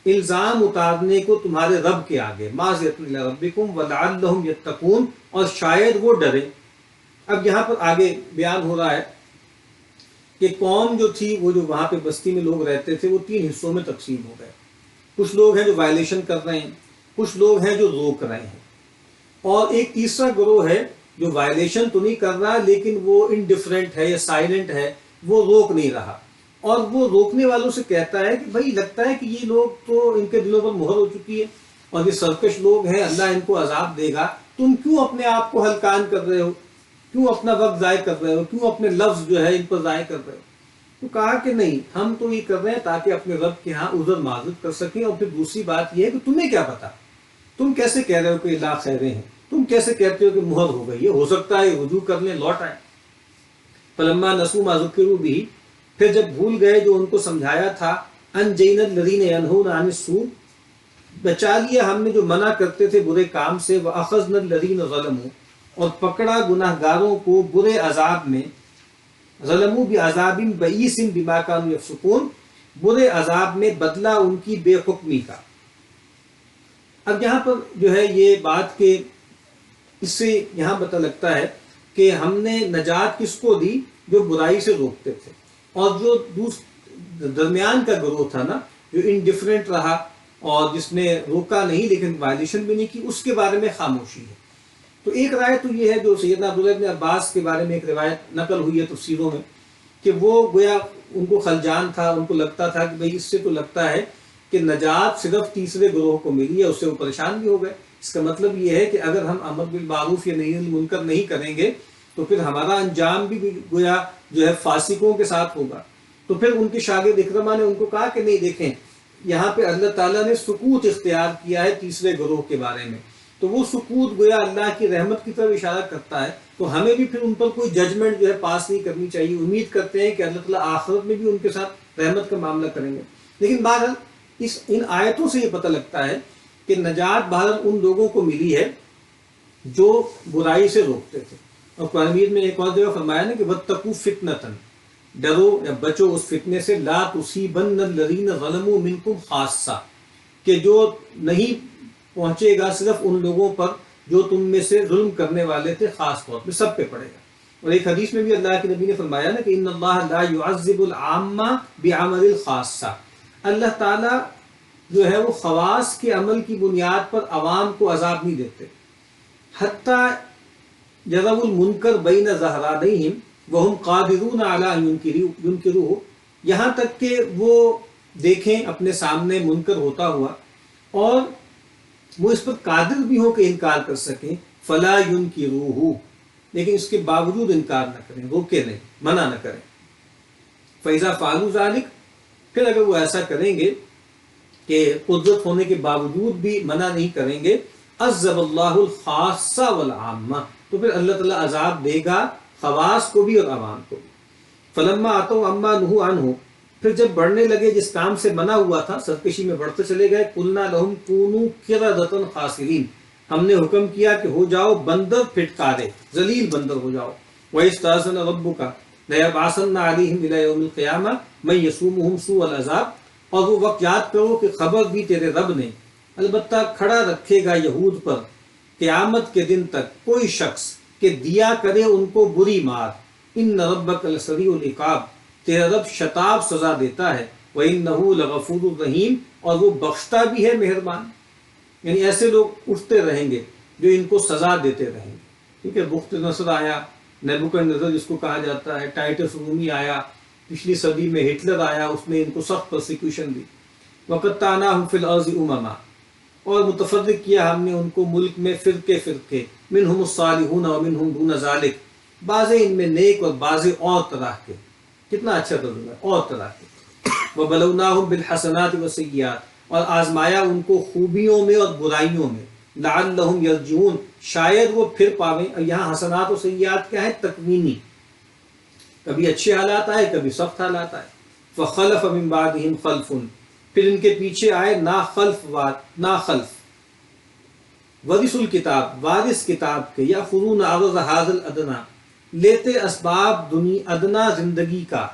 الزام اتارنے کو تمہارے رب کے آگے. معذرۃ الی ربکم ولعلہم یتقون، اور شاید وہ ڈرے. اب یہاں پر آگے بیان ہو رہا ہے کہ قوم جو تھی، وہ جو وہاں پہ بستی میں لوگ رہتے تھے، وہ 3 حصوں میں تقسیم ہو گئے. کچھ لوگ ہیں جو وائلیشن کر رہے ہیں، کچھ لوگ ہیں جو روک رہے ہیں، اور ایک تیسرا گروہ ہے جو وائلیشن تو نہیں کر رہا لیکن وہ انڈیفرنٹ ہے یا سائلنٹ ہے، وہ روک نہیں رہا، اور وہ روکنے والوں سے کہتا ہے کہ بھائی لگتا ہے کہ یہ لوگ تو ان کے دلوں پر مہر ہو چکی ہے اور یہ سرکش لوگ ہیں، اللہ ان کو عذاب دے گا، تم کیوں اپنے آپ کو ہلکان کر رہے ہو، کیوں اپنا وقت ضائع کر رہے ہو، کیوں اپنے لفظ جو ہے ان پر ضائع کر رہے ہو؟ تو کہا کہ نہیں، ہم تو یہ کر رہے ہیں تاکہ اپنے رب کے ہاں عذر معذرت کر سکیں، اور پھر دوسری بات یہ ہے کہ تمہیں کیا پتا، تم کیسے کہہ رہے ہو کہ لا خیریں ہیں، تم کیسے کہتے ہو کہ مہر ہو گئی ہے، ہو سکتا ہے رجوع کر لیں، لوٹ آئیں۔ فلما نسوا ما ذکروا به، پھر جب بھول گئے جو ان کو سمجھایا تھا، انجینا الذین ینہون عن السوء، بچا لیا ہم نے جو منع کرتے تھے برے کام سے، واخذنا الذین ظلموا، اور پکڑا گناہ گاروں کو برے عذاب میں، ظلموا بعذاب بئیس بما كانوا یفسقون، برے عذاب میں بدلہ ان کی بے حکمی کا۔ اب یہاں پر جو ہے یہ بات کہ اس سے یہاں پتہ لگتا ہے کہ ہم نے نجات کس کو دی؟ جو برائی سے روکتے تھے، اور جو درمیان کا گروہ تھا نا، جو انڈیفرنٹ رہا اور جس نے روکا نہیں لیکن وائلیشن بھی نہیں کی، اس کے بارے میں خاموشی ہے۔ تو ایک رائے تو یہ ہے جو سیدنا عبداللہ بن عباس کے بارے میں ایک روایت نقل ہوئی ہے تفسیروں میں، کہ وہ گویا ان کو خلجان تھا، ان کو لگتا تھا کہ بھئی اس سے تو لگتا ہے کہ نجات صرف تیسرے گروہ کو ملی ہے، اس سے وہ پریشان بھی ہو گئے۔ اس کا مطلب یہ ہے کہ اگر ہم امر بالمعروف یا نہی عن المنکر نہیں کریں گے تو پھر ہمارا انجام بھی گویا جو ہے فاسقوں کے ساتھ ہوگا۔ تو پھر ان کے شاگرد اکرمہ نے ان کو کہا کہ نہیں، دیکھیں یہاں پہ اللہ تعالیٰ نے سکوت اختیار کیا ہے تیسرے گروہ کے بارے میں، تو وہ سکوت گویا اللہ کی رحمت کی طرف اشارہ کرتا ہے، تو ہمیں بھی پھر ان پر کوئی ججمنٹ جو ہے پاس نہیں کرنی چاہیے۔ امید کرتے ہیں کہ اللہ تعالیٰ آخرت میں بھی ان کے ساتھ رحمت کا معاملہ کریں گے۔ لیکن بہرحال ان آیتوں سے یہ پتہ لگتا ہے کہ نجات بہرحال ان لوگوں کو ملی ہے جو برائی سے روکتے تھے، اور قرآن مجید میں ایک اور جگہ فرمایا نا کہ وَاتَّقُوا فِتْنَةً، ڈرو یا بچو اس فتنے سے، لا تُصِيبَنَّ الَّذِينَ ظَلَمُوا مِنْكُمْ خَاصَّةً، کہ جو نہیں پہنچے گا صرف ان لوگوں پر جو تم میں سے ظلم کرنے والے تھے، خاص طور پہ سب پہ پڑے گا۔ اور ایک حدیث میں بھی اللہ کے نبی نے فرمایا نا کہ ان اللہ لا يعذب العامہ بعمل الخاصہ، اللہ تعالیٰ جو ہے وہ خواص کے عمل کی بنیاد پر عوام کو عذاب نہیں دیتے، حتیٰ یضرب المنکر بین ظہرانیہم وہم قادرون علی ان ینکروہ، یہاں تک کہ وہ دیکھیں اپنے سامنے منکر ہوتا ہوا اور وہ اس پر قادر بھی ہوں کہ انکار کر سکیں، فلا ینکروہ، لیکن اس کے باوجود انکار نہ کریں، روکے نہیں، منع نہ کریں۔ فَإِذَا فَعَلُوا ذَلِكَ، پھر اگر وہ ایسا کریں گے کہ قدرت ہونے کے باوجود بھی منع نہیں کریں گے، عذب اللہ الخاصہ والعامہ، تو پھر اللہ تعالیٰ عذاب دے گا خواص کو بھی اور عوام کو بھی۔ فلما اتوا عما نہوا عنہ، پھر جب بڑھنے لگے جس کام سے منع ہوا تھا، سرکشی میں بڑھتے چلے گئے، قلنا لہم کونوا قردۃ خاسرین، ہم نے حکم کیا کہ ہو جاؤ بندر پھٹکارے، ذلیل بندر ہو جاؤ۔ وَإِذْ ربک لَيَبْعَثَنَّ عَلَيْهِمْ إِلَى يَوْمِ الْقِيَامَةِ مَن يَسُومُهُمْ سُوءَ الْعَذَابِ، اور وہ وقت یاد کرو کہ خبر دی تیرے رب نے، البتہ کھڑا رکھے گا یہود پر قیامت کے دن تک کوئی شخص کہ دیا کرے ان کو بری مار۔ ان ربک لسریع العقاب، تیرا رب شتاب سزا دیتا ہے، وَإِنَّهُ لَغَفُورٌ رَحِيمٌ، اور وہ بخشتا بھی ہے مہربان۔ یعنی ایسے لوگ اٹھتے رہیں گے جو ان کو سزا دیتے رہیں گے۔ ٹھیک ہے، بخت نصر آیا، نیبوکڈنیزر جس کو کہا جاتا ہے، ٹائٹس رومی آیا، پچھلی صدی میں ہٹلر آیا، اس نے ان کو سخت پرسیکیوشن دی۔ وَقَطَّعْنَاهُمْ فِي الْأَرْضِ أُمَمًا، اور متفرق کیا ہم نے ان کو ملک میں فرقے فرقے، منہم الصالحون ومنہم دون ذلک، بعضے ان میں نیک اور بعضے اور طرح کے۔ کتنا اچھا ترجمہ ہے، اور طرح کے۔ وَبَلَوْنَاهُمْ بِالْحَسَنَاتِ وَالسَّيِّئَاتِ، اور آزمایا ان کو خوبیوں میں اور برائیوں میں، لعلہم یرجعون، شاید وہ پھر پاویں۔ اور یہاں حسنات و سیئات کیا ہے؟ تکوینی، کبھی اچھے حالات آئے، کبھی سخت حالات آئے۔ فخلف من بعدہم خلف، پھر ان کے پیچھے آئے ناخلف، ورث الکتاب، وارث کتاب کے، یأخذون عرض ھذا الادنی، لیتے اسباب ادنا زندگی کا،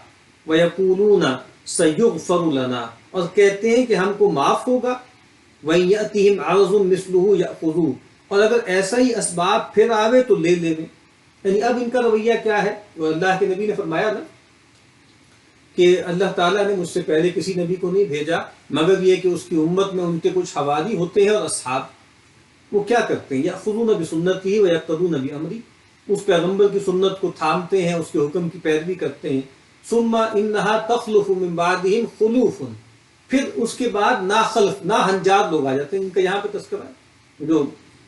ویقولون سیغفر لنا، اور کہتے ہیں کہ ہم کو معاف ہوگا، وَإِن یأتِہم عرض مثلہ یأخذوہ، اور اگر ایسا ہی اسباب پھر آوے تو لے لیں۔ یعنی اب ان کا رویہ کیا ہے؟ وہ اللہ کے نبی نے فرمایا نا کہ اللہ تعالیٰ نے مجھ سے پہلے کسی نبی کو نہیں بھیجا مگر یہ کہ اس کی امت میں ان کے کچھ حواری ہوتے ہیں اور اصحاب، وہ کیا کرتے ہیں؟ یأخذون بسنتی ویقتدون بامری، اس پیغمبر کی سنت کو تھامتے ہیں، اس کے حکم کی پیروی کرتے ہیں. ثم انہا تخلف من بعدہم خلوف، پھر اس کے بعد ناخلف ناہنجار لوگ آ جاتے ہیں. ان کا یہاں پہ تذکرہ ہے، جو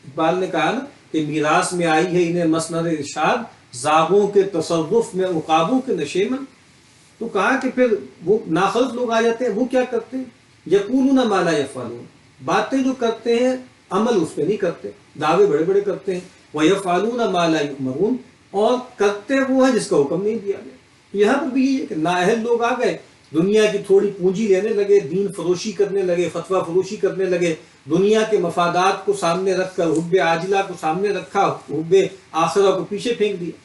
اقبال نے کہا نا کہ میراث میں آئی ہے انہیں مسند ارشاد، زاغوں کے تصرف میں عقابوں کے نشے من. تو کہا کہ پھر وہ ناخلف لوگ آ جاتے ہیں. وہ کیا کرتے ہیں؟ یقولون ما لا یفعلون، باتیں جو کرتے ہیں عمل اس پہ نہیں کرتے، دعوے بڑے بڑے کرتے ہیں. وَيَفْعَلُونَ مَا لَا يُؤْمَرُونَ، اور کرتے وہ ہیں جس کا حکم نہیں دیا گیا. یہاں پر بھی یہ کہ نااہل لوگ آ گئے، دنیا کی تھوڑی پونجی لینے لگے، دین فروشی کرنے لگے، فتویٰ فروشی کرنے لگے، دنیا کے مفادات کو سامنے رکھ کر حب عاجلہ کو سامنے رکھا، حب آخرہ کو پیچھے پھینک دیا.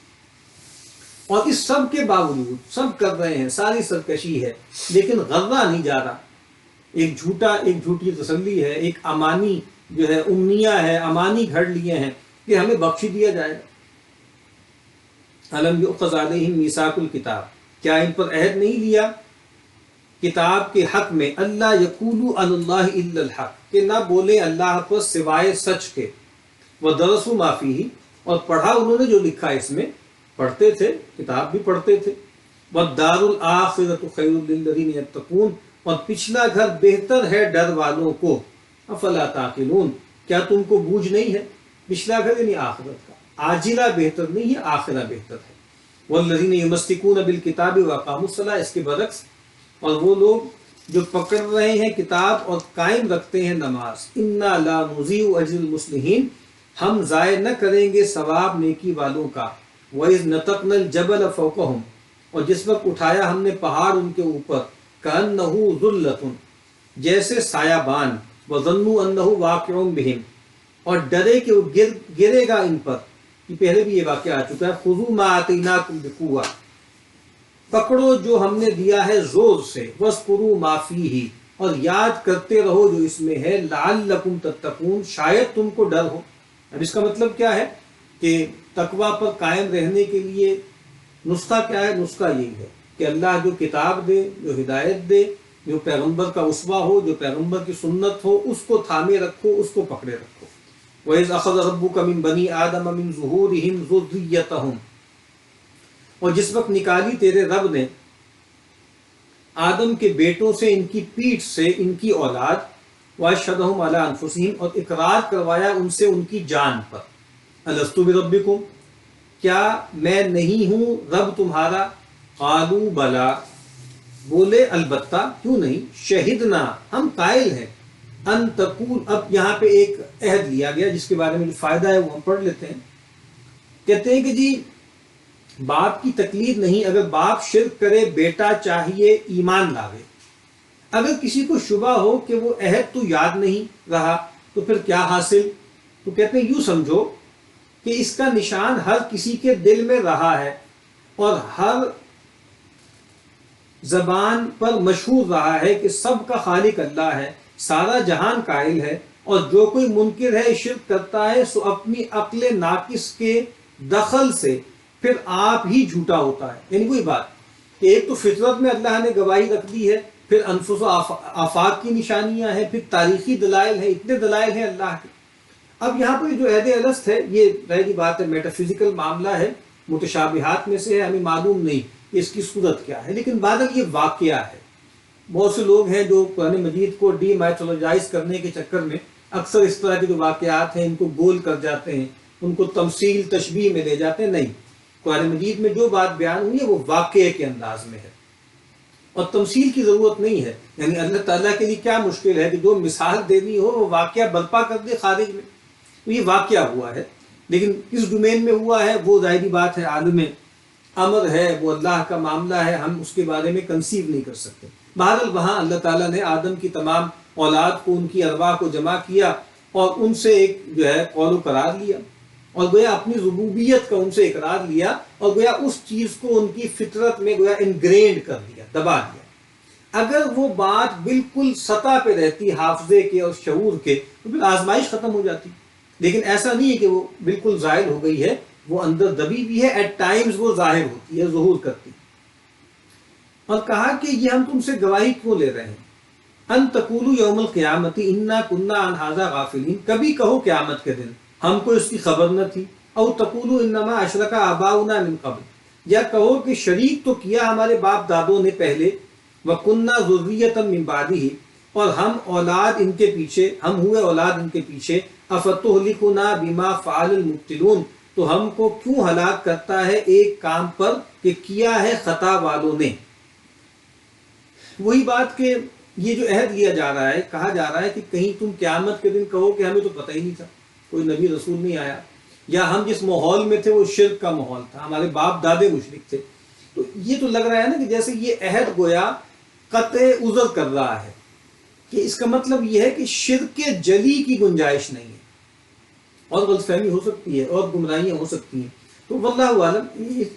اور اس سب کے باوجود سب کر رہے ہیں، ساری سرکشی ہے، لیکن غرہ نہیں جا رہا. ایک جھوٹی تسلی ہے، ایک امانی جو ہے امنیہ ہے، امانی گھڑ لیے ہیں کہ ہمیں بخش دیا جائے گا. الم یؤخذ علیہم میثاق الکتاب، کیا ان پر عہد نہیں لیا کتاب کے حق میں؟ اللہ یقولوا علی اللہ الا الحق، کہ نہ بولے اللہ پر سوائے سچ کے. ودرسوا ما فیہ، اور پڑھا انہوں نے جو لکھا اس میں، پڑھتے تھے، کتاب بھی پڑھتے تھے. والدار الآخرۃ خیر للذین یتقون، اور پچھلا گھر بہتر ہے ڈر والوں کو. افلا تعقلون، کیا تم کو بوجھ نہیں ہے؟ پچھلا گھر یعنی آخرت کا، عاجلہ بہتر نہیں ہے، آخرہ بہتر ہے. والذین یمسکون بالکتاب واقاموا الصلاۃ، اس کے برعکس، اور وہ لوگ جو پکڑ رہے ہیں کتاب اور قائم رکھتے ہیں نماز. انا لا نضیع اجر المصلحین، ہم ضائع نہ کریں گے ثواب نیکی والوں کا. وَإِذْ نَتَقْنَا الْجَبَلَ فَوْقَهُمْ، اور جس وقت اٹھایا ہم نے پہاڑ ان کے اوپر. كَأَنَّهُ ذُلَّةٌ، جیسے سایہ بان. وَظَنُّوا أَنَّهُ واقع بِهِمْ، اور ڈرے کہ وہ گرے گا ان پر. کہ پہلے بھی یہ واقعہ آ چکا ہے. خُذُوا مَا آتَيْنَاكُمْ بِقُوَّةٍ، پکڑو جو ہم نے دیا ہے زور سے. وَاذْكُرُوا مَا فِيهِ، اور یاد کرتے رہو جو اس میں ہے. لَعَلَّكُمْ تَتَّقُونَ، شاید تم کو ڈر ہو. اب اس کا مطلب کیا ہے کہ تقوی پر قائم رہنے کے لیے نسخہ کیا ہے؟ نسخہ یہی ہے کہ اللہ جو کتاب دے، جو ہدایت دے، جو پیغمبر کا اسوہ ہو، جو پیغمبر کی سنت ہو، اس کو تھامے رکھو، اس کو پکڑے رکھو. وَإِذْ أَخَذَ رَبُّكَ مِنْ بَنِي آدَمَ مِنْ ظُهُورِهِمْ ذُرِّيَّتَهُمْ، اور جس وقت نکالی تیرے رب نے آدم کے بیٹوں سے ان کی پیٹھ سے ان کی اولاد. وَأَشْهَدَهُمْ عَلَىٰ أَنفُسِهِمْ، اور اقرار کروایا ان سے ان کی جان پر. أَلَسْتُ بِرَبِّكُمْ، کیا میں نہیں ہوں رب تمہارا؟ قالوا بلا، بولے البتہ، کیوں نہیں. شہدنا، ہم قائل ہیں. ان تقول، اب یہاں پہ ایک عہد لیا گیا جس کے بارے میں جو فائدہ ہے وہ ہم پڑھ لیتے ہیں. کہتے ہیں کہ جی باپ کی تقلید نہیں، اگر باپ شرک کرے بیٹا چاہیے ایمان لاوے. اگر کسی کو شبہ ہو کہ وہ عہد تو یاد نہیں رہا تو پھر کیا حاصل؟ تو کہتے ہیں یوں سمجھو کہ اس کا نشان ہر کسی کے دل میں رہا ہے اور ہر زبان پر مشہور رہا ہے کہ سب کا خالق اللہ ہے، سارا جہان قائل ہے. اور جو کوئی منکر ہے، شرک کرتا ہے، سو اپنی عقل ناقص کے دخل سے پھر آپ ہی جھوٹا ہوتا ہے. یعنی کوئی بات کہ ایک تو فطرت میں اللہ نے گواہی رکھ دی ہے، پھر انفس و آفاق کی نشانیاں ہیں، پھر تاریخی دلائل ہیں، اتنے دلائل ہیں اللہ کے. اب یہاں پر جو عہد الست ہے یہ ظاہری بات ہے میٹا فزیکل معاملہ ہے، متشابہات میں سے ہے، ہمیں معلوم نہیں اس کی صورت کیا ہے، لیکن بعد یہ واقعہ ہے. بہت سے لوگ ہیں جو قرآن مجید کو ڈی میتھولوجائز کرنے کے چکر میں اکثر اس طرح کے جو واقعات ہیں ان کو گول کر جاتے ہیں، ان کو تمثیل تشبیہ میں لے جاتے ہیں. نہیں، قرآن مجید میں جو بات بیان ہوئی ہے وہ واقعے کے انداز میں ہے اور تمثیل کی ضرورت نہیں ہے. یعنی اللہ تعالیٰ کے لیے کیا مشکل ہے کہ جو مثال دینی ہو وہ واقعہ برپا کر دے خارج میں. یہ واقعہ ہوا ہے، لیکن کس ڈومین میں ہوا ہے وہ ظاہری بات ہے، عالم امر ہے، وہ اللہ کا معاملہ ہے، ہم اس کے بارے میں کنسیو نہیں کر سکتے. بہرحال وہاں اللہ تعالیٰ نے آدم کی تمام اولاد کو، ان کی ارواح کو جمع کیا اور ان سے ایک جو ہے قول و قرار لیا اور گویا اپنی ربوبیت کا ان سے اقرار لیا اور گویا اس چیز کو ان کی فطرت میں گویا انگرینڈ کر دیا، دبا دیا. اگر وہ بات بالکل سطح پہ رہتی حافظے کے اور شعور کے تو پھر آزمائش ختم ہو جاتی، لیکن ایسا نہیں ہے کہ وہ بالکل زائل ہو گئی ہے، وہ اندر دبی بھی ہے، ایٹ ٹائمز وہ ظاہر ہوتی ہے، ظہور کرتی. اور کہا کہ یہ ہم تم سے گواہی کیوں لے رہے ہیں؟ ان تقولوا یوم القیامت انا کنا عن ھذا غافلین، کبھی کہو قیامت کے دن ہم کو اس کی خبر نہ تھی، او تقولوا انما اشرک آباؤنا من قبل، یا کہو کہ شریک تو کیا ہمارے باپ دادوں نے پہلے، وَكُنَّا ذُرِّيَّةً مِّن بَعْدِهِ، اور ہم اولاد ان کے پیچھے، ہم ہوئے اولاد ان کے پیچھے، أَفَتُهْلِكُنَا بِمَا فَعَلَ الْمُبْطِلُونَ، تو ہم کو کیوں ہلاک کرتا ہے ایک کام پر کہ کیا ہے خطا والوں نے۔ وہی بات کہ یہ جو عہد لیا جا رہا ہے، کہا جا رہا ہے کہ کہیں تم قیامت کے دن کہو کہ ہمیں تو پتہ ہی نہیں تھا، کوئی نبی رسول نہیں آیا، یا ہم جس ماحول میں تھے وہ شرک کا ماحول تھا، ہمارے باپ دادے مشرک تھے۔ تو یہ تو لگ رہا ہے نا کہ جیسے یہ عہد گویا قطع عذر کر رہا ہے، کہ اس کا مطلب یہ ہے کہ شرک جلی کی گنجائش نہیں ہے، اور غلط فہمی ہو سکتی ہے اور گمراہیاں ہو سکتی ہیں۔ تو واللہ عالم،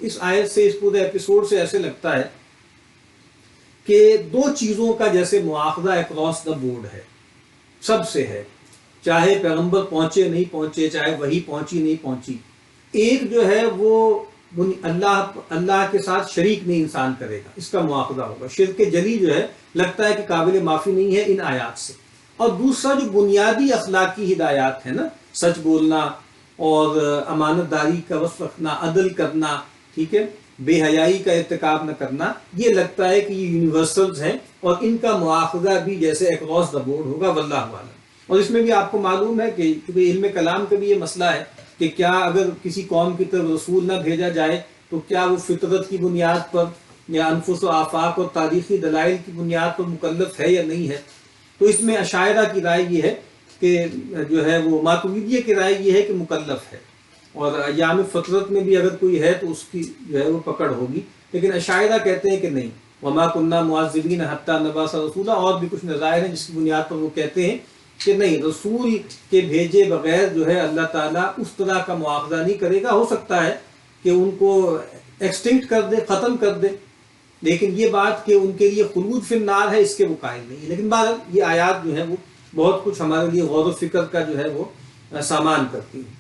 اس آیت سے، اس پورے ایپیسوڈ سے ایسے لگتا ہے کہ دو چیزوں کا جیسے مواخذہ اکراس دا بورڈ ہے، سب سے ہے، چاہے پیغمبر پہنچے نہیں پہنچے، چاہے وحی پہنچی نہیں پہنچی۔ ایک جو ہے وہ اللہ کے ساتھ شریک نہیں انسان کرے گا، اس کا مواخذہ ہوگا۔ شرک جلی جو ہے لگتا ہے کہ قابل معافی نہیں ہے ان آیات سے۔ اور دوسرا جو بنیادی اخلاقی ہدایات ہے نا، سچ بولنا اور امانت داری کا وصف رکھنا، عدل کرنا، ٹھیک ہے، بے حیائی کا ارتکاب نہ کرنا، یہ لگتا ہے کہ یہ یونیورسلز ہیں اور ان کا مواخذہ بھی جیسے اکراس دا بورڈ ہوگا، واللہ اعلم۔ اور اس میں بھی آپ کو معلوم ہے کہ کیونکہ علم کلام کا بھی یہ مسئلہ ہے کہ کیا اگر کسی قوم کی طرف رسول نہ بھیجا جائے تو کیا وہ فطرت کی بنیاد پر یا انفس و آفاق اور تاریخی دلائل کی بنیاد پر مکلف ہے یا نہیں ہے؟ تو اس میں اشاعرہ کی رائے یہ ہے کہ جو ہے وہ، ماتریدیہ کی رائے یہ ہے کہ مکلف ہے، اور ایام فطرت میں بھی اگر کوئی ہے تو اس کی جو ہے وہ پکڑ ہوگی، لیکن اشاعرہ کہتے ہیں کہ نہیں، وما کننا معذبین حتی نبعث رسولا، اور بھی کچھ نظائر ہیں جس کی بنیاد پر وہ کہتے ہیں کہ نہیں، رسول کے بھیجے بغیر جو ہے اللہ تعالیٰ اس طرح کا مواخذہ نہیں کرے گا۔ ہو سکتا ہے کہ ان کو ایکسٹنکٹ کر دے، ختم کر دے، لیکن یہ بات کہ ان کے لیے خلود فی النار ہے، اس کے وہ قائل نہیں ہے۔ لیکن بہرحال یہ آیات جو ہیں وہ بہت کچھ ہمارے لیے غور و فکر کا جو ہے وہ سامان کرتی ہیں۔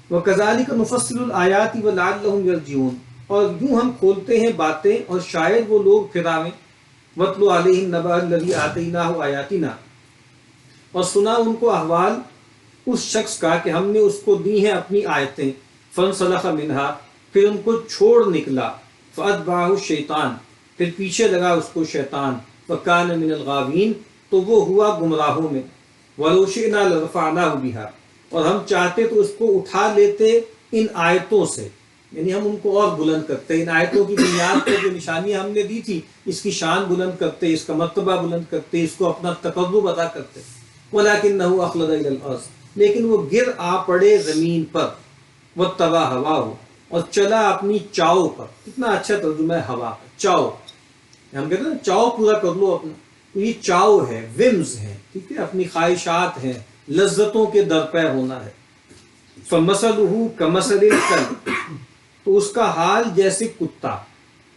وَكَذَلِكَ نُفَصِّلُ الْآيَاتِ وَلَعَلَّهُمْ يَرْجِعُونَ، اور یوں ہم کھولتے ہیں باتیں اور شاید وہ لوگ پھر آویں۔ وَاتْلُ عَلَيْهِمْ نَبَأَ الَّذِي آتَيْنَاهُ آيَاتِنَا، اور سنا ان کو احوال اس شخص کا کہ ہم نے اس کو دی ہیں اپنی آیتیں، فَانْسَلَخَ مِنْهَا، پھر ان کو چھوڑ نکلا، فَأَتْبَعَهُ الشَّيْطَانُ، پھر پیچھے لگا اس کو شیطان، فَكَانَ مِنَ الْغَاوِينَ، تو وہ ہوا گمراہوں میں، وَلَوْ شِئْنَا لَرَفَعْنَاهُ بِهَا، اور ہم چاہتے تو اس کو اٹھا لیتے ان آیتوں سے، یعنی ہم ان کو اور بلند کرتے، ان آیتوں کی بنیاد پر جو نشانیاں ہم نے دی تھی اس کی شان بلند کرتے، اس کا مرتبہ بلند کرتے، اس کو اپنا تقرب ادا کرتے، وَلَكِنَّهُ أَخْلَدَ إِلَى الْأَرْضِ، لیکن وہ گر آ پڑے زمین پر، وَاتَّبَعَ هَوَاهُ، اور چلا اپنی چاؤ پر۔ کتنا اچھا ترجمہ ہے ہوا کا، چاؤ، ہم کہتے ہیں چاؤ پورا کر لو اپنا، یہ چاؤ ہے، ومز ہے، ٹھیک ہے، اپنی خواہشات ہیں، لذتوں کے درپے ہونا ہے۔ فَمَثَلُهُ كَمَثَلِ الْكَلْبِ، تو اس کا حال جیسے کتا،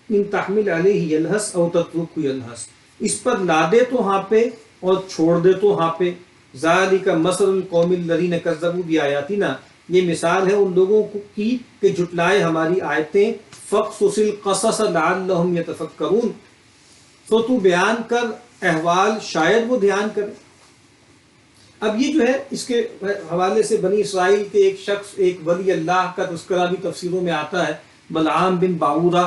ان تحمل علیہ یلہس او تترکہ یلہس، اس پر لا دے تو ہانپے اور چھوڑ دے تو ہانپے۔ ذَلِكَ مَثَلُ الْقَوْمِ الَّذِينَ كَذَّبُوا بِآيَاتِنَا، یہ مثال ہے ان لوگوں کی کہ جھٹلائے ہماری آیتیں۔ فَاقْصُصِ الْقَصَصَ لَعَلَّهُمْ يَتَفَكَّرُونَ، تو تو بیان کر احوال، شاید وہ دھیان کرے۔ اب یہ جو ہے اس کے حوالے سے بنی اسرائیل کے ایک شخص، ایک ولی اللہ کا تذکرہ بھی تفسیروں میں آتا ہے، بلعام بن باورہ،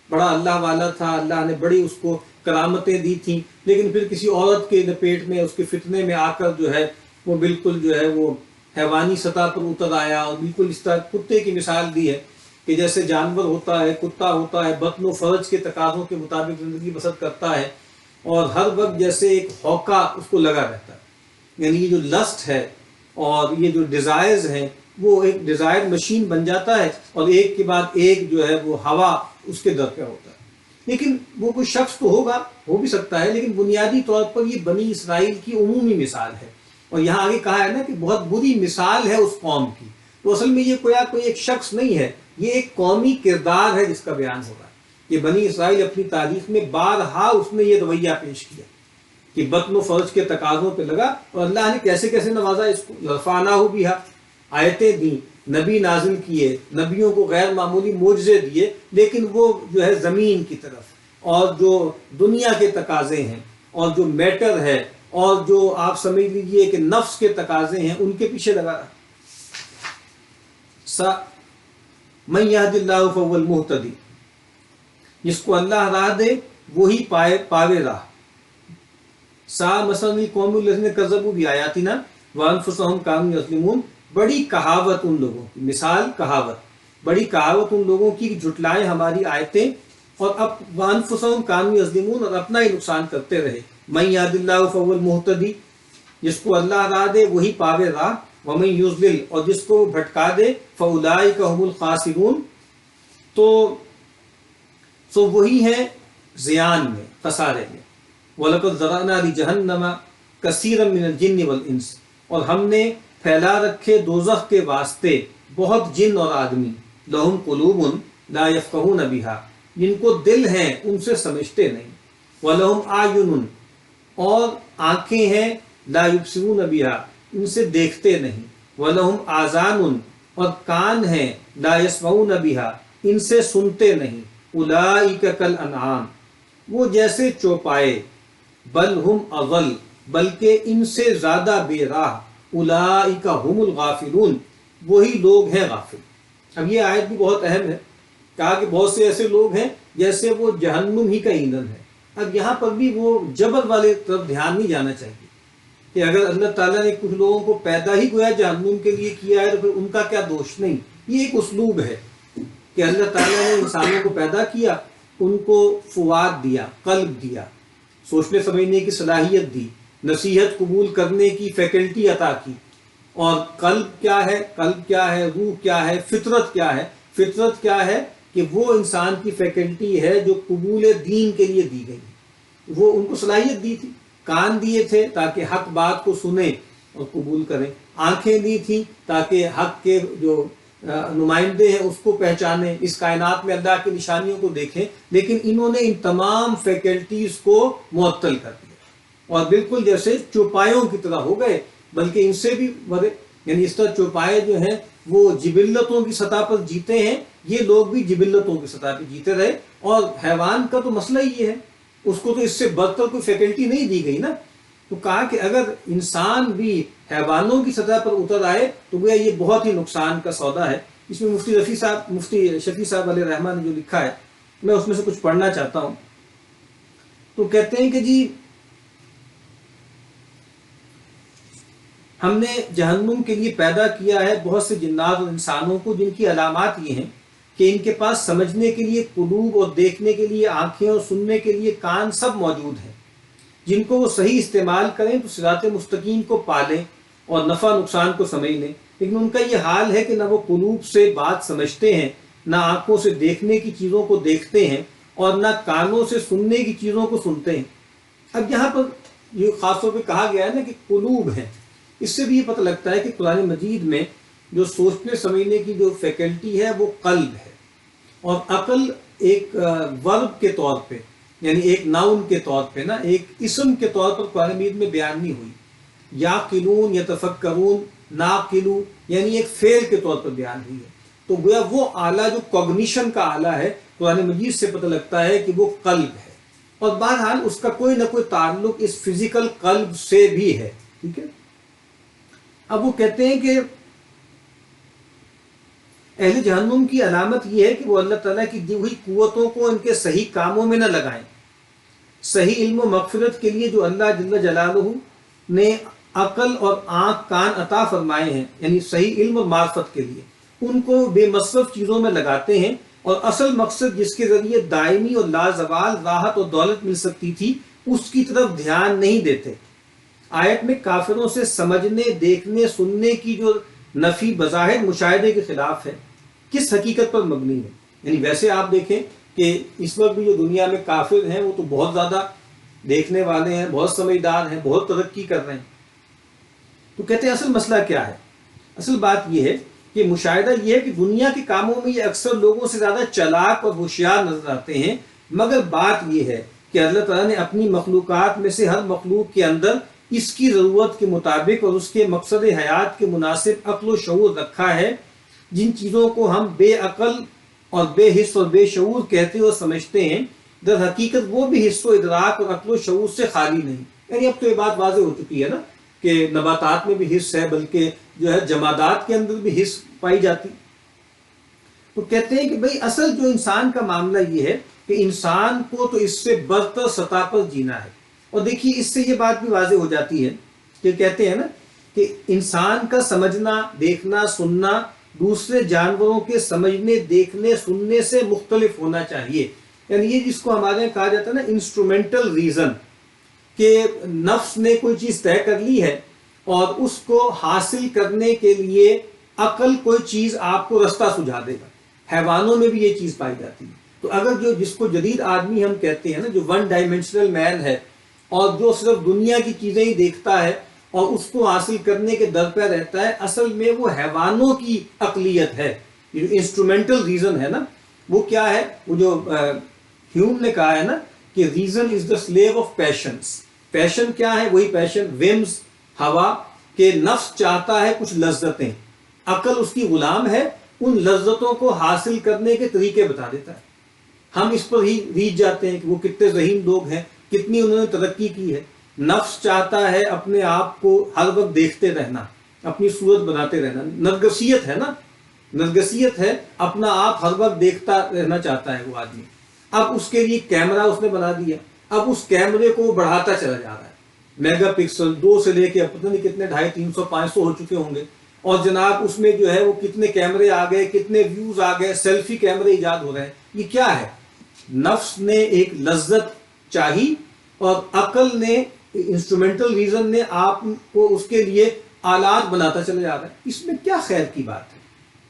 بڑا اللہ والا تھا، اللہ نے بڑی اس کو کرامتیں دی تھیں، لیکن پھر کسی عورت کے لپیٹ میں، اس کے فتنے میں آ کر جو ہے وہ بالکل جو ہے وہ حیوانی سطح پر اتر آیا، اور بالکل اس طرح کتے کی مثال دی ہے کہ جیسے جانور ہوتا ہے، کتا ہوتا ہے، بطن و فرج کے تقاضوں کے مطابق زندگی بسر کرتا ہے، اور ہر وقت جیسے ایک ہوکا اس کو لگا رہتا ہے، یعنی یہ جو لسٹ ہے اور یہ جو ڈیزائرز ہیں وہ ایک ڈیزائر مشین بن جاتا ہے، اور ایک کے بعد ایک جو ہے وہ ہوا اس کے در پہ ہوتا ہے۔ لیکن وہ کوئی شخص تو ہوگا، ہو بھی سکتا ہے، لیکن بنیادی طور پر یہ بنی اسرائیل کی عمومی مثال ہے، اور یہاں آگے کہا ہے نا کہ بہت بری مثال ہے اس قوم کی، تو اصل میں یہ کوئی ایک شخص نہیں ہے، یہ ایک قومی کردار ہے جس کا بیان ہو رہا ہے۔ یہ بنی اسرائیل اپنی تاریخ میں بارہا اس نے یہ رویہ پیش کیا کہ بطن و فرج کے تقاضوں پہ لگا، اور اللہ نے کیسے کیسے نوازا اس کو، رفعناہ بہا، آیتیں دیں، نبی نازل کیے، نبیوں کو غیر معمولی معجزے دیے، لیکن وہ جو ہے زمین کی طرف اور جو دنیا کے تقاضے ہیں اور جو میٹر ہے اور جو آپ سمجھ لیجئے کہ نفس کے تقاضے ہیں ان کے پیچھے لگا رہا. من یہد اللہ فہو المہتدی، جس کو اللہ راہ دے وہی پاوے راہ. سا مثلا قوم الذین کذبوا بآیاتنا وانفسهم کانوا یظلمون، بڑی کہاوت ان لوگوں کی، مثال کہاوت، بڑی کہاوت ان لوگوں کی جھٹلائیں ہماری آیتیں اور اب وانفسهم کانوا یظلمون، اور اپنا ہی نقصان کرتے رہے. من یہد اللہ فہو المہتدی، جس کو اللہ راہ دے وہی پاوے راہ. ومن یضلل، اور جس کو بھٹکا دے فاولئک هم الخاسرون، تو وہی ہیں زیان میں، خسارے میں. وَلَقَدْ ذَرَأْنَا لِجَهَنَّمَ كَثِيرًا مِنَ الْجِنِّ وَالْإِنسِ، اور ہم نے پھیلا رکھے دوزخ کے واسطے بہت جن اور آدمی. لَهُمْ قُلُوبٌ لَا يَفْقَهُونَ بِهَا، جن کو دل ہیں ان سے سمجھتے نہیں. وَلَهُمْ أَعْيُنٌ، اور آنکھیں ہیں، لَا يُبْصِرُونَ بِهَا، ان سے دیکھتے نہیں. وَلَهُمْ آذَانٌ، اور کان ہیں، لَا يَسْمَعُونَ بِهَا، ان سے سنتے نہیں. أُولَئِكَ كَالْأَنْعَامِ، وہ جیسے چوپائے. بل ہم اضل، بلکہ ان سے زیادہ بے راہ. اولئک هم الغافلون، وہی لوگ ہیں غافل. اب یہ آیت بھی بہت اہم ہے. کہا کہ بہت سے ایسے لوگ ہیں جیسے وہ جہنم ہی کا ایندھن ہے. اب یہاں پر بھی وہ جبر والے طرف دھیان نہیں جانا چاہیے کہ اگر اللہ تعالیٰ نے کچھ لوگوں کو پیدا ہی گویا جہنم کے لیے کیا ہے تو پھر ان کا کیا دوش. نہیں، یہ ایک اسلوب ہے کہ اللہ تعالیٰ نے انسانوں کو پیدا کیا، ان کو فؤاد دیا، قلب دیا، سوچنے سمجھنے کی صلاحیت دی، نصیحت قبول کرنے کی فیکلٹی عطا کی. اور قلب کیا ہے، قلب کیا ہے، روح کیا ہے، فطرت کیا ہے. فطرت کیا ہے کہ وہ انسان کی فیکلٹی ہے جو قبول دین کے لیے دی گئی. وہ ان کو صلاحیت دی تھی، کان دیے تھے تاکہ حق بات کو سنیں اور قبول کریں، آنکھیں دی تھیں تاکہ حق کے جو نمائندے ہیں اس کو پہچانیں، اس کائنات میں اللہ کی نشانیوں کو دیکھیں. لیکن انہوں نے ان تمام فیکلٹیز کو معطل کر دیا اور بالکل جیسے چوپایوں کی طرح ہو گئے. بلکہ ان سے بھی بڑے، یعنی اس طرح چوپائے جو ہیں وہ جبلتوں کی سطح پر جیتے ہیں، یہ لوگ بھی جبلتوں کی سطح پہ جیتے رہے. اور حیوان کا تو مسئلہ یہ ہے، اس کو تو اس سے برتر کوئی فیکلٹی نہیں دی گئی نا. تو کہا کہ اگر انسان بھی حیوانوں کی سطح پر اتر آئے تو گویا یہ بہت ہی نقصان کا سودا ہے. اس میں مفتی شفیع صاحب علیہ رحمٰن نے جو لکھا ہے میں اس میں سے کچھ پڑھنا چاہتا ہوں. تو کہتے ہیں کہ جی ہم نے جہنم کے لیے پیدا کیا ہے بہت سے جنات اور انسانوں کو، جن کی علامات یہ ہیں کہ ان کے پاس سمجھنے کے لیے قلوب اور دیکھنے کے لیے آنکھیں اور سننے کے لیے کان سب موجود ہیں، جن کو وہ صحیح استعمال کریں تو صراط مستقیم کو پالیں اور نفع نقصان کو سمجھ لیں. لیکن ان کا یہ حال ہے کہ نہ وہ قلوب سے بات سمجھتے ہیں، نہ آنکھوں سے دیکھنے کی چیزوں کو دیکھتے ہیں، اور نہ کانوں سے سننے کی چیزوں کو سنتے ہیں. اب یہاں پر یہ خاص طور پہ کہا گیا ہے نا کہ قلوب ہیں. اس سے بھی یہ پتہ لگتا ہے کہ قرآن مجید میں جو سوچنے سمجھنے کی جو فیکلٹی ہے وہ قلب ہے، اور عقل ایک ورب کے طور پہ، یعنی ایک ناؤن کے طور پہ نا، ایک اسم کے طور پر قرآن مجید میں بیان نہیں ہوئی. یاقلون، یتفکرون، ناقلو، یعنی ایک فعل کے طور پر بیان ہوئی ہے. تو گویا وہ آلہ جو کوگنیشن کا آلہ ہے قرآن مجید سے پتہ لگتا ہے کہ وہ قلب ہے. اور بہرحال اس کا کوئی نہ کوئی تعلق اس فزیکل قلب سے بھی ہے. ٹھیک ہے. اب وہ کہتے ہیں کہ اہل جہنم کی علامت یہ ہے کہ وہ اللہ تعالیٰ کی دی ہوئی قوتوں کو ان کے صحیح کاموں میں نہ لگائیں. صحیح علم و مغفرت کے لیے جو اللہ جل جلالہ نے عقل اور آنکھ کان عطا فرمائے ہیں، یعنی صحیح علم اور معرفت کے لیے ان کو بے مصرف چیزوں میں لگاتے ہیں، اور اصل مقصد جس کے ذریعے دائمی اور لازوال راحت اور دولت مل سکتی تھی اس کی طرف دھیان نہیں دیتے. آیت میں کافروں سے سمجھنے، دیکھنے، سننے کی جو نفی بظاہر مشاہدے کے خلاف ہے، کس حقیقت پر مبنی ہے؟ یعنی ویسے آپ دیکھیں کہ اس وقت بھی جو دنیا میں کافر ہیں وہ تو بہت زیادہ دیکھنے والے ہیں، بہت سمجھدار ہیں، بہت ترقی کر رہے ہیں. تو کہتے ہیں اصل مسئلہ کیا ہے؟ اصل بات یہ ہے کہ مشاہدہ یہ ہے کہ دنیا کے کاموں میں یہ اکثر لوگوں سے زیادہ چالاک اور ہوشیار نظر آتے ہیں، مگر بات یہ ہے کہ اللہ تعالیٰ نے اپنی مخلوقات میں سے ہر مخلوق کے اندر اس کی ضرورت کے مطابق اور اس کے مقصد حیات کے مناسب عقل و شعور رکھا ہے. جن چیزوں کو ہم بے عقل اور بے حس اور بے شعور کہتے اور سمجھتے ہیں در حقیقت وہ بھی حس و ادراک اور عقل و شعور سے خالی نہیں. یعنی اب تو یہ بات واضح ہو چکی ہے نا کہ نباتات میں بھی حس ہے، بلکہ جو ہے جمادات کے اندر بھی حس پائی جاتی. تو کہتے ہیں کہ بھئی اصل جو انسان کا معاملہ یہ ہے کہ انسان کو تو اس سے برتر سطح پر جینا ہے. اور دیکھیے اس سے یہ بات بھی واضح ہو جاتی ہے کہ کہتے ہیں نا کہ انسان کا سمجھنا، دیکھنا، سننا دوسرے جانوروں کے سمجھنے، دیکھنے، سننے سے مختلف ہونا چاہیے. یعنی یہ جس کو ہمارے یہاں کہا جاتا ہے نا انسٹرومنٹل ریزن، کہ نفس نے کوئی چیز طے کر لی ہے اور اس کو حاصل کرنے کے لیے عقل کوئی چیز آپ کو رستہ سجھا دے گا. حیوانوں میں بھی یہ چیز پائی جاتی ہے. تو اگر جس کو جدید آدمی ہم کہتے ہیں نا، جو ون ڈائمینشنل مین ہے اور جو صرف دنیا کی چیزیں ہی دیکھتا ہے اور اس کو حاصل کرنے کے در پہ رہتا ہے، اصل میں وہ حیوانوں کی عقلیت ہے. یہ جو انسٹرومنٹل ریزن ہے نا، وہ کیا ہے؟ وہ جو ہیوم نے کہا ہے نا کہ reason is the slave of passions. Passion کیا ہے؟ وہی پیشن، ومز، ہوا، کہ نفس چاہتا ہے کچھ لذتیں، عقل اس کی غلام ہے، ان لذتوں کو حاصل کرنے کے طریقے بتا دیتا ہے. ہم اس پر ہی ریجھ جاتے ہیں کہ وہ کتنے ذہین لوگ ہیں، کتنی انہوں نے ترقی کی ہے. نفس چاہتا ہے اپنے آپ کو ہر وقت دیکھتے رہنا، اپنی صورت بناتے رہنا. نرگسیت ہے نا، نرگسیت ہے، اپنا آپ ہر وقت دیکھتا رہنا چاہتا ہے وہ آدمی. اب اس کے لیے کیمرہ اس نے بنا دیا، اب اس کیمرے کو بڑھاتا چلا جا رہا ہے. میگا پکسل 2 سے لے کے اب پتہ نہیں کتنے 250، 300، 500 ہو چکے ہوں گے. اور جناب اس میں جو ہے وہ کتنے کیمرے آ گئے، کتنے ویوز آ گئے، سیلفی کیمرے ایجاد ہو رہے ہیں. یہ کیا ہے؟ نفس نے ایک لذت چاہی اور عقل نے، انسٹرومنٹل ریزن نے آپ کو اس کے لیے آلات بناتا چلا جا رہا ہے. اس میں کیا خیر کی بات ہے؟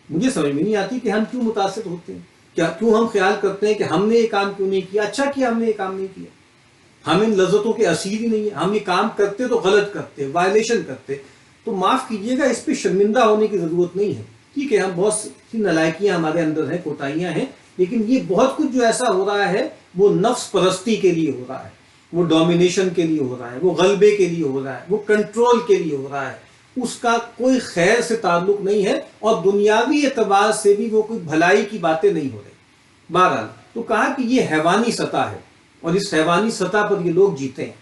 مجھے سمجھ میں نہیں آتی کہ ہم کیوں متاثر ہوتے ہیں. کیوں ہم خیال کرتے ہیں کہ ہم نے یہ کام کیوں نہیں کیا؟ اچھا کیا ہم نے یہ کام نہیں کیا. ہم ان لذتوں کے اسیر ہی نہیں ہیں. ہم یہ کام کرتے تو غلط کرتے، وائلیشن کرتے. تو معاف کیجئے گا، اس پہ شرمندہ ہونے کی ضرورت نہیں ہے. ٹھیک ہے، ہم بہت سی نالائکیاں ہمارے اندر ہیں، کوتاہیاں ہیں، لیکن یہ بہت کچھ جو ایسا ہو رہا ہے وہ نفس پرستی کے لیے ہو رہا ہے، وہ ڈومینیشن کے لیے ہو رہا ہے، وہ غلبے کے لیے ہو رہا ہے، وہ کنٹرول کے لیے ہو رہا ہے. اس کا کوئی خیر سے تعلق نہیں ہے اور دنیاوی اعتبار سے بھی وہ کوئی بھلائی کی باتیں نہیں ہو رہی. بہرحال تو کہا کہ یہ حیوانی سطح ہے اور اس حیوانی سطح پر یہ لوگ جیتے ہیں.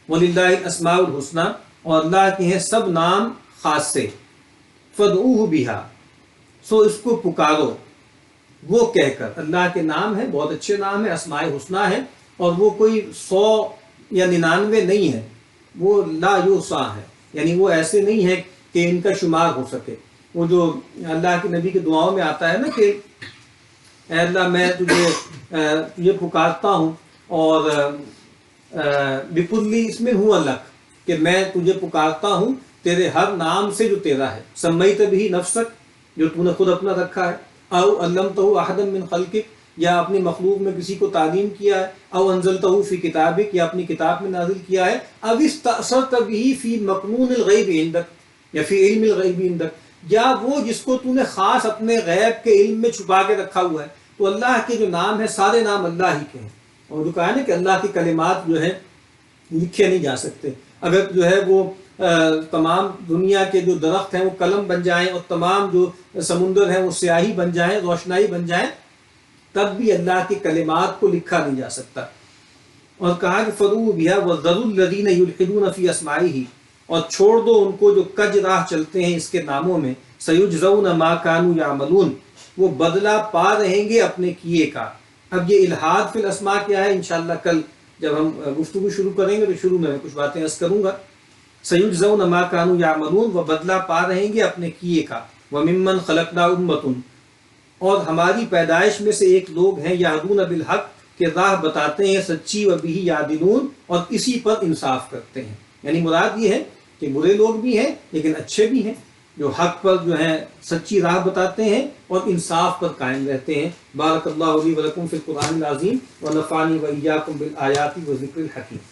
وَلِلَّهِ الْأَسْمَاءُ الْحُسْنَى، اور اللہ کے ہیں سب نام خاص سے. فَادْعُوهُ بِهَا، سو اس کو پکارو وہ کہہ کر. اللہ کے نام ہیں، بہت اچھے نام ہیں، اسماء حسنیٰ ہیں، اور وہ کوئی 100 یا 99 نہیں ہے، وہ لا یحصیٰ ہے. یعنی وہ ایسے نہیں ہے کہ ان کا شمار ہو سکے. وہ جو اللہ کے نبی کے دعاؤں میں آتا ہے نا کہ اے اللہ میں تجھے پکارتا ہوں اور بکلی اس میں ہوں الگ، کہ میں تجھے پکارتا ہوں تیرے ہر نام سے جو تیرا ہے. سمیت بھی نفسک، جو تو نے خود اپنا رکھا ہے، او علمتہ احدا من خلقک، یا اپنی مخلوق میں کسی کو تعلیم کیا ہے، او انزلتہ فی کتابک، یا اپنی کتاب میں نازل کیا ہے، او استأثرت به فی مکنون الغیب عندک، یا فی علم الغیب عندک، یا وہ جس کو تو نے خاص اپنے غیب کے علم میں چھپا کے رکھا ہوا ہے. تو اللہ کے جو نام ہیں سارے نام اللہ ہی کے ہیں. اور جو کہا ہے نا کہ اللہ کی کلمات جو ہیں لکھے نہیں جا سکتے. اگر جو ہے وہ تمام دنیا کے جو درخت ہیں وہ قلم بن جائیں اور تمام جو سمندر ہیں وہ سیاہی بن جائیں، روشنائی بن جائیں، تب بھی اللہ کی کلمات کو لکھا نہیں جا سکتا. اور کہا کہ فَادْعُوهُ بِهَا وَذَرُوا الَّذِينَ يُلْحِدُونَ فِي أَسْمَائِهِ، اور چھوڑ دو ان کو جو کج راہ چلتے ہیں اس کے ناموں میں. سَيُجْزَوْنَ مَا كَانُوا يَعْمَلُونَ، وہ بدلہ پا رہیں گے اپنے کیے کا. اب یہ الحاد فی الاسماء کیا ہے، انشاءاللہ کل جب ہم گفتگو شروع کریں گے تو شروع میں کچھ باتیں عرض کروں گا. سَيُجْزَوْنَ مَا كَانُوا يَعْمَلُونَ، وہ بدلہ پا رہیں گے اپنے کیے کا. وَمِمَّنْ خَلَقْنَا أُمَّةٌ، اور ہماری پیدائش میں سے ایک لوگ ہیں، یہدون بالحق، کہ راہ بتاتے ہیں سچی، وبہ یعدلون، اور اسی پر انصاف کرتے ہیں. یعنی مراد یہ ہے کہ برے لوگ بھی ہیں لیکن اچھے بھی ہیں، جو حق پر جو ہیں سچی راہ بتاتے ہیں اور انصاف پر قائم رہتے ہیں. بارک اللہ لی ولکم فی القرآن العظیم ونفعنی وإیاکم بالآیات والذکر الحکیم.